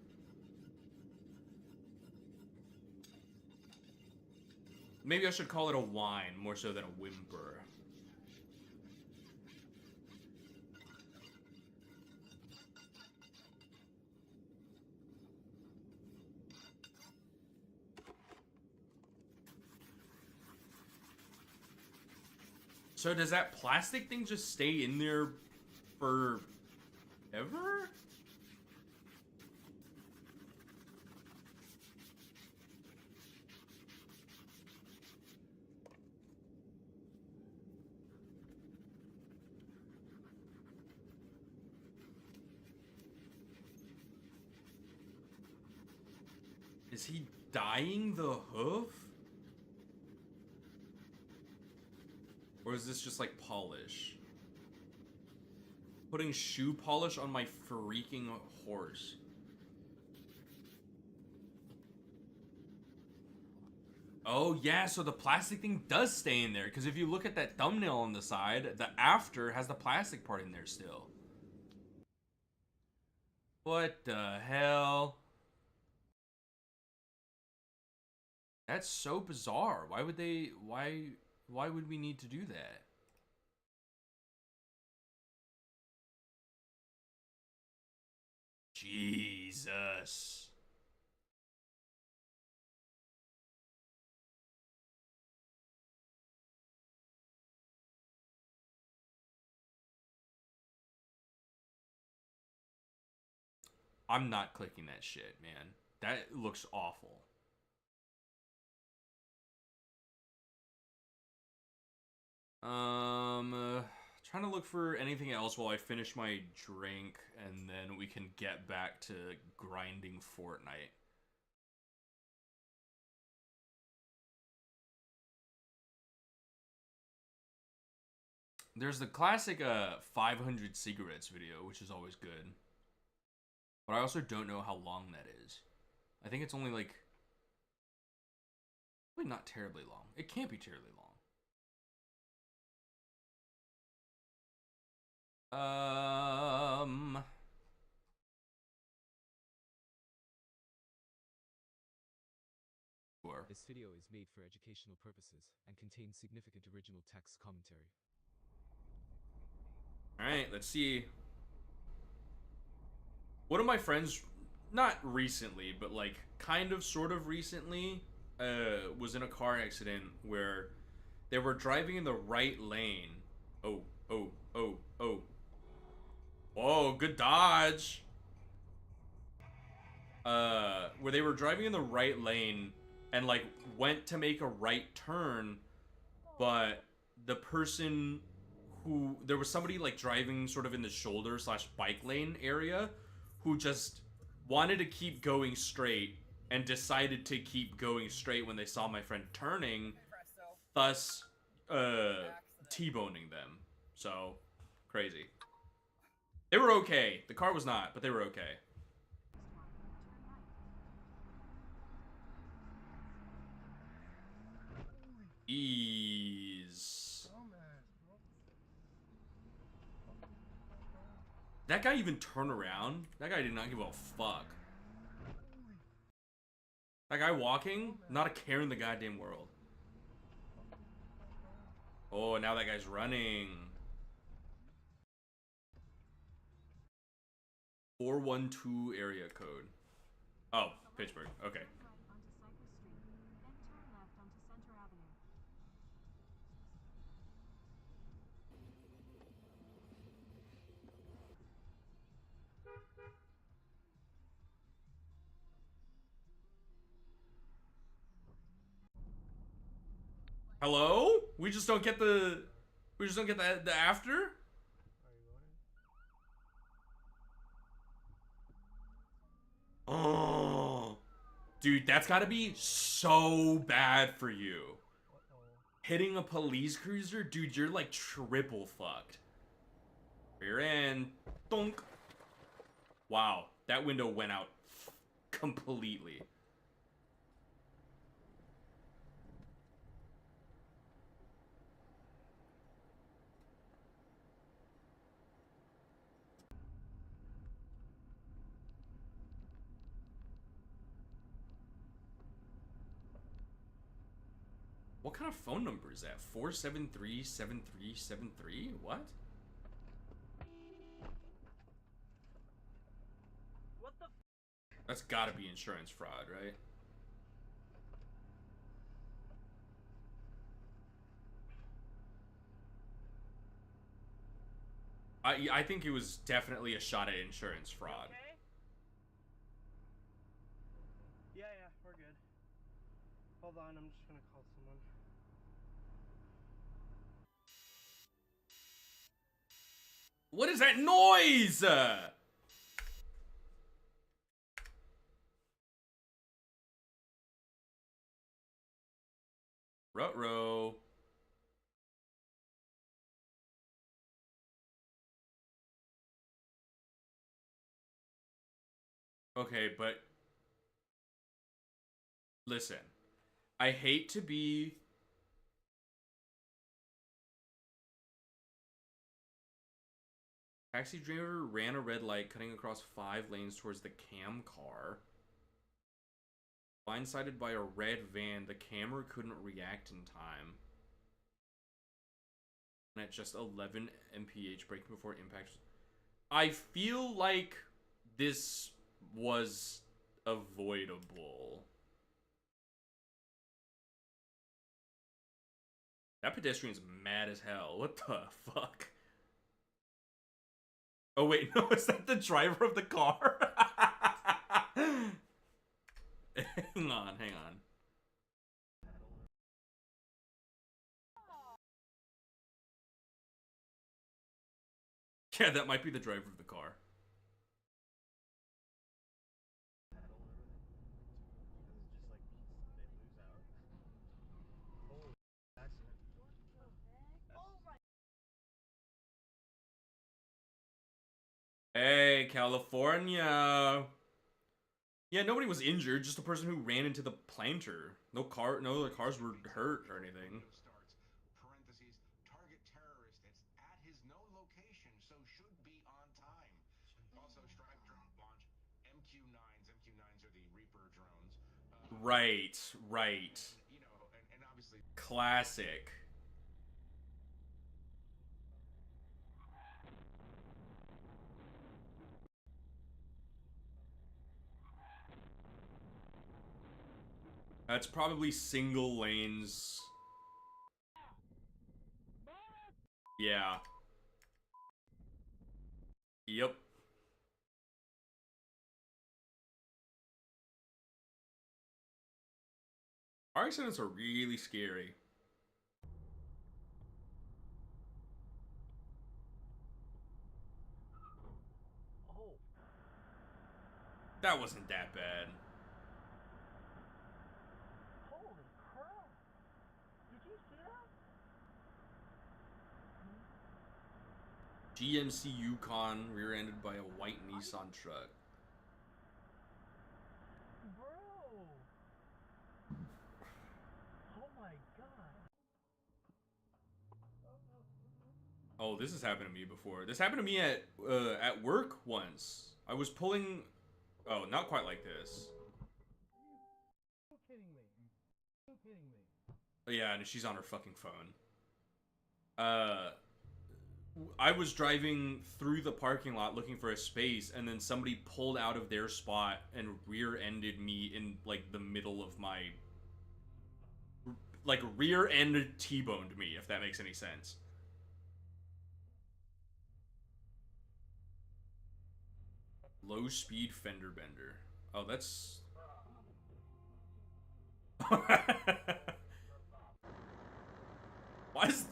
S2: Maybe I should call it a whine more so than a whimper. So does that plastic thing just stay in there forever? Is he dyeing the hoof? Or is this just like polish? Putting shoe polish on my freaking horse. Oh yeah, so the plastic thing does stay in there, because if you look at that thumbnail on the side, the after has the plastic part in there still. What the hell? That's so bizarre. Why would they, why would we need to do that? Jesus. I'm not clicking that shit, man. That looks awful. Trying to look for anything else while I finish my drink, and then we can get back to grinding Fortnite. There's the classic 500 cigarettes video, which is always good. But I also don't know how long that is. I think it's only like... Probably not terribly long. It can't be terribly long. Sure.
S3: This video is made for educational purposes and contains significant original text commentary.
S2: Alright, let's see. One of my friends, not recently, but like kind of sort of recently, was in a car accident where they were driving in the right lane. Oh. Whoa, good dodge. Where they were driving in the right lane and like went to make a right turn, but the person who, there was somebody like driving sort of in the shoulder / bike lane area who just wanted to keep going straight and decided to keep going straight when they saw my friend turning, thus T-boning them. So, crazy. They were okay. The car was not, but they were okay. Ease. That guy even turn around? That guy did not give a fuck. That guy walking, not a care in the goddamn world. Oh, now that guy's running. 412 area code. Oh, Pittsburgh. Okay. Hello? We just don't get the the after? Oh. Dude, that's got to be so bad for you. Hitting a police cruiser? Dude, you're like triple fucked. Rear end. Donk. Wow, that window went out completely. What kind of phone number is that? 473-7373? What?
S5: What the?
S2: That's gotta be insurance fraud, right? I think it was definitely a shot at insurance fraud.
S5: Okay? Yeah, we're good. Hold on, I'm just gonna call someone.
S2: What is that noise? Ruh-roh. Okay, but listen. I hate to be taxi driver ran a red light cutting across 5 lanes towards the cam car. Blindsided by a red van, the camera couldn't react in time. And at just 11 mph, braking before impact. I feel like this was avoidable. That pedestrian's mad as hell. What the fuck? Oh wait, no, is that the driver of the car? Hang on. Yeah, that might be the driver of the car. Hey, California. Yeah, nobody was injured, just a person who ran into the planter. No other cars were hurt or anything.
S6: Target terrorist that's at his known location, so should be on time. Also, strike drone launch MQ-9s. MQ-9s are the Reaper drones.
S2: Right.
S6: You know, and obviously
S2: Classic. That's probably single lanes. Yeah. Yep. Car accidents are really scary.
S5: Oh.
S2: That wasn't that bad.
S5: Holy crap! Did you see that?
S2: GMC Yukon rear-ended by a white Nissan truck.
S5: Bro! Oh my god!
S2: Oh, this has happened to me before. This happened to me at work once. I was pulling. Oh, not quite like this.
S5: You're kidding me. You're kidding me.
S2: Yeah, and she's on her fucking phone. I was driving through the parking lot looking for a space, and then somebody pulled out of their spot and rear-ended me in like the middle of my, like, rear-end T-boned me, if that makes any sense. Low speed fender bender. Oh, that's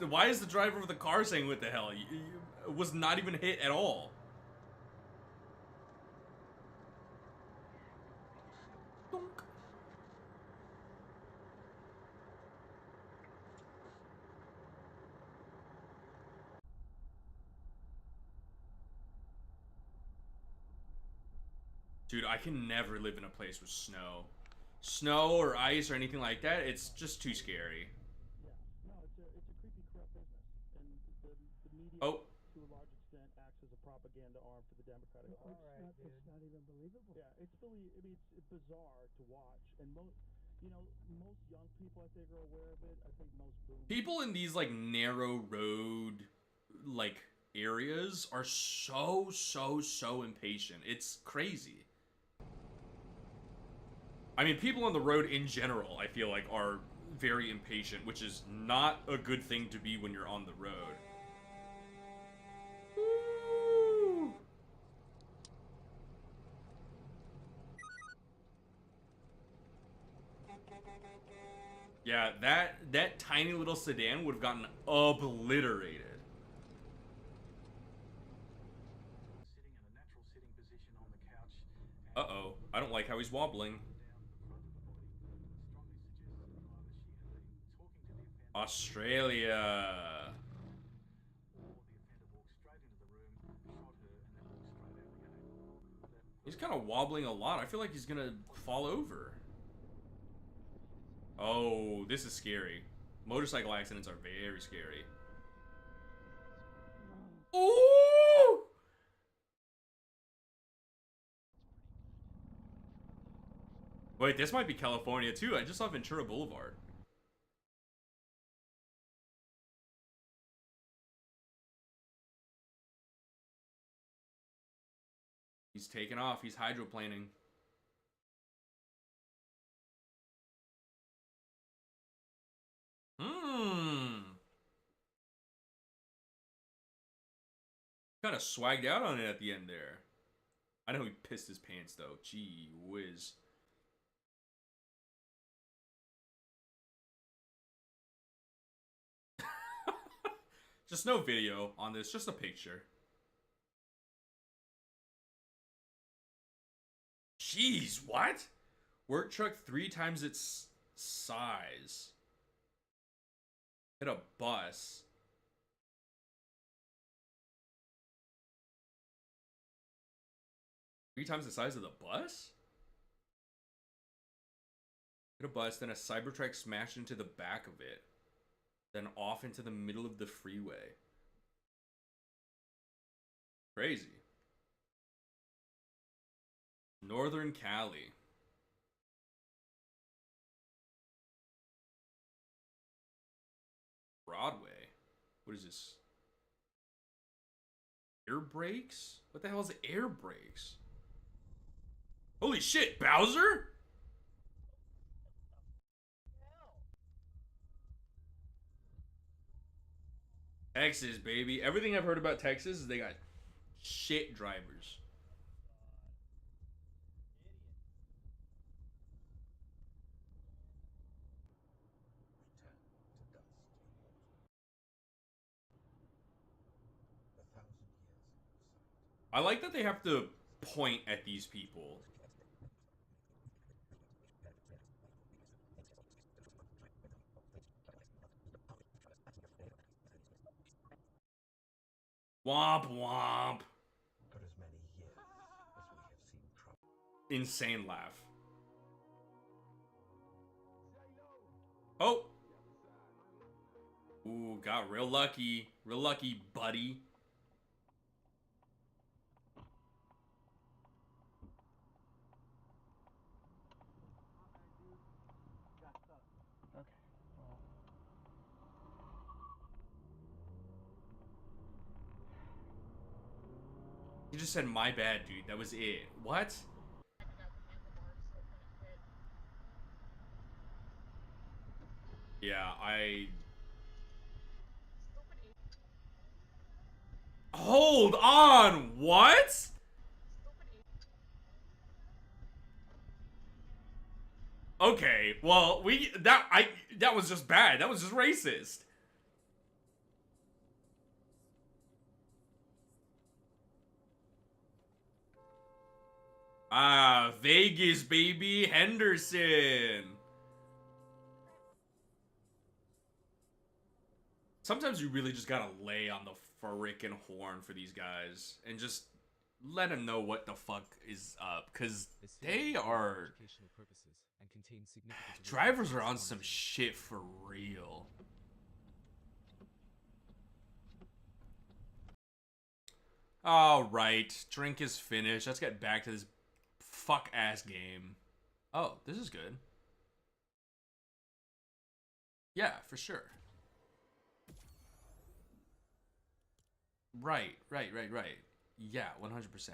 S2: why is the driver of the car saying what the hell? Was not even hit at all. Donk. Dude, I can never live in a place with snow. Snow or ice or anything like that, it's just too scary.
S7: Yeah, no, it's a creepy, corrupt business, and the media,
S2: Oh,
S7: to a large extent, acts as a propaganda arm for the Democratic Party. It's not even believable. Yeah, it's really, I mean, it's bizarre to watch, and most young people, I think, are aware of it. I think most boomers.
S2: people in these like narrow road like areas are so impatient. It's crazy. I mean, people on the road in general, I feel like, are very impatient, which is not a good thing to be when you're on the road. Woo! Yeah, that tiny little sedan would have gotten obliterated.
S7: Sitting in a natural sitting position on the couch.
S2: Uh-oh, I don't like how he's wobbling. Australia. He's kind of wobbling a lot. I feel like he's gonna fall over. Oh, this is scary. Motorcycle accidents are very scary. Ooh! Wait, this might be California too. I just saw Ventura Boulevard. He's taking off. He's hydroplaning. Kind of swagged out on it at the end there. I know he pissed his pants though. Gee whiz. Just no video on this, just a picture. Jeez, what? Work truck 3 times its size. Hit a bus. Three times the size of the bus? Hit a bus, then a Cybertruck smashed into the back of it. Then off into the middle of the freeway. Crazy. Northern Cali. Broadway. What is this? Air brakes? What the hell is air brakes? Holy shit, Bowser? Texas, baby. Everything I've heard about Texas is they got shit drivers. I like that they have to point at these people. Womp womp.
S6: For as many years as we have seen trouble.
S2: Insane laugh. Oh. Ooh, got real lucky. Real lucky, buddy. You just said my bad, dude. That was it. What? Yeah, Hold on! What? Okay, well, that was just bad. That was just racist. Ah, Vegas, baby. Henderson. Sometimes you really just gotta lay on the frickin' horn for these guys and just let them know what the fuck is up, because they are...
S3: educational purposes and contain significant
S2: Drivers are on some shit for real. Alright, drink is finished. Let's get back to this fuck-ass game. Oh, this is good. Yeah, for sure. Right. Yeah, 100%.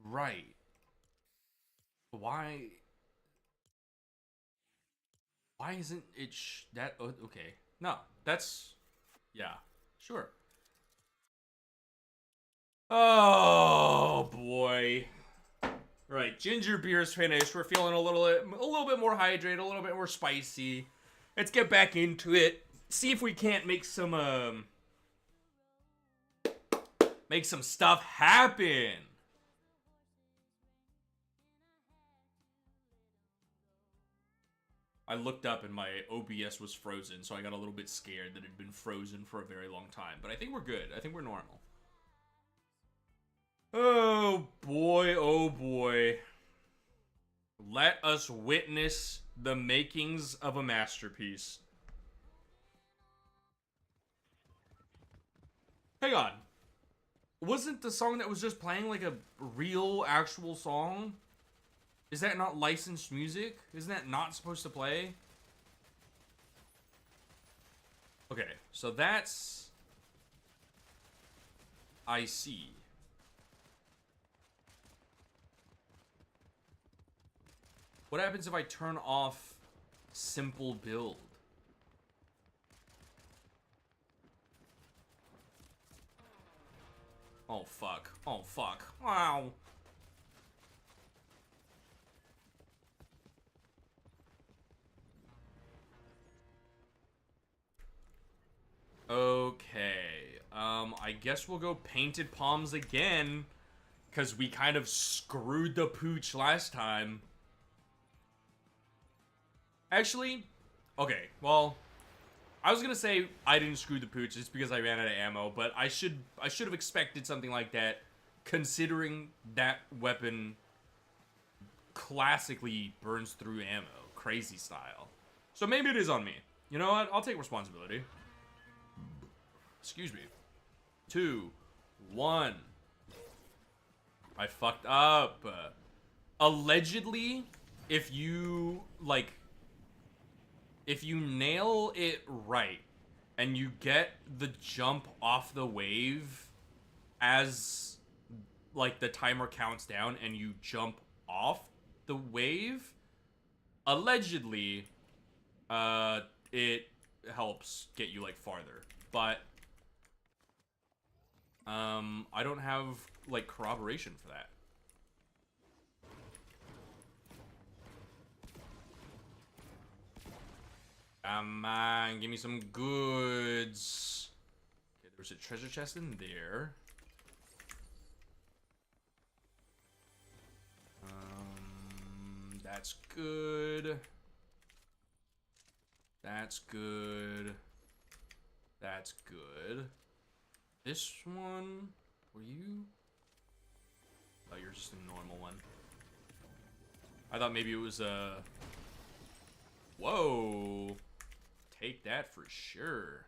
S2: Right. Why isn't it that okay. No, that's yeah, sure. Oh boy. Right, ginger beer's finished. We're feeling a little bit more hydrated, a little bit more spicy. Let's get back into it. See if we can't make some stuff happen. I looked up and my OBS was frozen, so I got a little bit scared that it had been frozen for a very long time. But I think we're good. I think we're normal. Oh boy, oh boy. Let us witness the makings of a masterpiece. Hang on. Wasn't the song that was just playing like a real, actual song? Is that not licensed music? Isn't that not supposed to play? Okay, so that's... I see. What happens if I turn off simple build? Oh fuck. Oh fuck. Wow. Okay. I guess we'll go Painted Palms again, because we kind of screwed the pooch last time. Actually, okay, well, I was gonna say I didn't screw the pooch just because I ran out of ammo, but I should have expected something like that, considering that weapon classically burns through ammo, crazy style. So maybe it is on me. You know what? I'll take responsibility. Excuse me. 2, 1. I fucked up. Allegedly, if you nail it right and you get the jump off the wave as like the timer counts down and you jump off the wave, allegedly it helps get you like farther. But I don't have like corroboration for that. Come on, give me some goods. Okay, there's a treasure chest in there. That's good. That's good. That's good. This one, were you? Oh, you're just a normal one. I thought maybe it was a... Whoa. Take that for sure.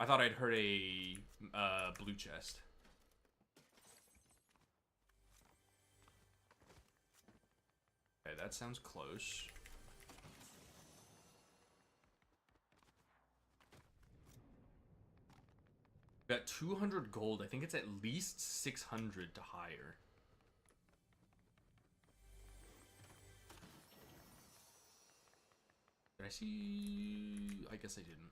S2: I thought I'd heard a blue chest. Okay, that sounds close. Got 200 gold. I think it's at least 600 to hire. Did I see? I guess I didn't.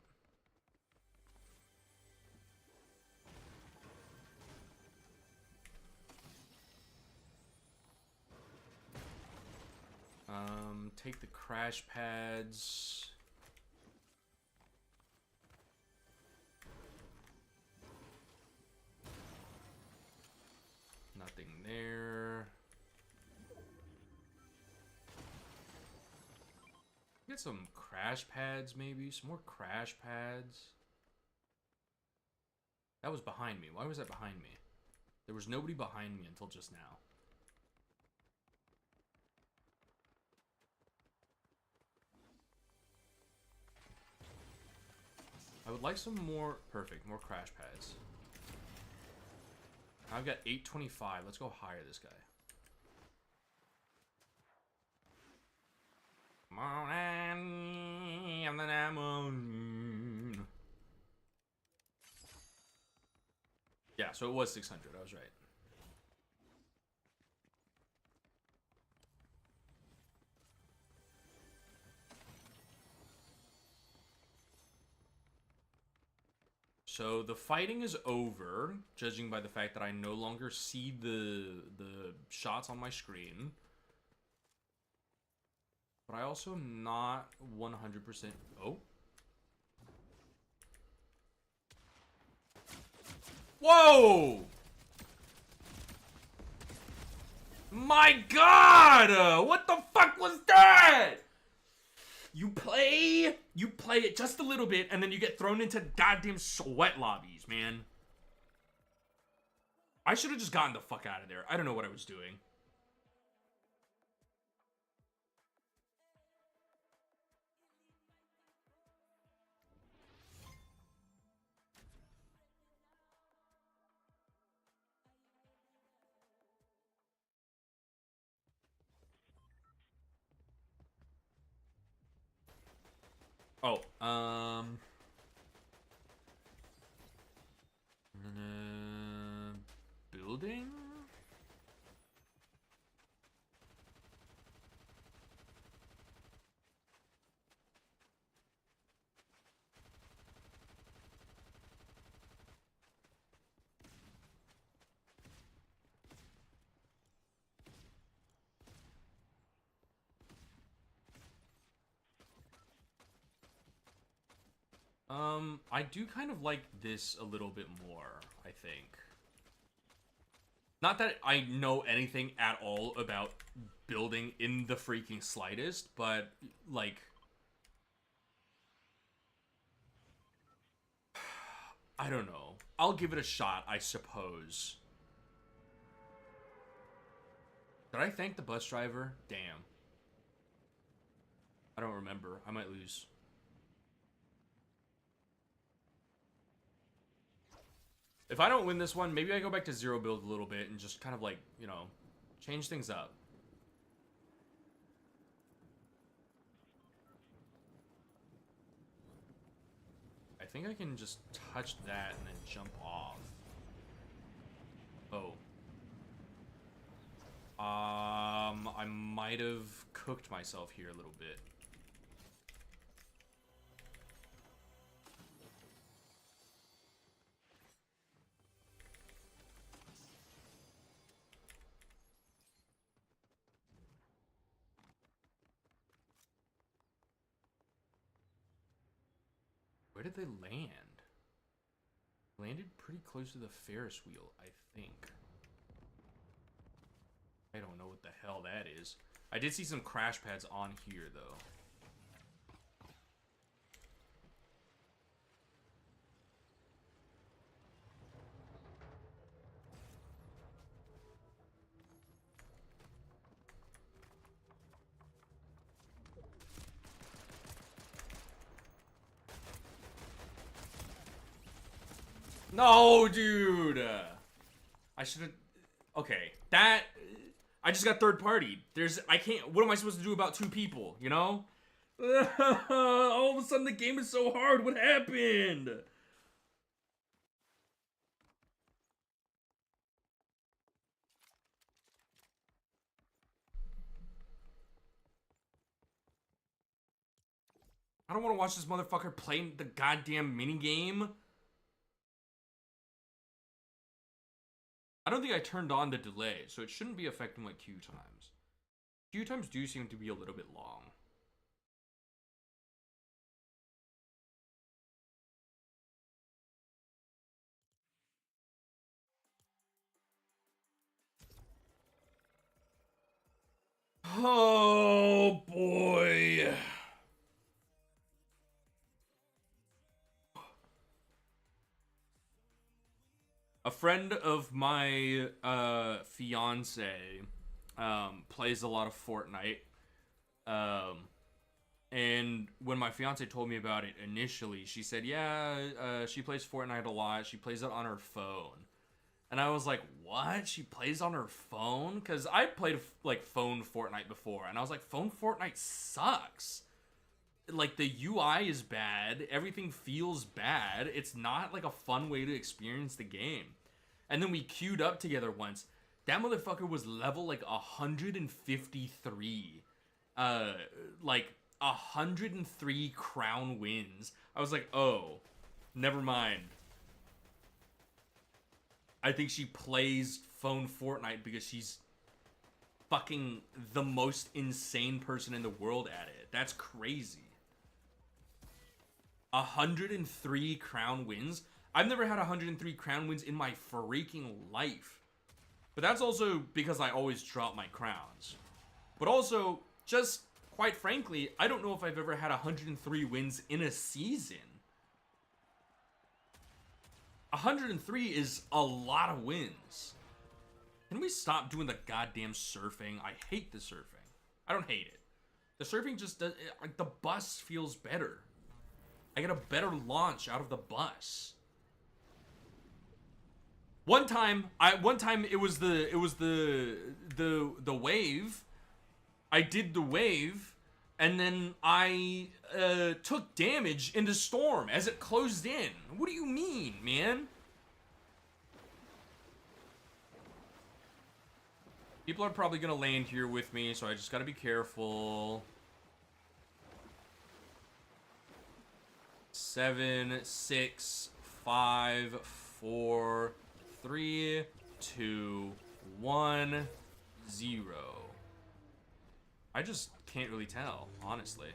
S2: Take the crash pads. Nothing there. Get some crash pads, maybe. Some more crash pads. That was behind me. Why was that behind me? There was nobody behind me until just now. I would like some more... Perfect. More crash pads. I've got 825. Let's go hire this guy. Yeah, so it was 600. I was right. So the fighting is over, judging by the fact that I no longer see the shots on my screen. But I also am not 100%... Oh. Whoa! My God! What the fuck was that? You play it just a little bit, and then you get thrown into goddamn sweat lobbies, man. I should have just gotten the fuck out of there. I don't know what I was doing. Oh, building? I do kind of like this a little bit more, I think. Not that I know anything at all about building in the freaking slightest, but, like... I don't know. I'll give it a shot, I suppose. Did I thank the bus driver? Damn. I don't remember. I might lose. If I don't win this one, maybe I go back to zero build a little bit and just kind of like, you know, change things up. I think I can just touch that and then jump off. Oh. I might have cooked myself here a little bit. Where did they land? Landed pretty close to the Ferris wheel, I think. I don't know what the hell that is. I did see some crash pads on here, though. No, dude! I should have... Okay, that... I just got third party. I can't... What am I supposed to do about two people, you know? All of a sudden the game is so hard. What happened? I don't want to watch this motherfucker play the goddamn minigame. I don't think I turned on the delay, so it shouldn't be affecting my queue times. Queue times do seem to be a little bit long. Oh boy. A friend of my fiance plays a lot of Fortnite. And when my fiance told me about it initially, she said, yeah, she plays Fortnite a lot. She plays it on her phone. And I was like, what? She plays on her phone? Because I played like phone Fortnite before, and I was like, phone Fortnite sucks. Like, the UI is bad. Everything feels bad. It's not like a fun way to experience the game. And then we queued up together once. That motherfucker was level like 153. Like 103 crown wins. I was like, oh, never mind. I think she plays phone Fortnite because she's fucking the most insane person in the world at it. That's crazy. 103 crown wins? I've never had 103 crown wins in my freaking life. But that's also because I always drop my crowns. But also, just quite frankly, I don't know if I've ever had 103 wins in a season. 103 is a lot of wins. Can we stop doing the goddamn surfing? I hate the surfing. I don't hate it. The surfing just does, like, the bus feels better. I get a better launch out of the bus. One time it was the wave. I did the wave, and then I took damage in the storm as it closed in. What do you mean, man? People are probably gonna land here with me, so I just gotta be careful. 7, 6, 5, 4, 3, 2, 1, 0. I just can't really tell, honestly.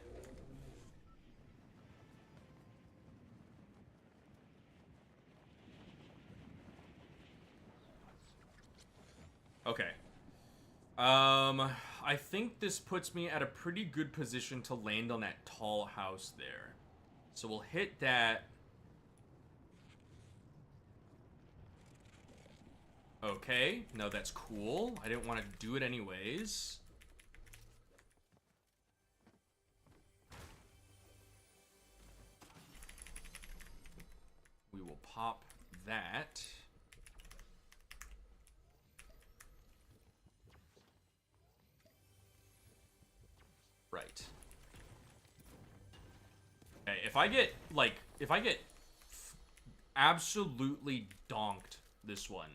S2: Okay. I think this puts me at a pretty good position to land on that tall house there. So we'll hit that. Okay, no, that's cool. I didn't want to do it anyways. We will pop that. Right. Okay, if I get absolutely donked this one,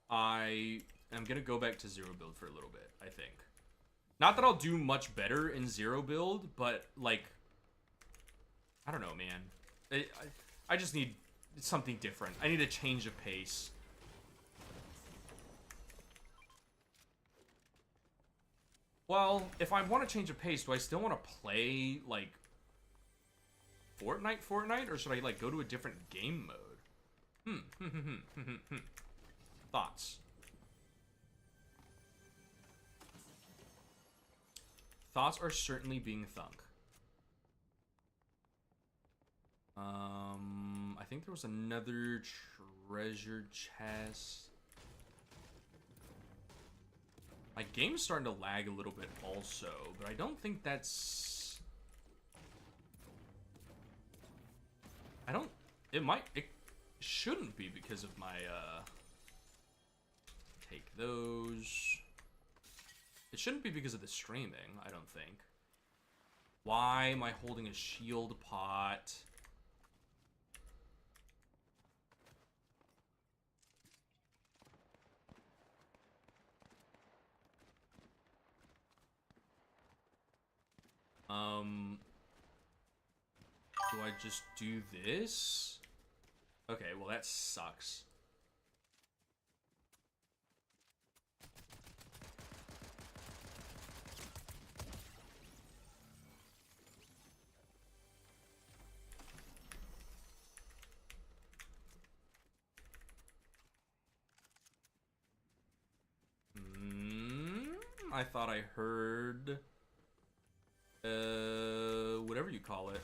S2: I am gonna go back to zero build for a little bit, I think. Not that I'll do much better in zero build, but, like, I don't know, man. I just need something different. I need a change of pace. Well, if I want to change of pace, do I still want to play, like, Fortnite, or should I, like, go to a different game mode? Thoughts? Thoughts are certainly being thunk. I think there was another treasure chest. My game's starting to lag a little bit also, but I don't think that's... It shouldn't be because of my, take those. It shouldn't be because of the streaming, I don't think. Why am I holding a shield pot? I just do this? Okay, well that sucks. I thought I heard whatever you call it.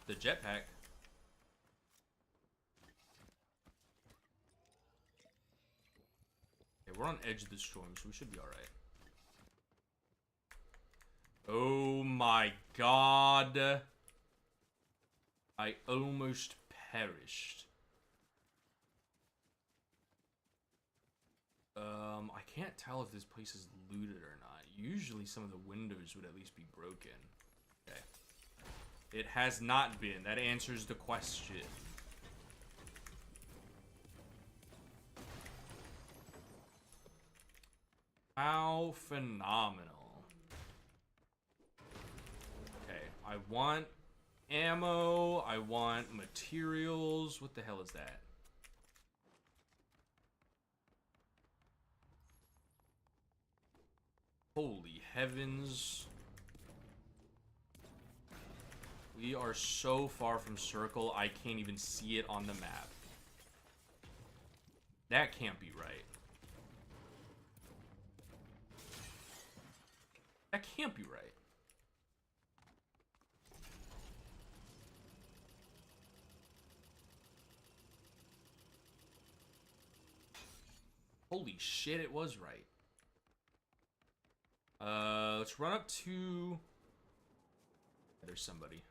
S2: The jetpack. Okay, we're on edge of the storm, so we should be alright. Oh my god. I almost perished. I can't tell if this place is looted or not. Usually some of the windows would at least be broken. Okay. It has not been. That answers the question. How phenomenal. Okay, I want ammo. I want materials. What the hell is that? Holy heavens. We are so far from circle, I can't even see it on the map. That can't be right. That can't be right. Holy shit, it was right. Let's run up to... There's somebody.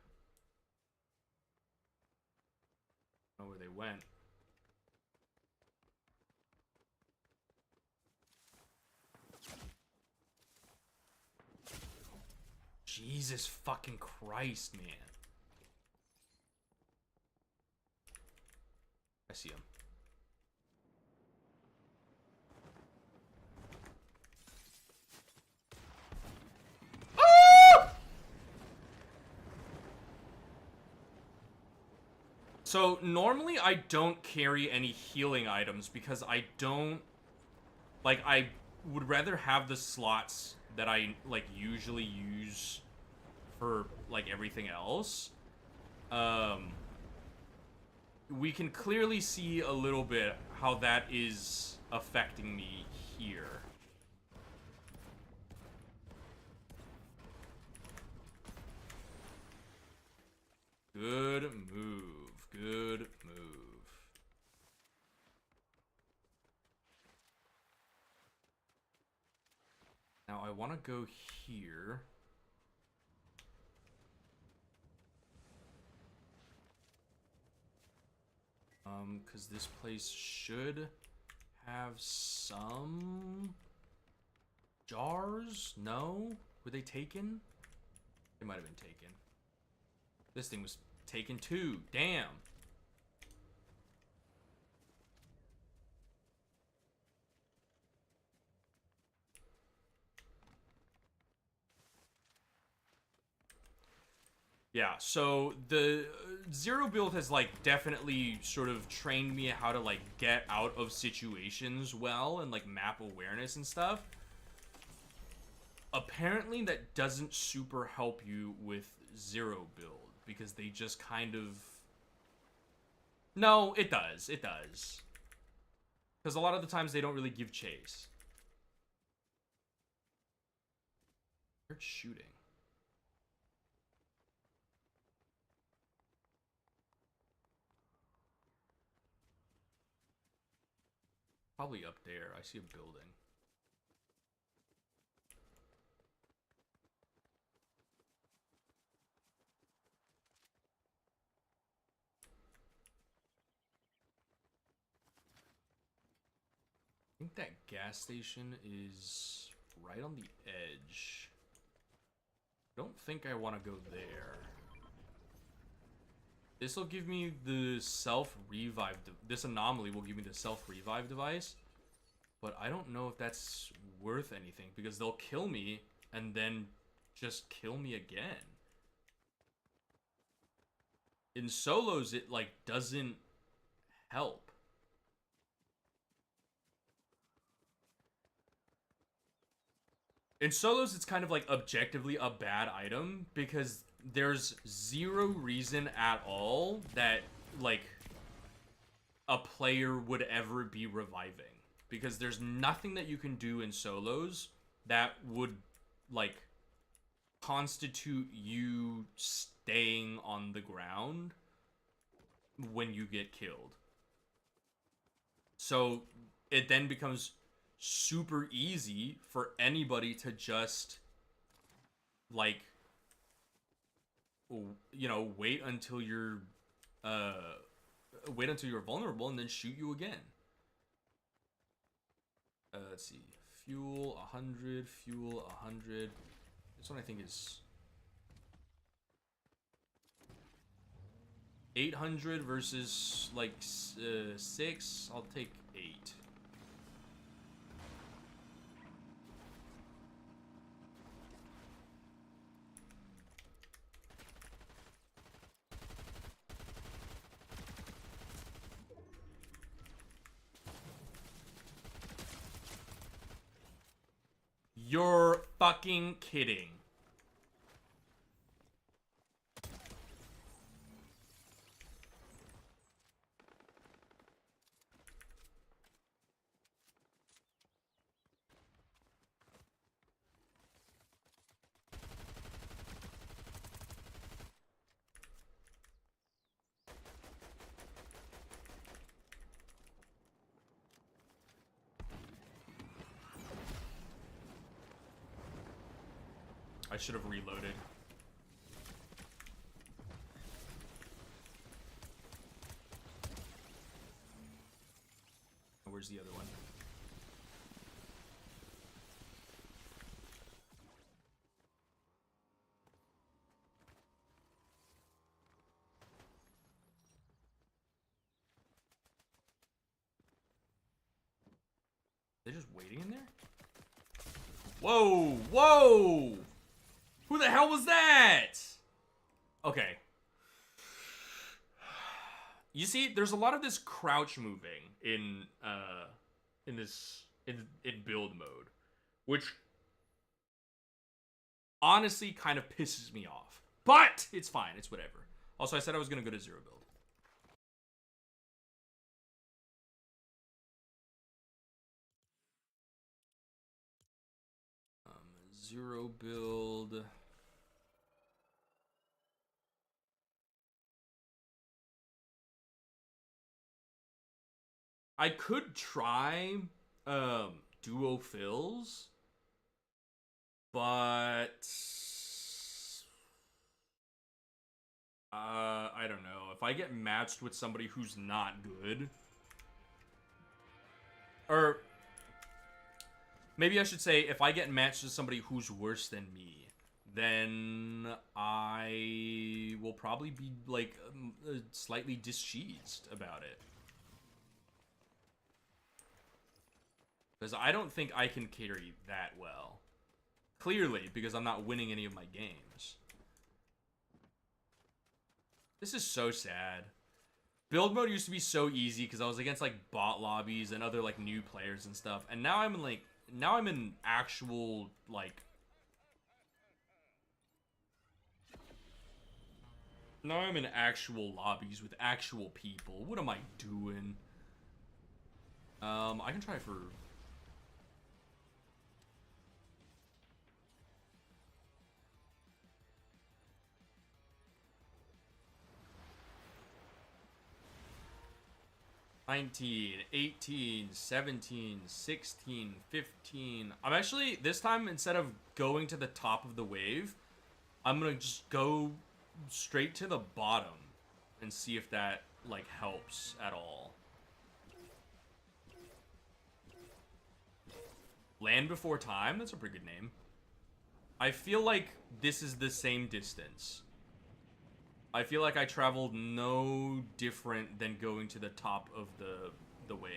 S2: I don't know where they went. Jesus fucking Christ, man. I see him. So, normally I don't carry any healing items because I don't... Like, I would rather have the slots that I, like, usually use for, like, everything else. We can clearly see a little bit how that is affecting me here. Good move. Good move. Now I want to go here. Because this place should have some jars? No? Were they taken? They might have been taken. This thing was taken too. Damn. Yeah, so the Zero build has, like, definitely sort of trained me how to, like, get out of situations well and, like, map awareness and stuff. Apparently that doesn't super help you with Zero build because they just kind of... No, it does. It does. Because a lot of the times they don't really give chase. They're shooting. Probably up there. I see a building. I think that gas station is right on the edge. I don't think I want to go there. This will give me the self-revive. This anomaly will give me the self-revive device. But I don't know if that's worth anything because they'll kill me and then just kill me again. in solos, it, like, doesn't help. In solos, it's kind of, like, objectively a bad item, because there's zero reason at all that, like, a player would ever be reviving. Because there's nothing that you can do in solos that would, like, constitute you staying on the ground when you get killed. So it then becomes super easy for anybody to just, like, you know, wait until you're vulnerable and then shoot you again. Let's see. Fuel 100, fuel 100. This one I think is 800 versus like 6. I'll take 8. You're fucking kidding. I should have reloaded. Where's the other one? They're just waiting in there? Whoa! Whoa! Who the hell was that? Okay. You see, there's a lot of this crouch moving in build mode, which honestly kind of pisses me off. But it's fine, it's whatever. Also, I said I was gonna go to zero build. Zero build. I could try duo fills, but I don't know. If I get matched with somebody who's not good, or maybe I should say if I get matched with somebody who's worse than me, then I will probably be like slightly discheesed about it. Because I don't think I can carry that well. Clearly, because I'm not winning any of my games. This is so sad. Build mode used to be so easy because I was against like bot lobbies and other like new players and stuff. And now I'm in actual like... Now I'm in actual lobbies with actual people. What am I doing? I can try for... 19, 18, 17, 16, 15. I'm actually, this time, instead of going to the top of the wave, I'm gonna just go straight to the bottom and see if that, like, helps at all. Land Before Time? That's a pretty good name. I feel like this is the same distance. I feel like I traveled no different than going to the top of the wave.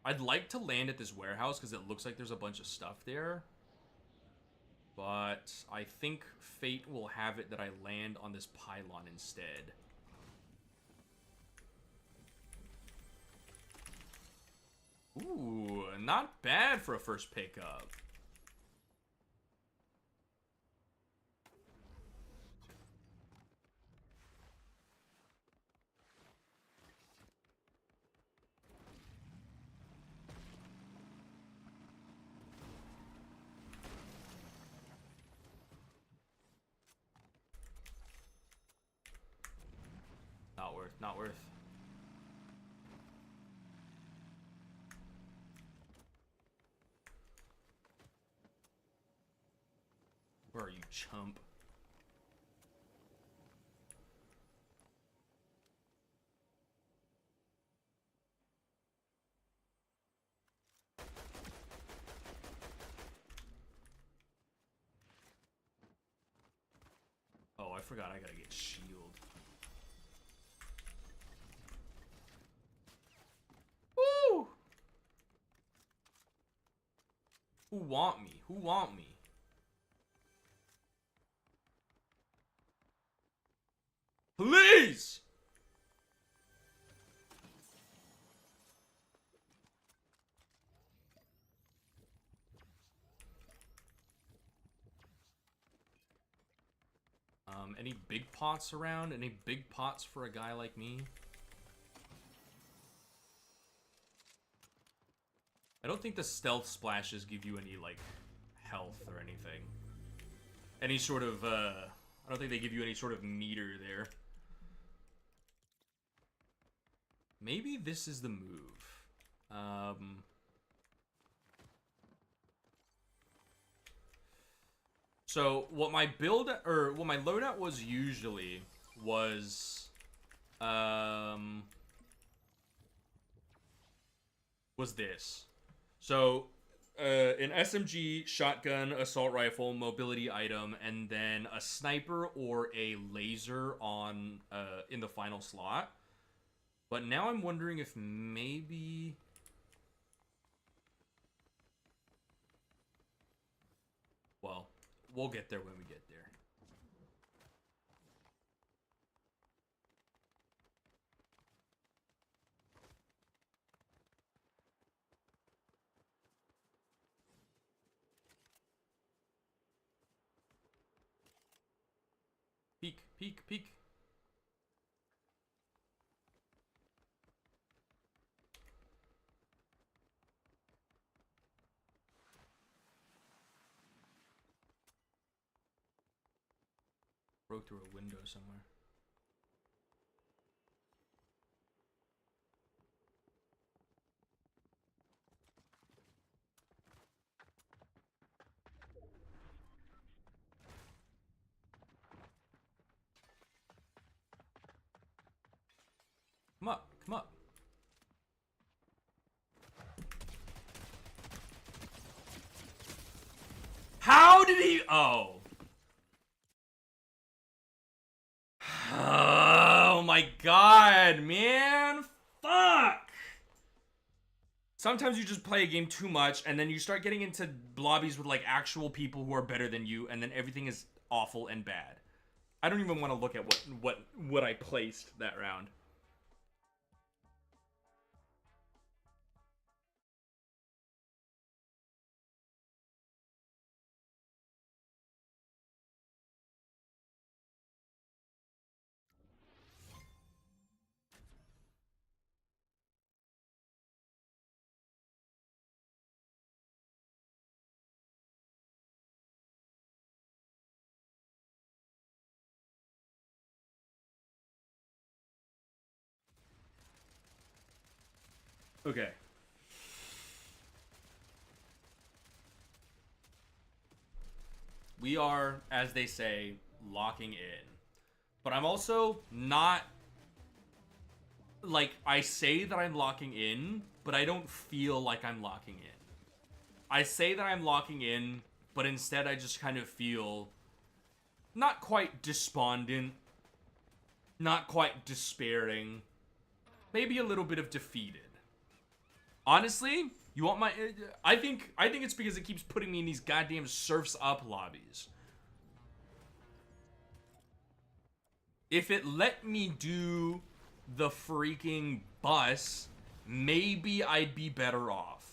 S2: I'd like to land at this warehouse because it looks like there's a bunch of stuff there. But I think fate will have it that I land on this pylon instead. Ooh, not bad for a first pickup. Not worth, not worth. Where are you, chump? Oh, I forgot I gotta get shield. Woo! Who want me? Who want me? Please! Any big pots around? Any big pots for a guy like me? I don't think the stealth splashes give you any, like, health or anything. Any sort of, I don't think they give you any sort of meter there. Maybe this is the move. So what my build or what my loadout was usually was this. So an SMG, shotgun, assault rifle, mobility item, and then a sniper or a laser on in the final slot. But now I'm wondering if maybe well, we'll get there when we get there. Peek, peek, peek. Broke through a window somewhere. Come up, come up. How did he? Oh. Oh my god, man. Fuck. Sometimes you just play a game too much and then you start getting into lobbies with like actual people who are better than you and then everything is awful and bad. I don't even want to look at what I placed that round. Okay. We are, as they say, locking in. But I'm also not... Like, I say that I'm locking in, but I don't feel like I'm locking in. I say that I'm locking in, but instead I just kind of feel... Not quite despondent. Not quite despairing. Maybe a little bit of defeated. Honestly, You want my... I think it's because it keeps putting me in these goddamn Surf's Up lobbies. If it let me do the freaking bus, maybe I'd be better off.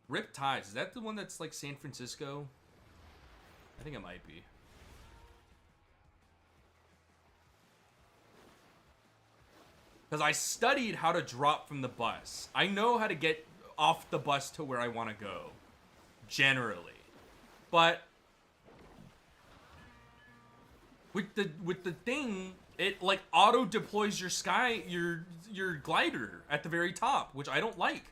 S2: Rip Tides, is that the one that's like San Francisco? I think it might be. Because I studied how to drop from the bus. I know how to get off the bus to where I want to go. Generally. But with the thing, it like auto deploys your glider at the very top, which I don't like.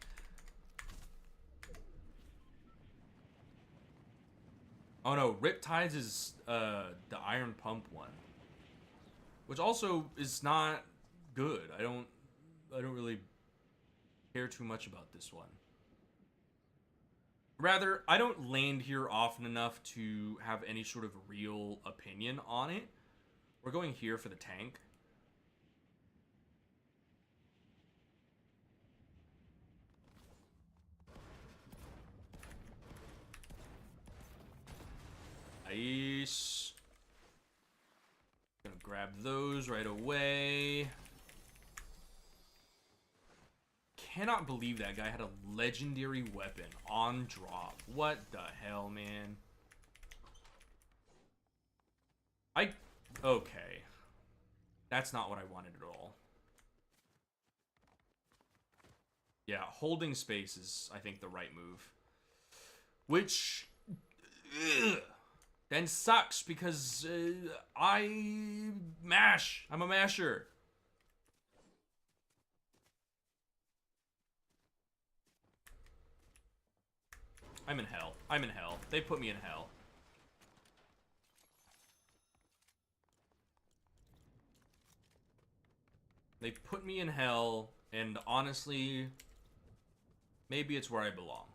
S2: Oh no, Riptides is the Iron Pump one, which also is not good. I don't really care too much about this one. Rather, I don't land here often enough to have any sort of real opinion on it. We're going here for the tank. Nice. Gonna grab those right away. Cannot believe that guy had a legendary weapon on drop. What the hell, man? Okay. That's not what I wanted at all. Yeah, holding space is, I think, the right move. Which... then sucks, because I mash. I'm a masher. I'm in hell. I'm in hell. They put me in hell. They put me in hell, and honestly, maybe it's where I belong.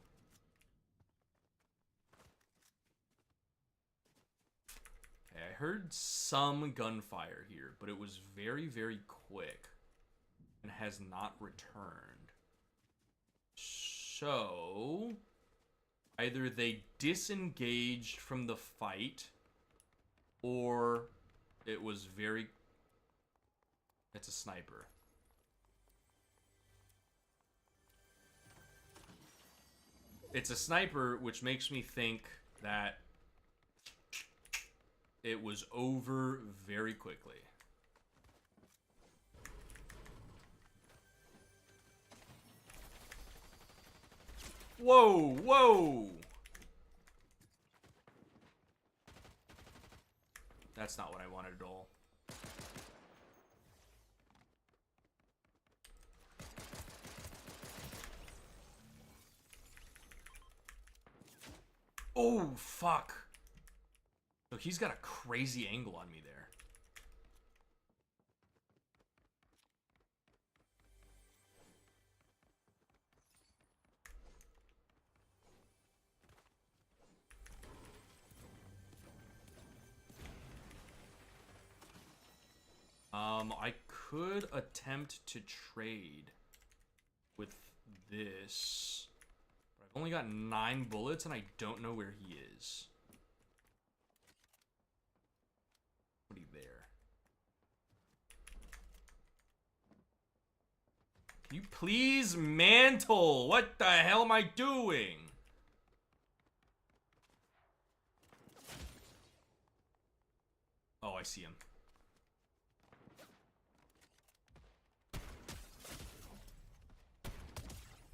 S2: Okay, I heard some gunfire here, but it was very, very quick and has not returned. So... either they disengaged from the fight, or it was very... It's a sniper. It's a sniper, which makes me think that it was over very quickly. Whoa, whoa! That's not what I wanted at all. Oh, fuck. So he's got a crazy angle on me there. I could attempt to trade with this. But I've only got 9 bullets and I don't know where he is. What are you there? Can you please mantle? What the hell am I doing? Oh, I see him.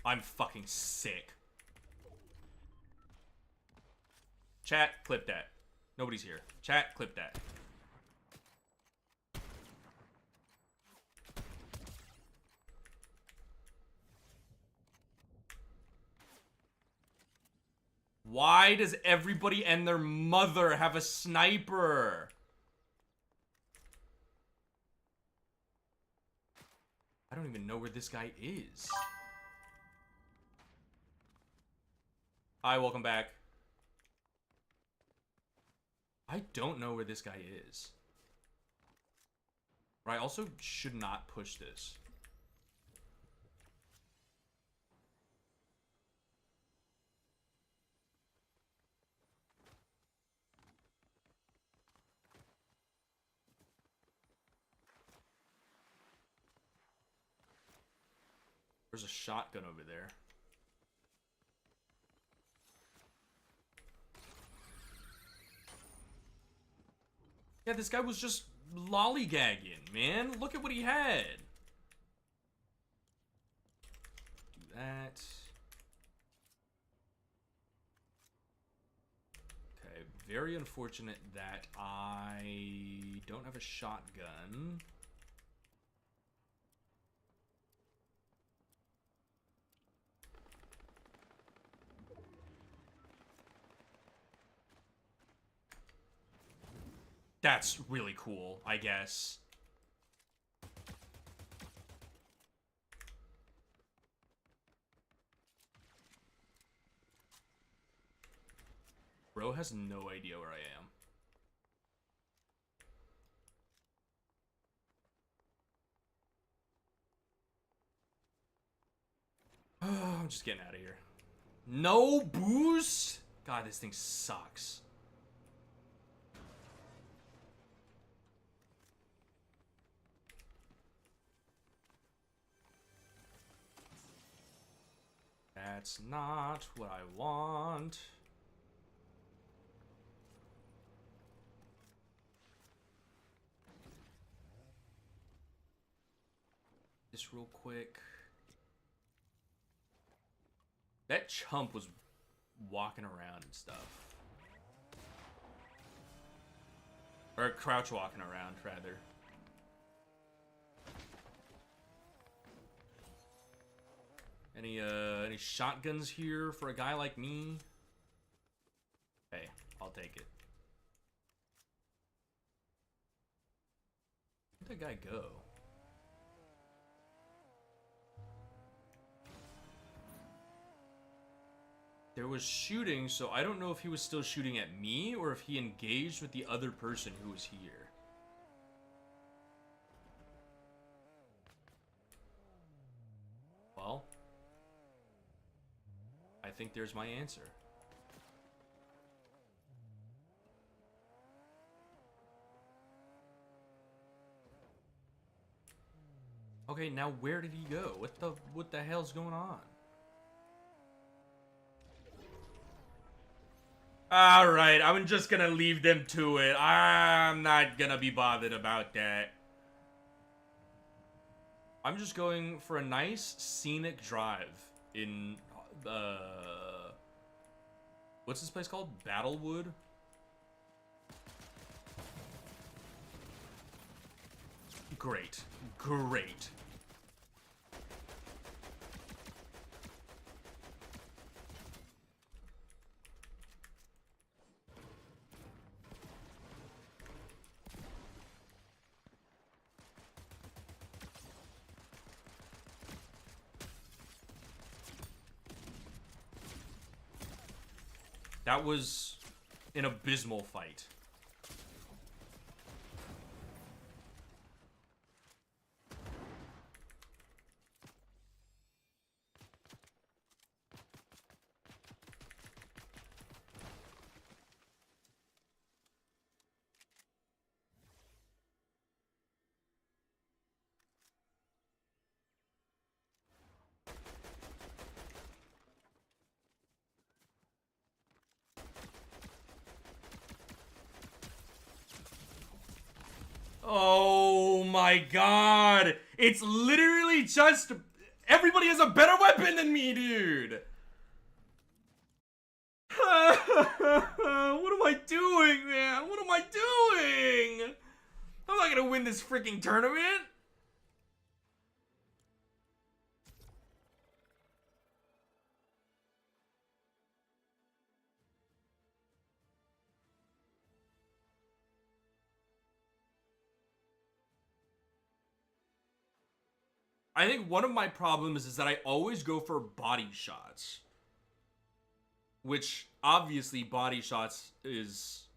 S2: I'm fucking sick. Chat, clip that. Nobody's here. Chat, clip that. Why does everybody and their mother have a sniper? I don't even know where this guy is. Hi, welcome back. I don't know where this guy is. But I also should not push this. There's a shotgun over there. Yeah, this guy was just lollygagging, man. Look at what he had. Do that. Okay, very unfortunate that I don't have a shotgun. That's really cool, I guess. Bro has no idea where I am. Oh, I'm just getting out of here. No boost? God, this thing sucks. That's not what I want. Just real quick. That chump was walking around and stuff. Or crouch walking around, rather. Any shotguns here for a guy like me? Hey, I'll take it. Where'd that guy go? There was shooting, so I don't know if he was still shooting at me or if he engaged with the other person who was here. Well, I think there's my answer. Okay, now where did he go? What the hell's going on? Alright, I'm just gonna leave them to it. I'm not gonna be bothered about that. I'm just going for a nice scenic drive in, what's this place called? Battlewood? Great. Great. That was an abysmal fight. Oh my god! It's literally just... Everybody has a better weapon than me, dude! What am I doing, man? What am I doing? I'm not gonna win this freaking tournament! I think one of my problems is that I always go for body shots. Which, obviously, body shots is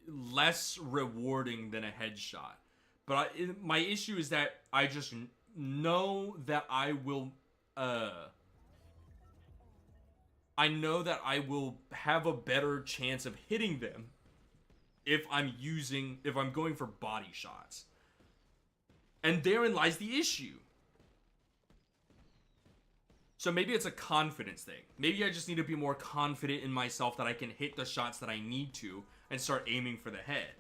S2: less rewarding than a headshot. But my issue is that I just know that I will... I know that I will have a better chance of hitting them if I'm going for body shots. And therein lies the issue. So maybe it's a confidence thing. Maybe I just need to be more confident in myself that I can hit the shots that I need to and start aiming for the head.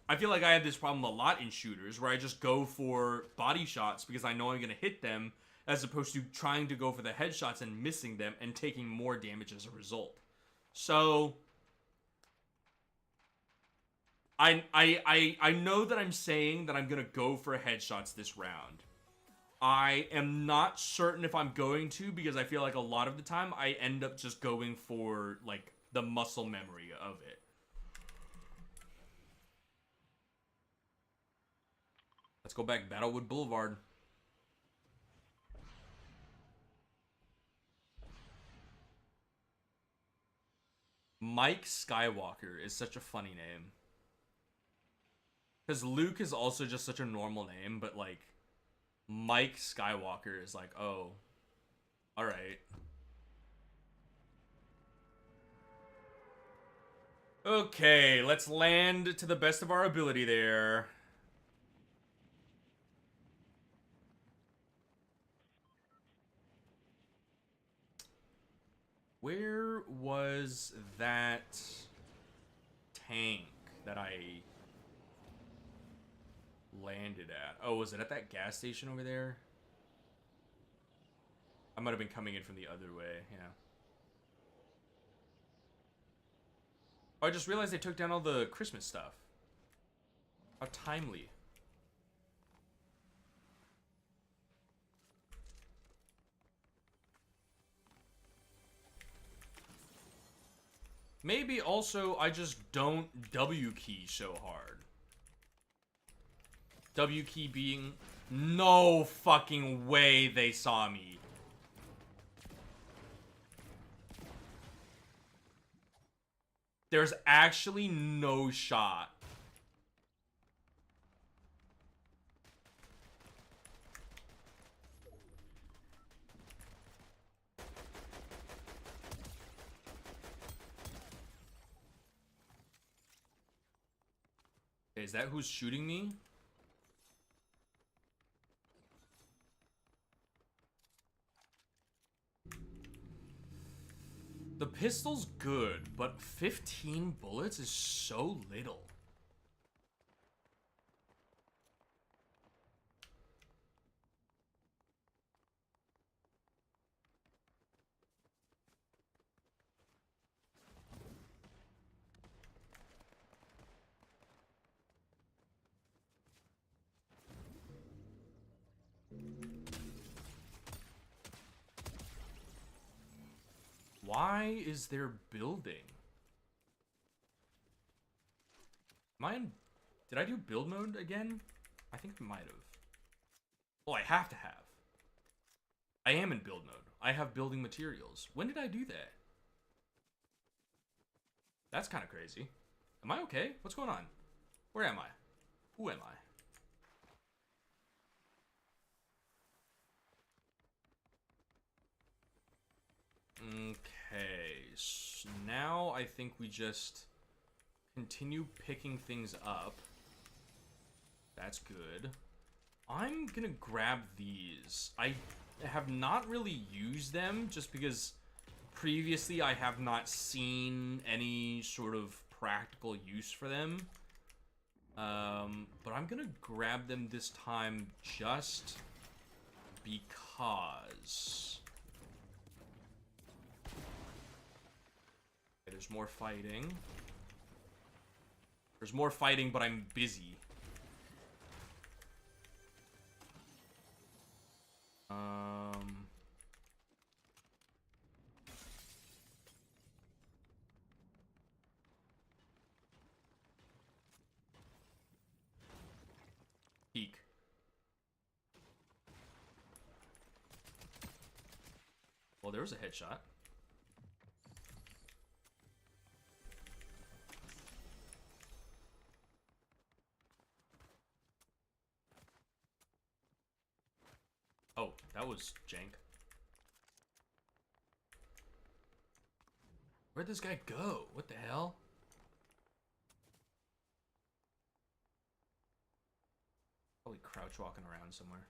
S2: I feel like I have this problem a lot in shooters where I just go for body shots because I know I'm going to hit them, as opposed to trying to go for the headshots and missing them and taking more damage as a result. So I know that I'm saying that I'm going to go for headshots this round. I am not certain if I'm going to, because I feel like a lot of the time I end up just going for like the muscle memory of it. Let's go back Battlewood Boulevard. Mike Skywalker is such a funny name. Because Luke is also just such a normal name, but like Mike Skywalker is like, oh, alright. Okay, let's land to the best of our ability there. Where was that tank that I landed at? Oh, was it at that gas station over there? I might have been coming in from the other way, yeah. Oh, I just realized they took down all the Christmas stuff. How timely. Maybe also I just don't W key so hard. W key being no fucking way they saw me. There's actually no shot. Is that who's shooting me? The pistol's good, but 15 bullets is so little. Why is there building? Am I in... Did I do build mode again? I think I might have. Well, I have to have. I am in build mode. I have building materials. When did I do that? That's kind of crazy. Am I okay? What's going on? Where am I? Who am I? Okay, so now I think we just continue picking things up. That's good. I'm gonna grab these. I have not really used them just because previously I have not seen any sort of practical use for them. But I'm gonna grab them this time just because. Okay, there's more fighting. There's more fighting, but I'm busy. Peek. Well, there was a headshot. Oh, that was jank. Where'd this guy go? What the hell? Probably crouch walking around somewhere.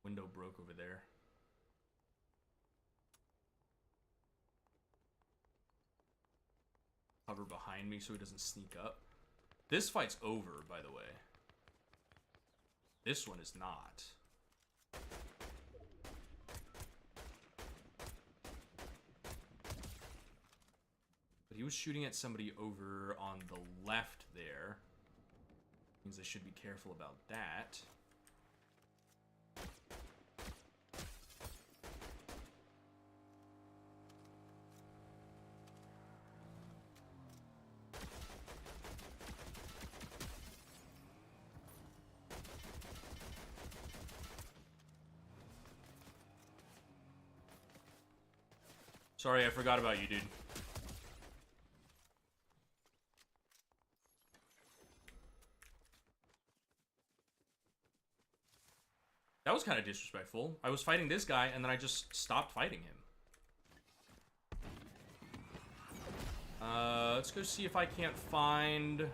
S2: Window broke over there. Cover behind me so he doesn't sneak up. This fight's over, by the way. This one is not. But he was shooting at somebody over on the left there. Means I should be careful about that. Sorry, I forgot about you, dude. That was kind of disrespectful. I was fighting this guy, and then I just stopped fighting him. Let's go see if I can't find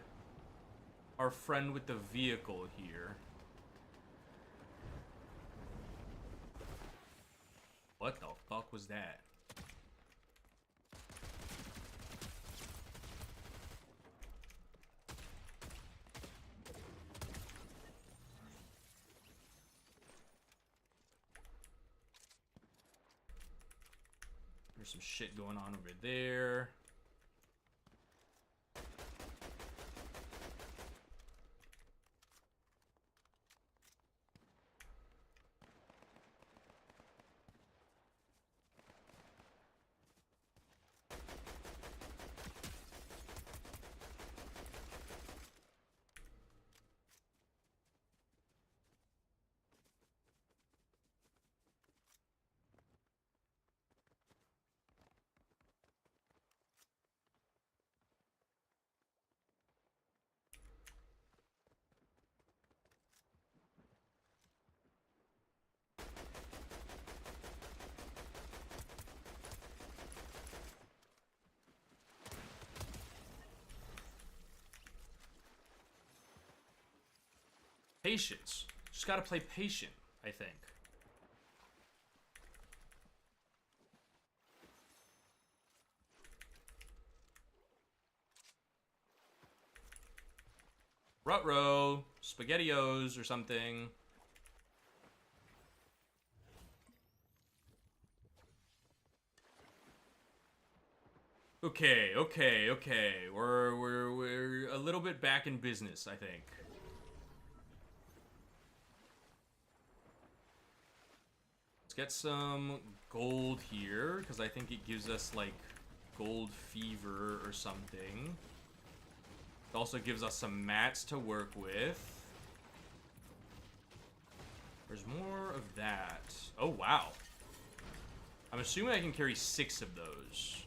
S2: our friend with the vehicle here. What the fuck was that? There's some shit going on over there. Patience. Just gotta play patient, I think. Ruh-roh, SpaghettiOs or something. Okay. We're a little bit back in business, I think. Let's get some gold here, because I think it gives us, like, gold fever or something. It also gives us some mats to work with. There's more of that. Oh, wow. I'm assuming I can carry 6 of those.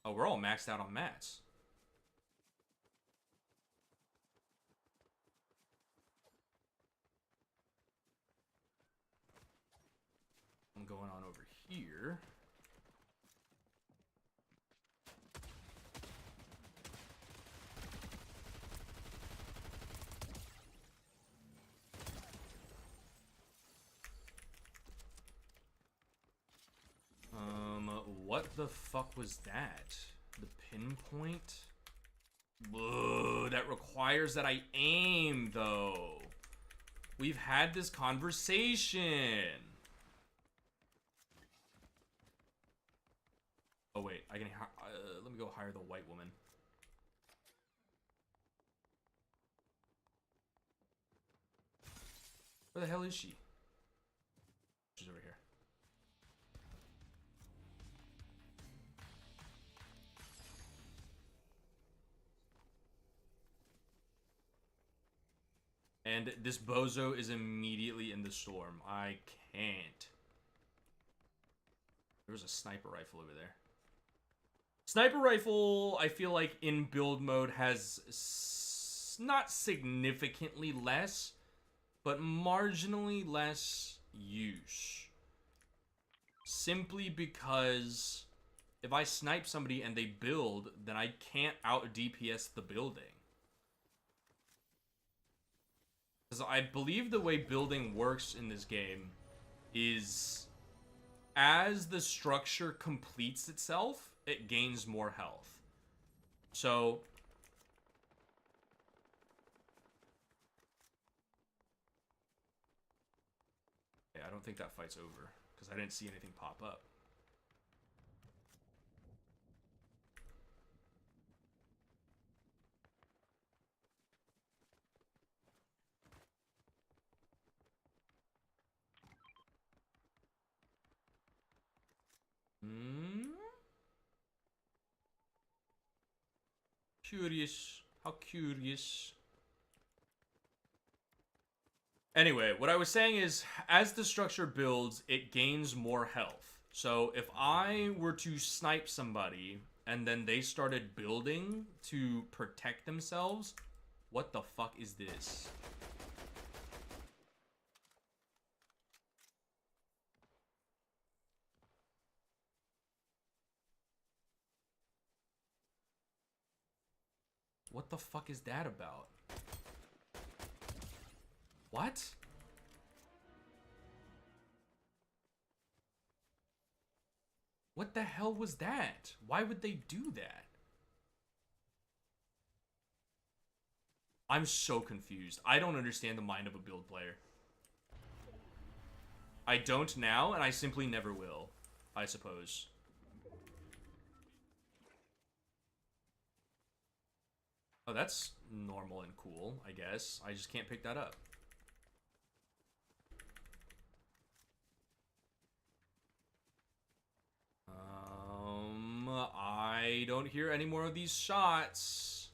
S2: Oh, we're all maxed out on mats. I'm going on over here. What the fuck was that? The pinpoint? Whoa, that requires that I aim, though. We've had this conversation. Oh, wait, I can... let me go hire the white woman. Where the hell is she? She's over here. And this bozo is immediately in the storm. I can't. There was a sniper rifle over there. Sniper rifle, I feel like in build mode has not significantly less, but marginally less use. Simply because if I snipe somebody and they build, then I can't out DPS the building. Because I believe the way building works in this game is as the structure completes itself, it gains more health. So yeah, I don't think that fight's over because I didn't see anything pop up. Curious. How curious. Anyway, what I was saying is, as the structure builds, it gains more health. So if I were to snipe somebody, and then they started building to protect themselves, what the fuck is this? What the fuck is that about? What? What the hell was that? Why would they do that? I'm so confused. I don't understand the mind of a build player. I don't now, and I simply never will, I suppose. Oh, that's normal and cool, I guess. I just can't pick that up. I don't hear any more of these shots.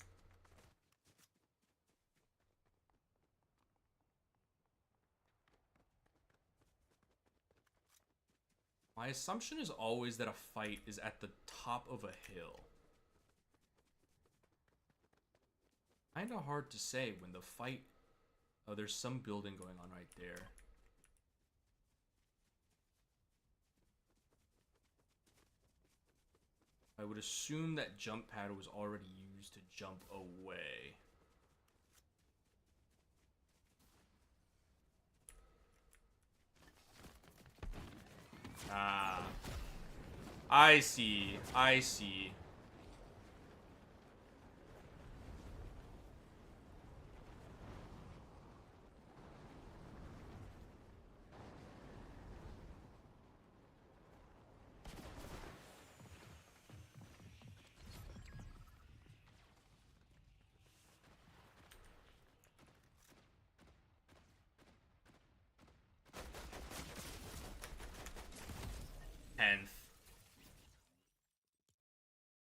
S2: My assumption is always that a fight is at the top of a hill. Kinda hard to say when the fight... Oh, there's some building going on right there. I would assume that jump pad was already used to jump away. Ah. I see. I see.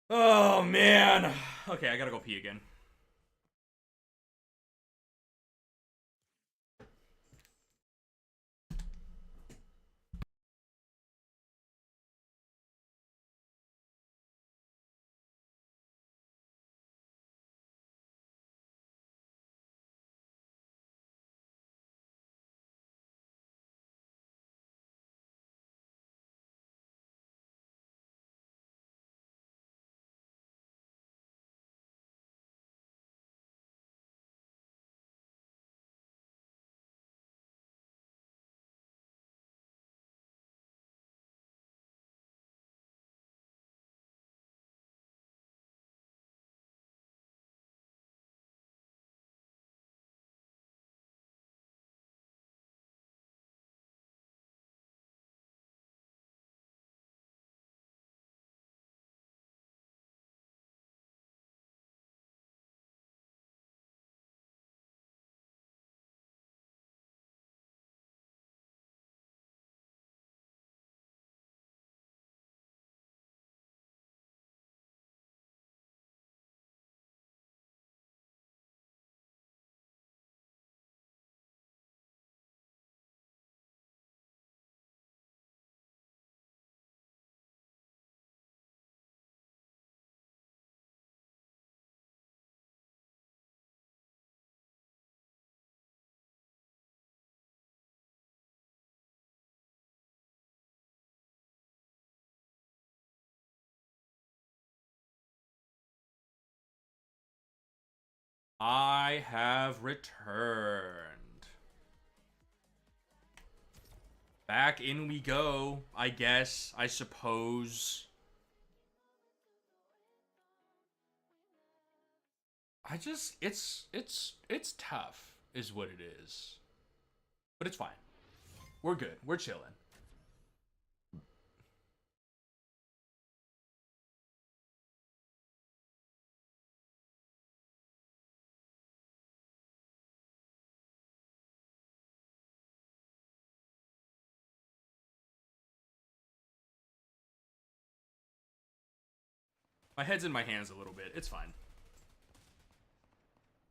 S2: Oh, man. Okay, I gotta go pee again. I have returned. Back in we go, I guess, I suppose. It's tough, is what it is. But it's fine. We're good. We're chilling. My head's in my hands a little bit. It's fine.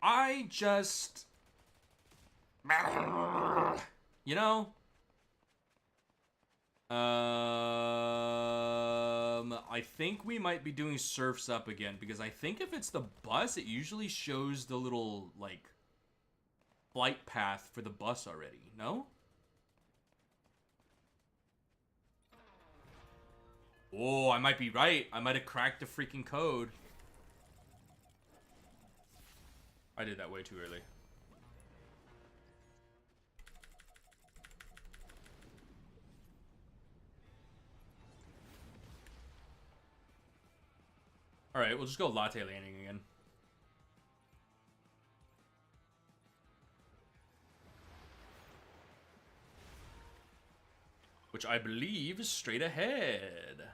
S2: I just... You know? I think we might be doing Surf's Up again, because I think if it's the bus, it usually shows the little, like, flight path for the bus already, no? Oh, I might be right. I might have cracked the freaking code. I did that way too early. Alright, we'll just go latte landing again. Which I believe is straight ahead.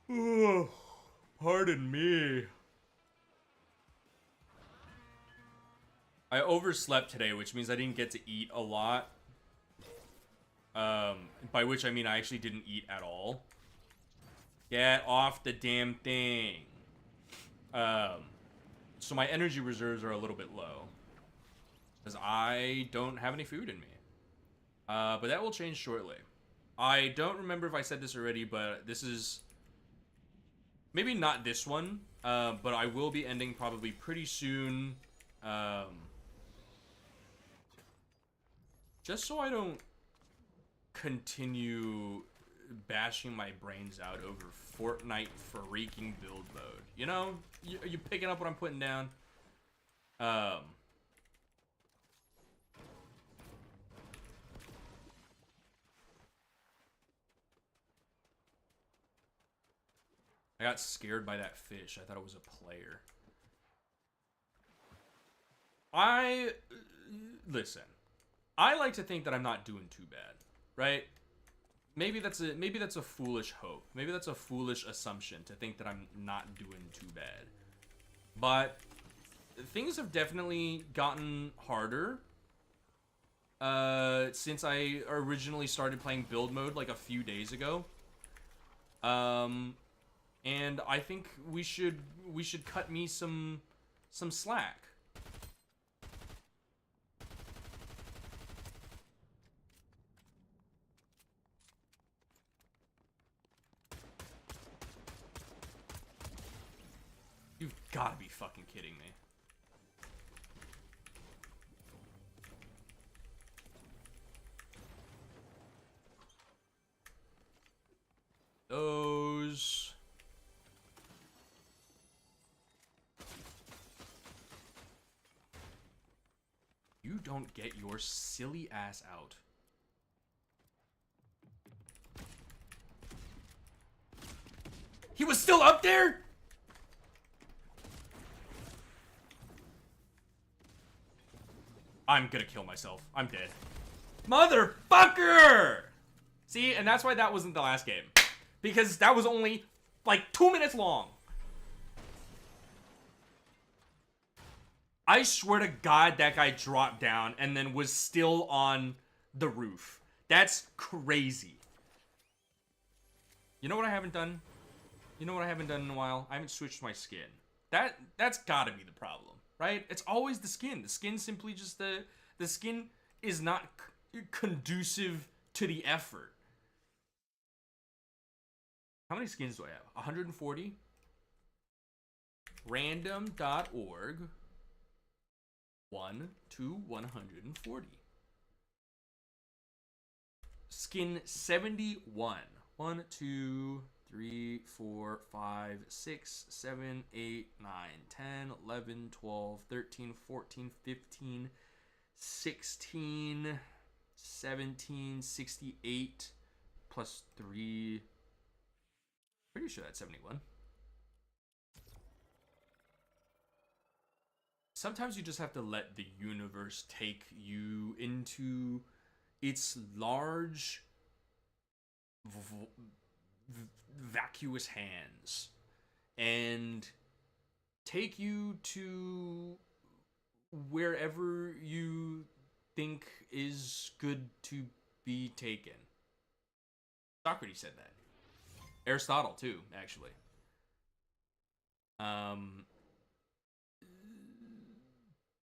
S2: Oh, pardon me. I overslept today, which means I didn't get to eat a lot. By which I mean I actually didn't eat at all. Get off the damn thing. So my energy reserves are a little bit low. Because I don't have any food in me. But that will change shortly. I don't remember if I said this already, but this is... Maybe not this one, but I will be ending probably pretty soon. Just so I don't continue bashing my brains out over Fortnite freaking build mode. You know? Are you picking up what I'm putting down? I got scared by that fish. I thought it was a player. Listen. I like to think that I'm not doing too bad, right? Maybe that's a foolish hope. Maybe that's a foolish assumption to think that I'm not doing too bad. But things have definitely gotten harder since I originally started playing build mode like a few days ago. And I think we should cut me some slack. You've got to be fucking kidding me. Those... You don't get your silly ass out. He was still up there? I'm gonna kill myself. I'm dead. Motherfucker! See, and that's why that wasn't the last game. Because that was only, like, 2 minutes long. I swear to God that guy dropped down and then was still on the roof. That's crazy. You know what I haven't done? You know what I haven't done in a while? I haven't switched my skin. That's gotta be the problem, right? It's always the skin. The skin simply just the skin is not conducive to the effort. How many skins do I have? 140? Random.org. 1 to 140. Skin 71. 1, 2, 3, 3, 4, 5, 6, 7, 8, 9, 10, 11, 12, 13, 14, 15, 16, 17, 68 plus 3. Pretty sure that's 71. Sometimes you just have to let the universe take you into its large, vacuous hands and take you to wherever you think is good to be taken. Socrates said that. Aristotle too, actually.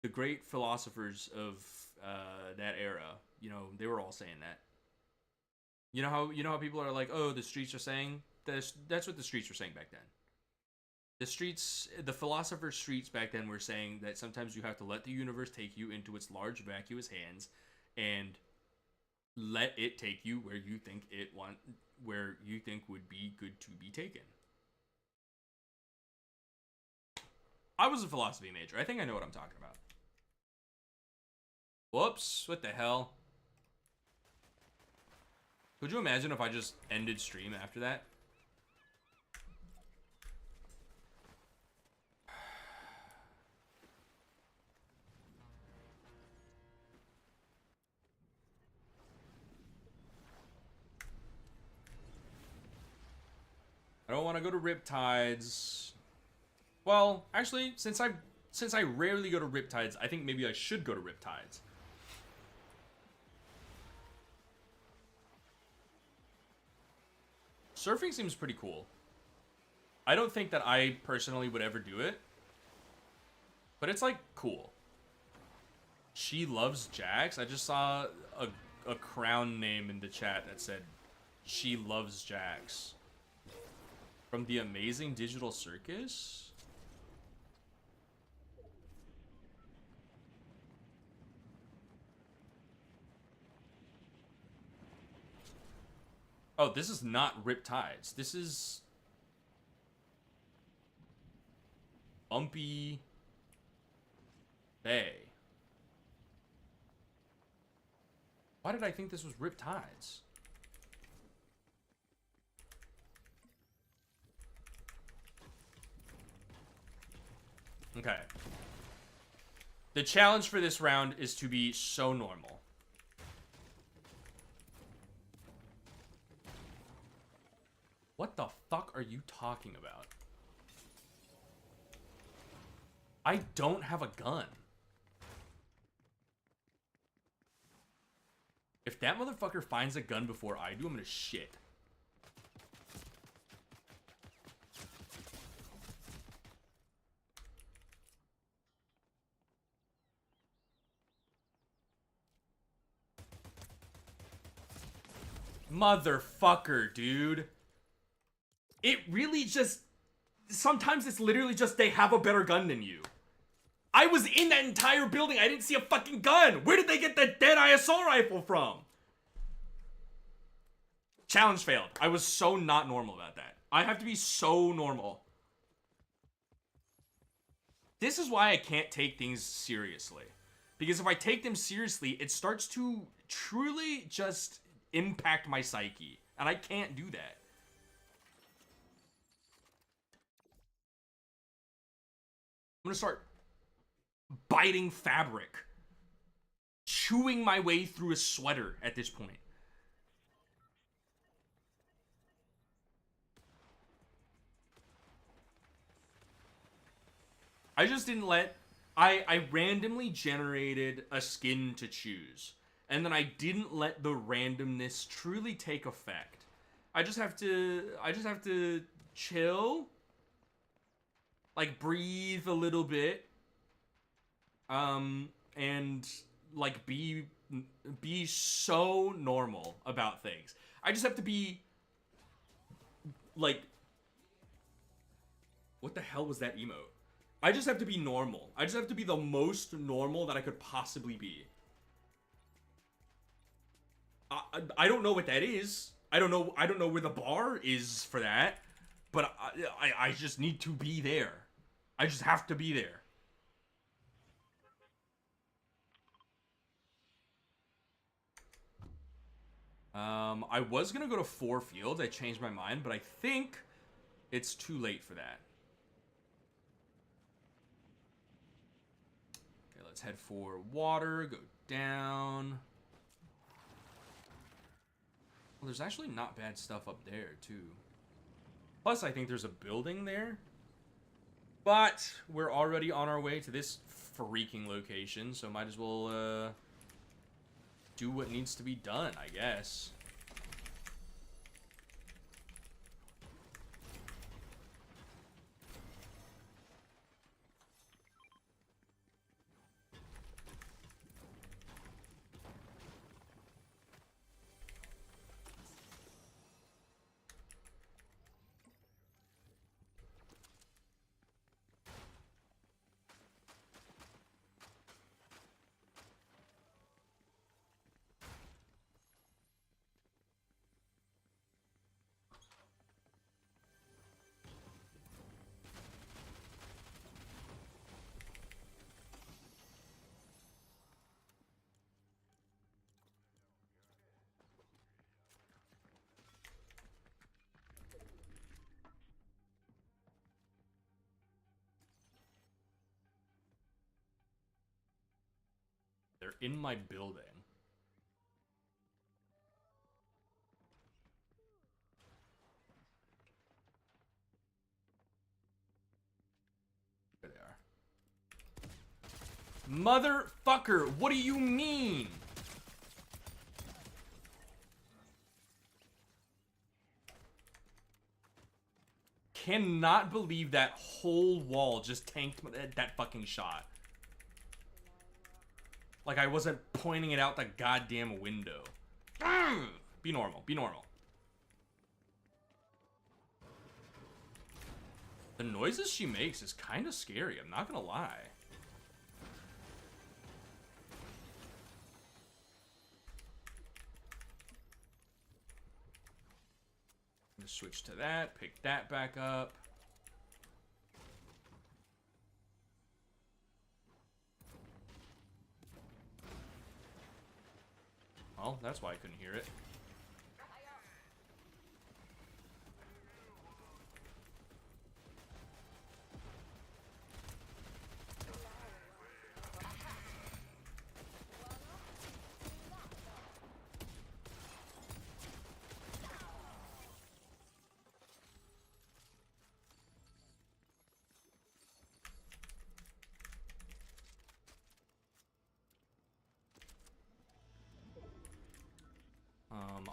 S2: The great philosophers of that era, you know, they were all saying that. You know how people are like, oh, the streets are saying this. That's what the streets were saying back then. The philosopher streets back then were saying that sometimes you have to let the universe take you into its large, vacuous hands, and let it take you where you think would be good to be taken. I was a philosophy major. I think I know what I'm talking about. Whoops! What the hell? Could you imagine if I just ended stream after that? I don't want to go to Riptides. Well, actually, since I rarely go to Riptides, I think maybe I should go to Riptides. Surfing seems pretty cool. I don't think that I personally would ever do it, but it's like cool. She loves Jax. I just saw a crown name in the chat that said she loves Jax. From the Amazing Digital Circus? Oh, this is not Riptides. This is Bumpy Bay. Why did I think this was Riptides? Okay. The challenge for this round is to be so normal. What the fuck are you talking about? I don't have a gun. If that motherfucker finds a gun before I do, I'm gonna shit. Motherfucker, dude. It really just... Sometimes it's literally just they have a better gun than you. I was in that entire building. I didn't see a fucking gun. Where did they get the dead-eye assault rifle from? Challenge failed. I was so not normal about that. I have to be so normal. This is why I can't take things seriously. Because if I take them seriously, it starts to truly just impact my psyche. And I can't do that. I'm gonna start biting fabric. Chewing my way through a sweater at this point. I just didn't let... I randomly generated a skin to choose. And then I didn't let the randomness truly take effect. I just have to chill. Like, breathe a little bit. And, like, be so normal about things. I just have to be, like... What the hell was that emote? I just have to be normal. I just have to be the most normal that I could possibly be. I don't know what that is. I don't know where the bar is for that, but I just need to be there. I just have to be there. I was gonna go to 4 fields. I changed my mind, but I think it's too late for that. Okay, let's head for water, go down. Well, there's actually not bad stuff up there, too. Plus, I think there's a building there. But we're already on our way to this freaking location, so might as well do what needs to be done, I guess. They're in my building. There they are. Motherfucker, what do you mean? Cannot believe that whole wall just tanked that fucking shot. Like I wasn't pointing it out the goddamn window. Be normal, be normal. The noises she makes is kind of scary, I'm not gonna lie. I'm gonna switch to that, pick that back up. Well, that's why I couldn't hear it.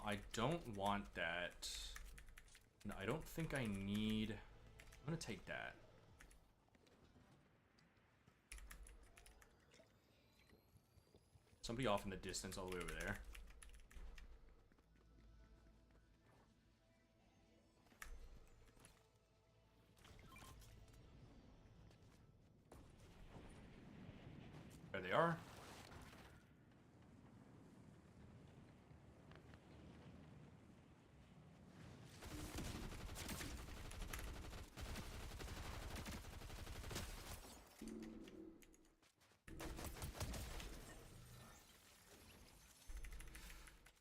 S2: I don't want that. No, I don't think I need... I'm gonna take that. Somebody off in the distance all the way over there. There they are.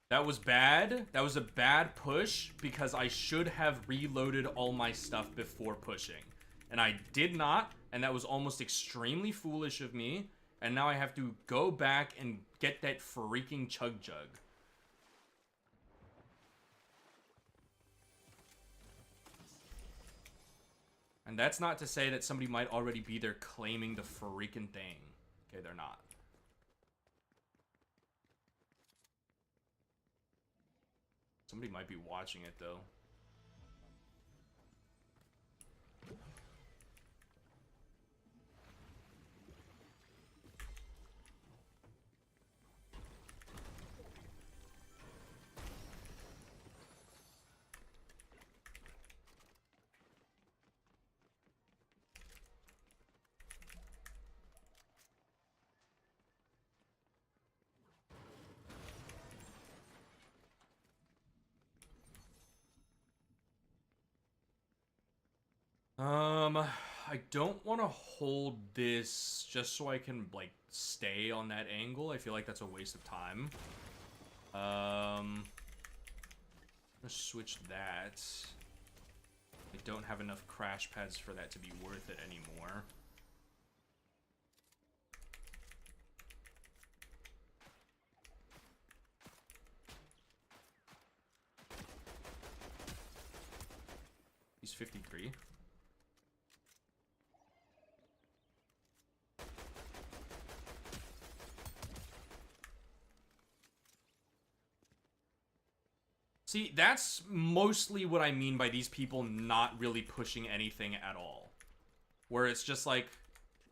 S2: That was bad. That was a bad push because I should have reloaded all my stuff before pushing. And I did not, and that was almost extremely foolish of me. And now I have to go back and get that freaking chug jug. And that's not to say that somebody might already be there claiming the freaking thing. Okay, they're not. Somebody might be watching it, though. I don't want to hold this just so I can, like, stay on that angle. I feel like that's a waste of time. I'm gonna switch that. I don't have enough crash pads for that to be worth it anymore. He's 53. See, that's mostly what I mean by these people not really pushing anything at all. Where it's just like,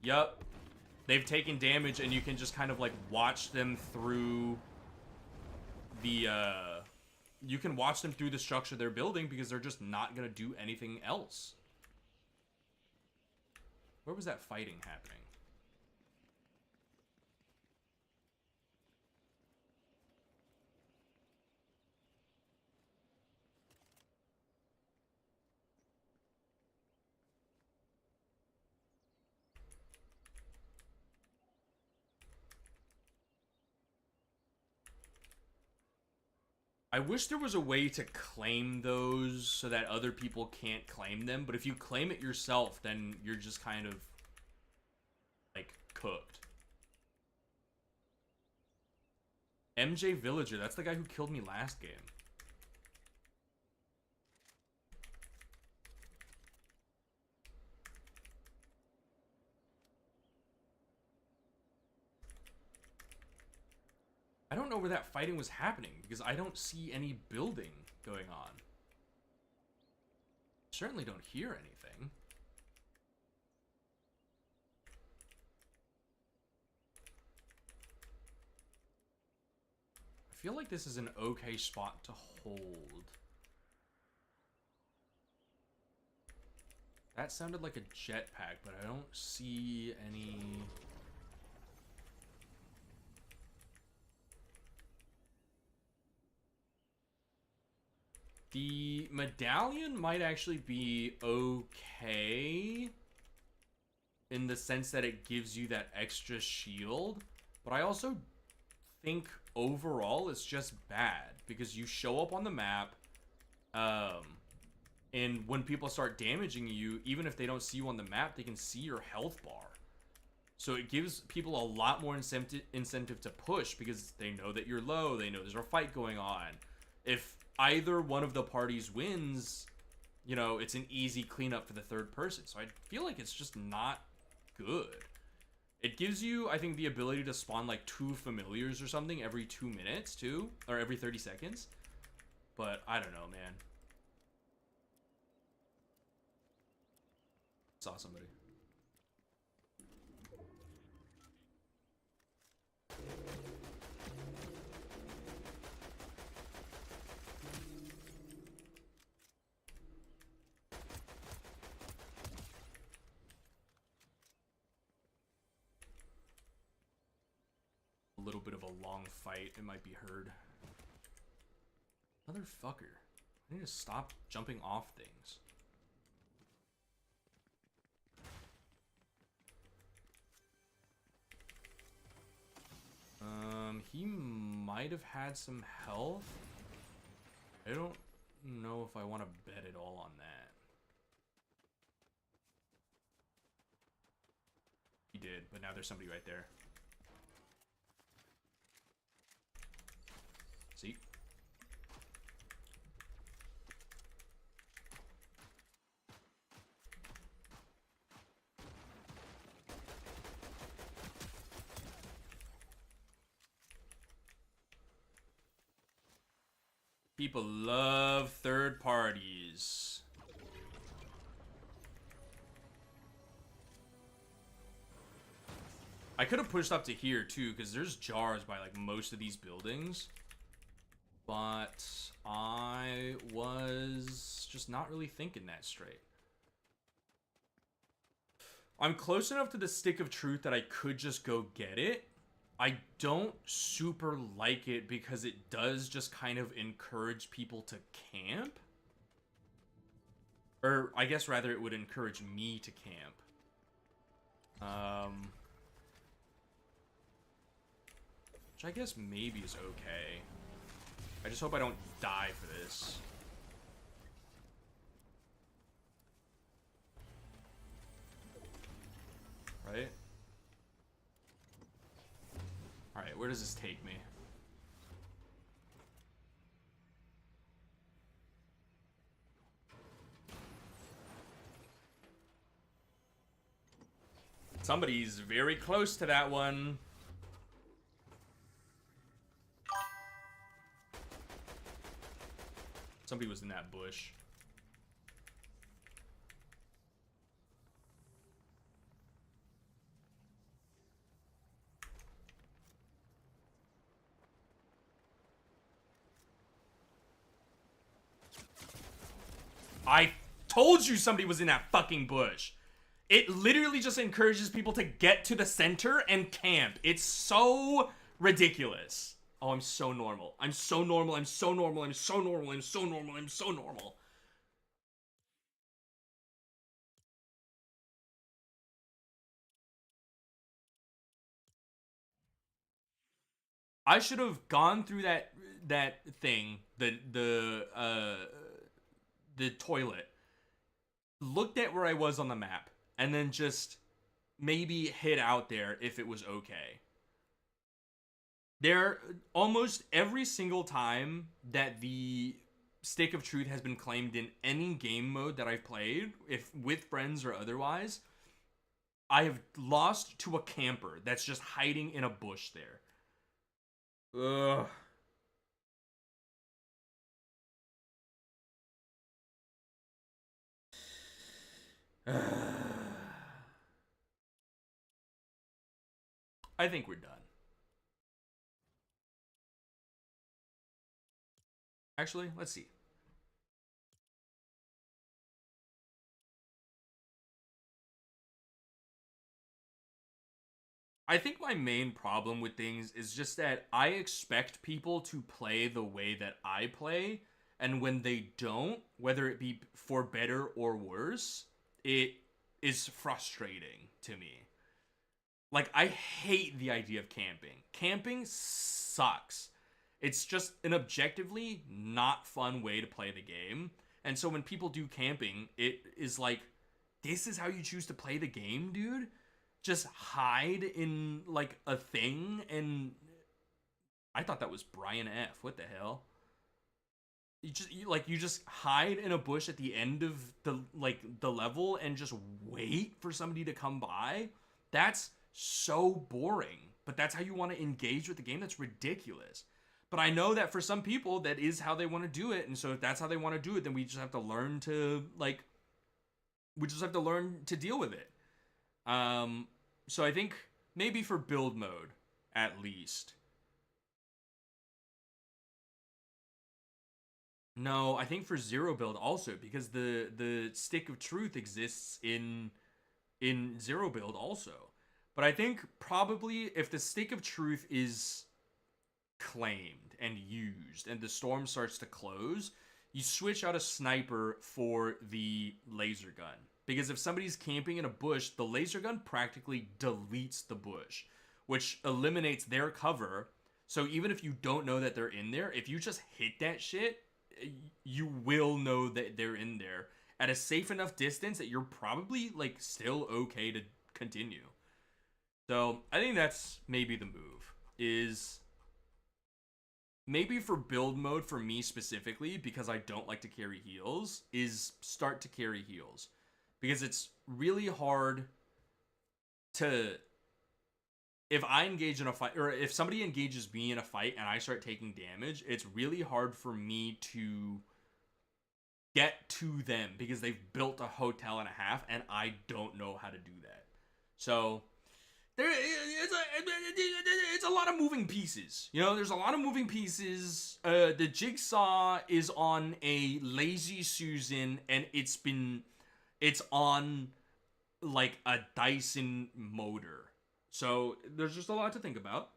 S2: yup, they've taken damage and you can just kind of like watch them through the, you can watch them through the structure they're building because they're just not gonna do anything else. Where was that fighting happening? I wish there was a way to claim those so that other people can't claim them, but if you claim it yourself, then you're just kind of, like, cooked. MJ Villager, that's the guy who killed me last game. I don't know where that fighting was happening because I don't see any building going on. Certainly don't hear anything. I feel like this is an okay spot to hold. That sounded like a jetpack, but I don't see any... The medallion might actually be okay in the sense that it gives you that extra shield, but I also think overall it's just bad because you show up on the map, and when people start damaging you, even if they don't see you on the map, they can see your health bar. So it gives people a lot more incentive to push because they know that you're low, they know there's a fight going on. If either one of the parties wins, you know, it's an easy cleanup for the third person. So I feel like it's just not good. It gives you, I think, the ability to spawn like 2 familiars or something every 2 minutes too, or every 30 seconds. But I don't know, man. Saw somebody. A little bit of a long fight, it might be heard. Motherfucker. I need to stop jumping off things. He might have had some health. I don't know if I want to bet it all on that. He did, but now there's somebody right there. See? People love third parties. I could have pushed up to here too, because there's jars by like most of these buildings. But I was just not really thinking that straight. I'm close enough to the stick of truth that I could just go get it. I don't super like it because it does just kind of encourage people to camp. Or I guess rather it would encourage me to camp. Which I guess maybe is okay. I just hope I don't die for this. Right? Alright, where does this take me? Somebody's very close to that one. Somebody was in that bush. I told you somebody was in that fucking bush. It literally just encourages people to get to the center and camp. It's so ridiculous. Oh, I'm so normal. I'm so normal. I'm so normal. I'm so normal. I'm so normal. I'm so normal. I should have gone through that thing, the toilet, looked at where I was on the map, and then just maybe hit out there if it was okay. There, almost every single time that the Stick of Truth has been claimed in any game mode that I've played, if with friends or otherwise, I have lost to a camper that's just hiding in a bush there. Ugh. I think we're done. Actually, let's see. I think my main problem with things is just that I expect people to play the way that I play, and when they don't, whether it be for better or worse, it is frustrating to me. Like, I hate the idea of camping. Camping sucks. It's just an objectively not fun way to play the game. And so when people do camping, it is like, this is how you choose to play the game, dude? Just hide in, like, a thing? And I thought that was Brian F. What the hell? You just hide in a bush at the end of the level and just wait for somebody to come by? That's so boring. But that's how you want to engage with the game? That's ridiculous. But I know that for some people, that is how they want to do it. And so if that's how they want to do it, then we just have to learn to, deal with it. So I think maybe for build mode, at least. No, I think for zero build also, because the Stick of Truth exists in zero build also. But I think probably if the Stick of Truth is claimed and used and the storm starts to close, you switch out a sniper for the laser gun. Because if somebody's camping in a bush, the laser gun practically deletes the bush, which eliminates their cover. So even if you don't know that they're in there, if you just hit that shit, you will know that they're in there at a safe enough distance that you're probably, like, still okay to continue. So I think that's maybe the move, is maybe for build mode for me specifically, because I don't like to carry heals, is start to carry heals. Because it's really hard to, if I engage in a fight, or if somebody engages me in a fight and I start taking damage, it's really hard for me to get to them because they've built a hotel and a half and I don't know how to do that. So it's a lot of moving pieces. You know, there's a lot of moving pieces. The jigsaw is on a lazy Susan, and it's on like a Dyson motor. So there's just a lot to think about.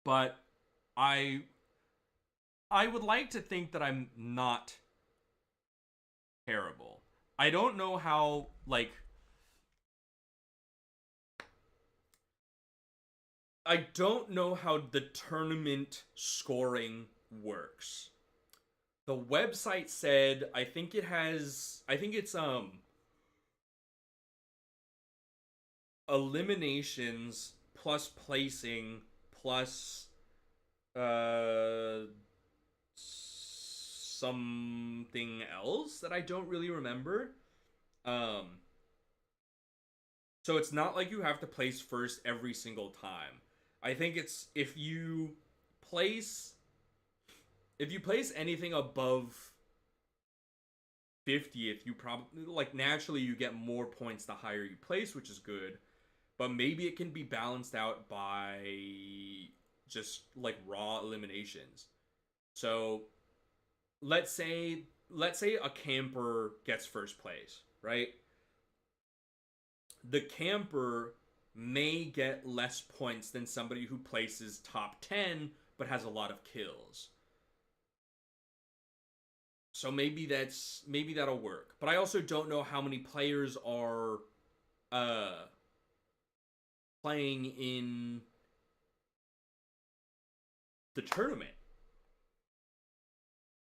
S2: But I would like to think that I'm not terrible. I don't know how, like, I don't know how the tournament scoring works. The website said, I think it's eliminations plus placing plus something else that I don't really remember. So it's not like you have to place first every single time. I think it's if you place anything above 50th, you probably, like, naturally you get more points the higher you place, which is good. But maybe it can be balanced out by just like raw eliminations. So let's say a camper gets first place, right? The camper may get less points than somebody who places top 10 but has a lot of kills. So maybe that'll work. But I also don't know how many players are playing in the tournament.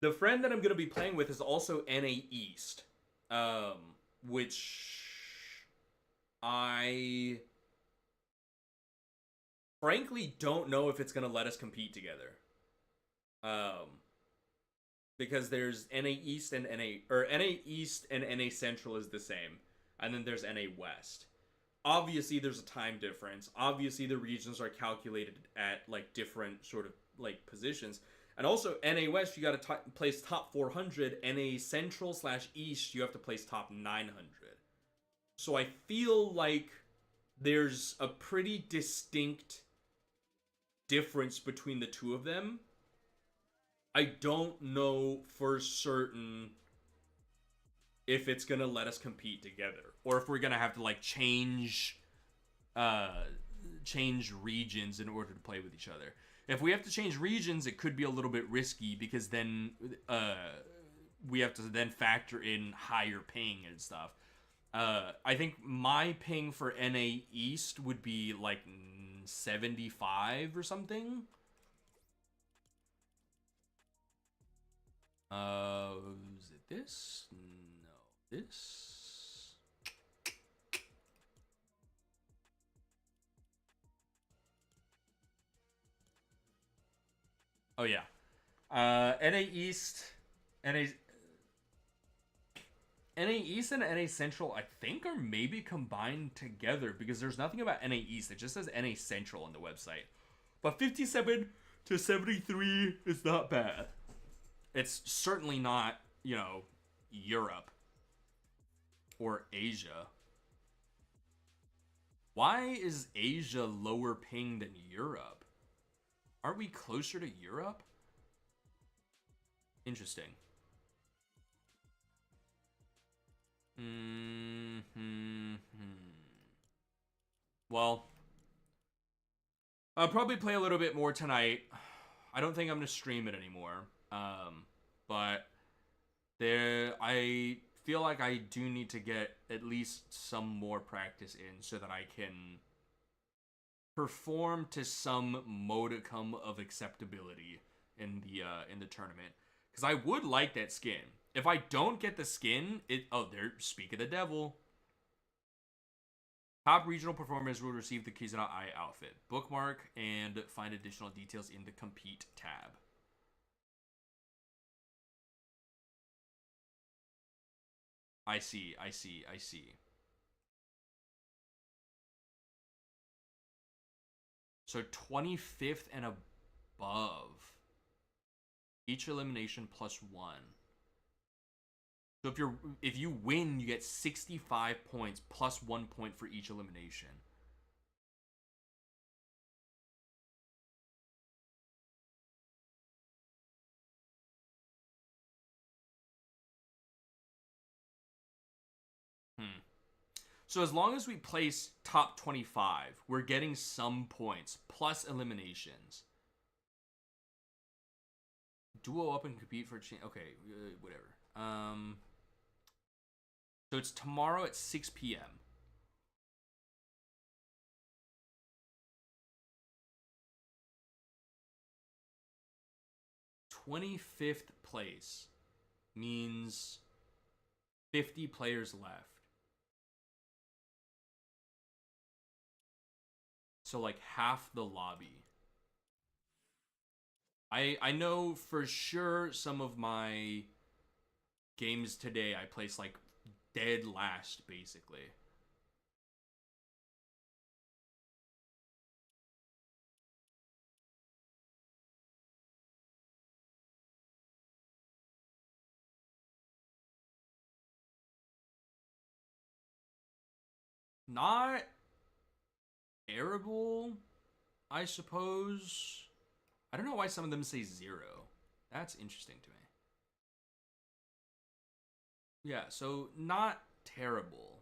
S2: The friend that I'm going to be playing with is also NA East, which I frankly don't know if it's going to let us compete together. Because there's NA East and NA East and NA Central is the same. And then there's NA West. Obviously there's a time difference. Obviously the regions are calculated at like different sort of like positions. And also NA West, you got to place top 400. NA Central / East, you have to place top 900. So I feel like there's a pretty distinct difference between the two of them. I don't know for certain if it's gonna let us compete together, or if we're gonna have to like change regions in order to play with each other. If we have to change regions, it could be a little bit risky because then we have to then factor in higher ping and stuff. I think my ping for NA East would be like 75 or something. Is it this? No, this. Oh yeah. NA East, NA East and NA Central, I think, are maybe combined together because there's nothing about NA East. It just says NA Central on the website. But 57 to 73 is not bad. It's certainly not, you know, Europe or Asia. Why is Asia lower ping than Europe? Aren't we closer to Europe? Interesting. Well, I'll probably play a little bit more tonight. I don't think I'm gonna stream it anymore. But I feel like I do need to get at least some more practice in so that I can perform to some modicum of acceptability in the tournament. Because I would like that skin. If I don't get the skin, speak of the devil. Top regional performers will receive the Kizuna-Ai outfit. Bookmark and find additional details in the Compete tab. I see. So 25th and above. Each elimination +1. So if you win, you get 65 points plus 1 point for each elimination. So as long as we place top 25, we're getting some points plus eliminations. Duo up and compete for okay, whatever. So it's tomorrow at 6 p.m. "25th place" means 50 players left. So like half the lobby. I know for sure some of my games today I placed like dead last, basically. Not terrible, I suppose. I don't know why some of them say 0. That's interesting to me. Yeah, so not terrible.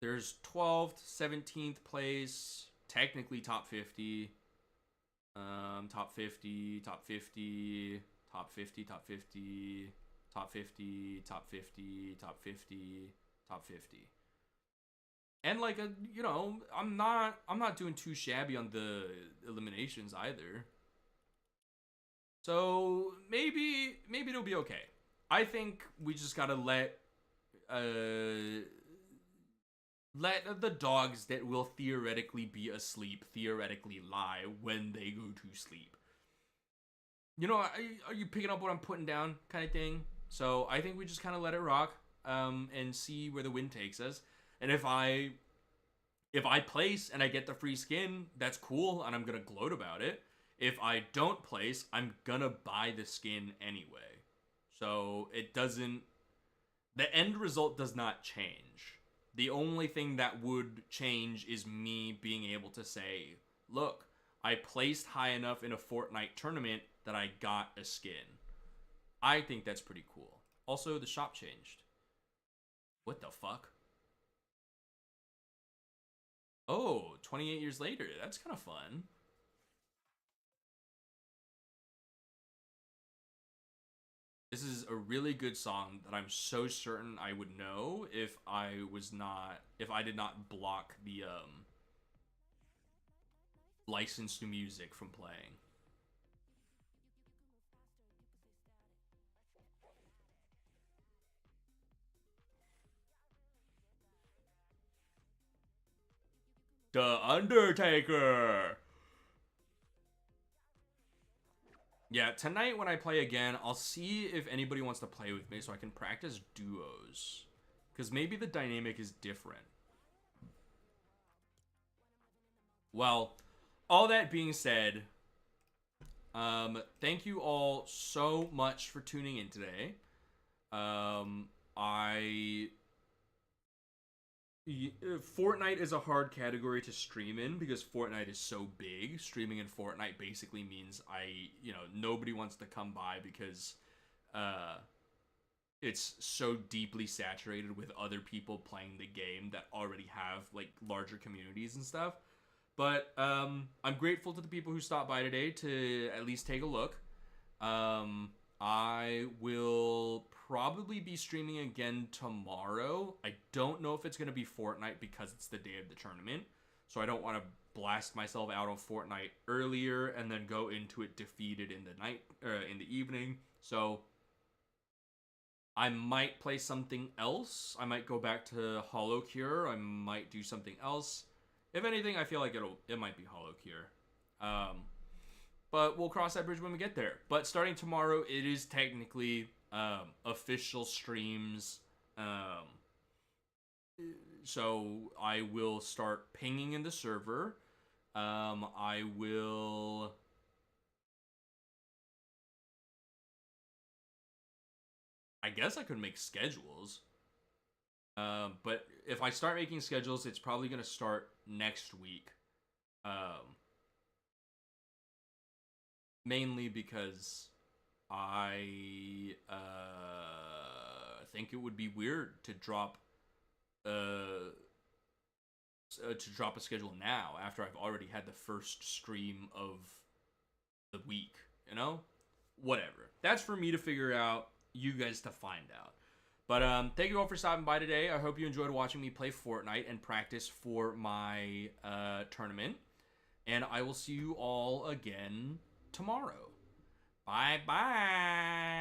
S2: There's 12th, 17th place, technically top 50. Top 50, top 50, top 50, top 50, top 50, top 50, top 50, top 50. And like I'm not doing too shabby on the eliminations either. So maybe it'll be okay. I think we just gotta let the dogs that will theoretically be asleep theoretically lie when they go to sleep. You know, are you picking up what I'm putting down, kind of thing? So I think we just kind of let it rock, and see where the wind takes us. And if I place and I get the free skin, that's cool, and I'm gonna gloat about it. If I don't place, I'm gonna buy the skin anyway. So it doesn't. The end result does not change. The only thing that would change is me being able to say, look, I placed high enough in a Fortnite tournament that I got a skin. I think that's pretty cool. Also, the shop changed. What the fuck? Oh, 28 years later. That's kind of fun. This is a really good song that I'm so certain I would know if I did not block the licensed music from playing. The Undertaker. Yeah, tonight when I play again, I'll see if anybody wants to play with me so I can practice duos. Because maybe the dynamic is different. Well, all that being said, thank you all so much for tuning in today. Fortnite is a hard category to stream in because Fortnite is so big. Streaming in Fortnite basically means nobody wants to come by because it's so deeply saturated with other people playing the game that already have like larger communities and stuff. But I'm grateful to the people who stopped by today to at least take a look. I will probably be streaming again tomorrow. I don't know if it's going to be Fortnite because it's the day of the tournament. So I don't want to blast myself out on Fortnite earlier and then go into it defeated in the night in the evening. So I might play something else. I might go back to Hollow Cure. I might do something else. If anything, I feel like it might be Hollow Cure. But we'll cross that bridge when we get there. But starting tomorrow, it is technically official streams. So I will start pinging in the server. I guess I could make schedules. But if I start making schedules, it's probably going to start next week. Mainly because I think it would be weird to drop a schedule now after I've already had the first stream of the week, Whatever. That's for me to figure out, you guys to find out. But thank you all for stopping by today. I hope you enjoyed watching me play Fortnite and practice for my tournament. And I will see you all again tomorrow. Bye-bye.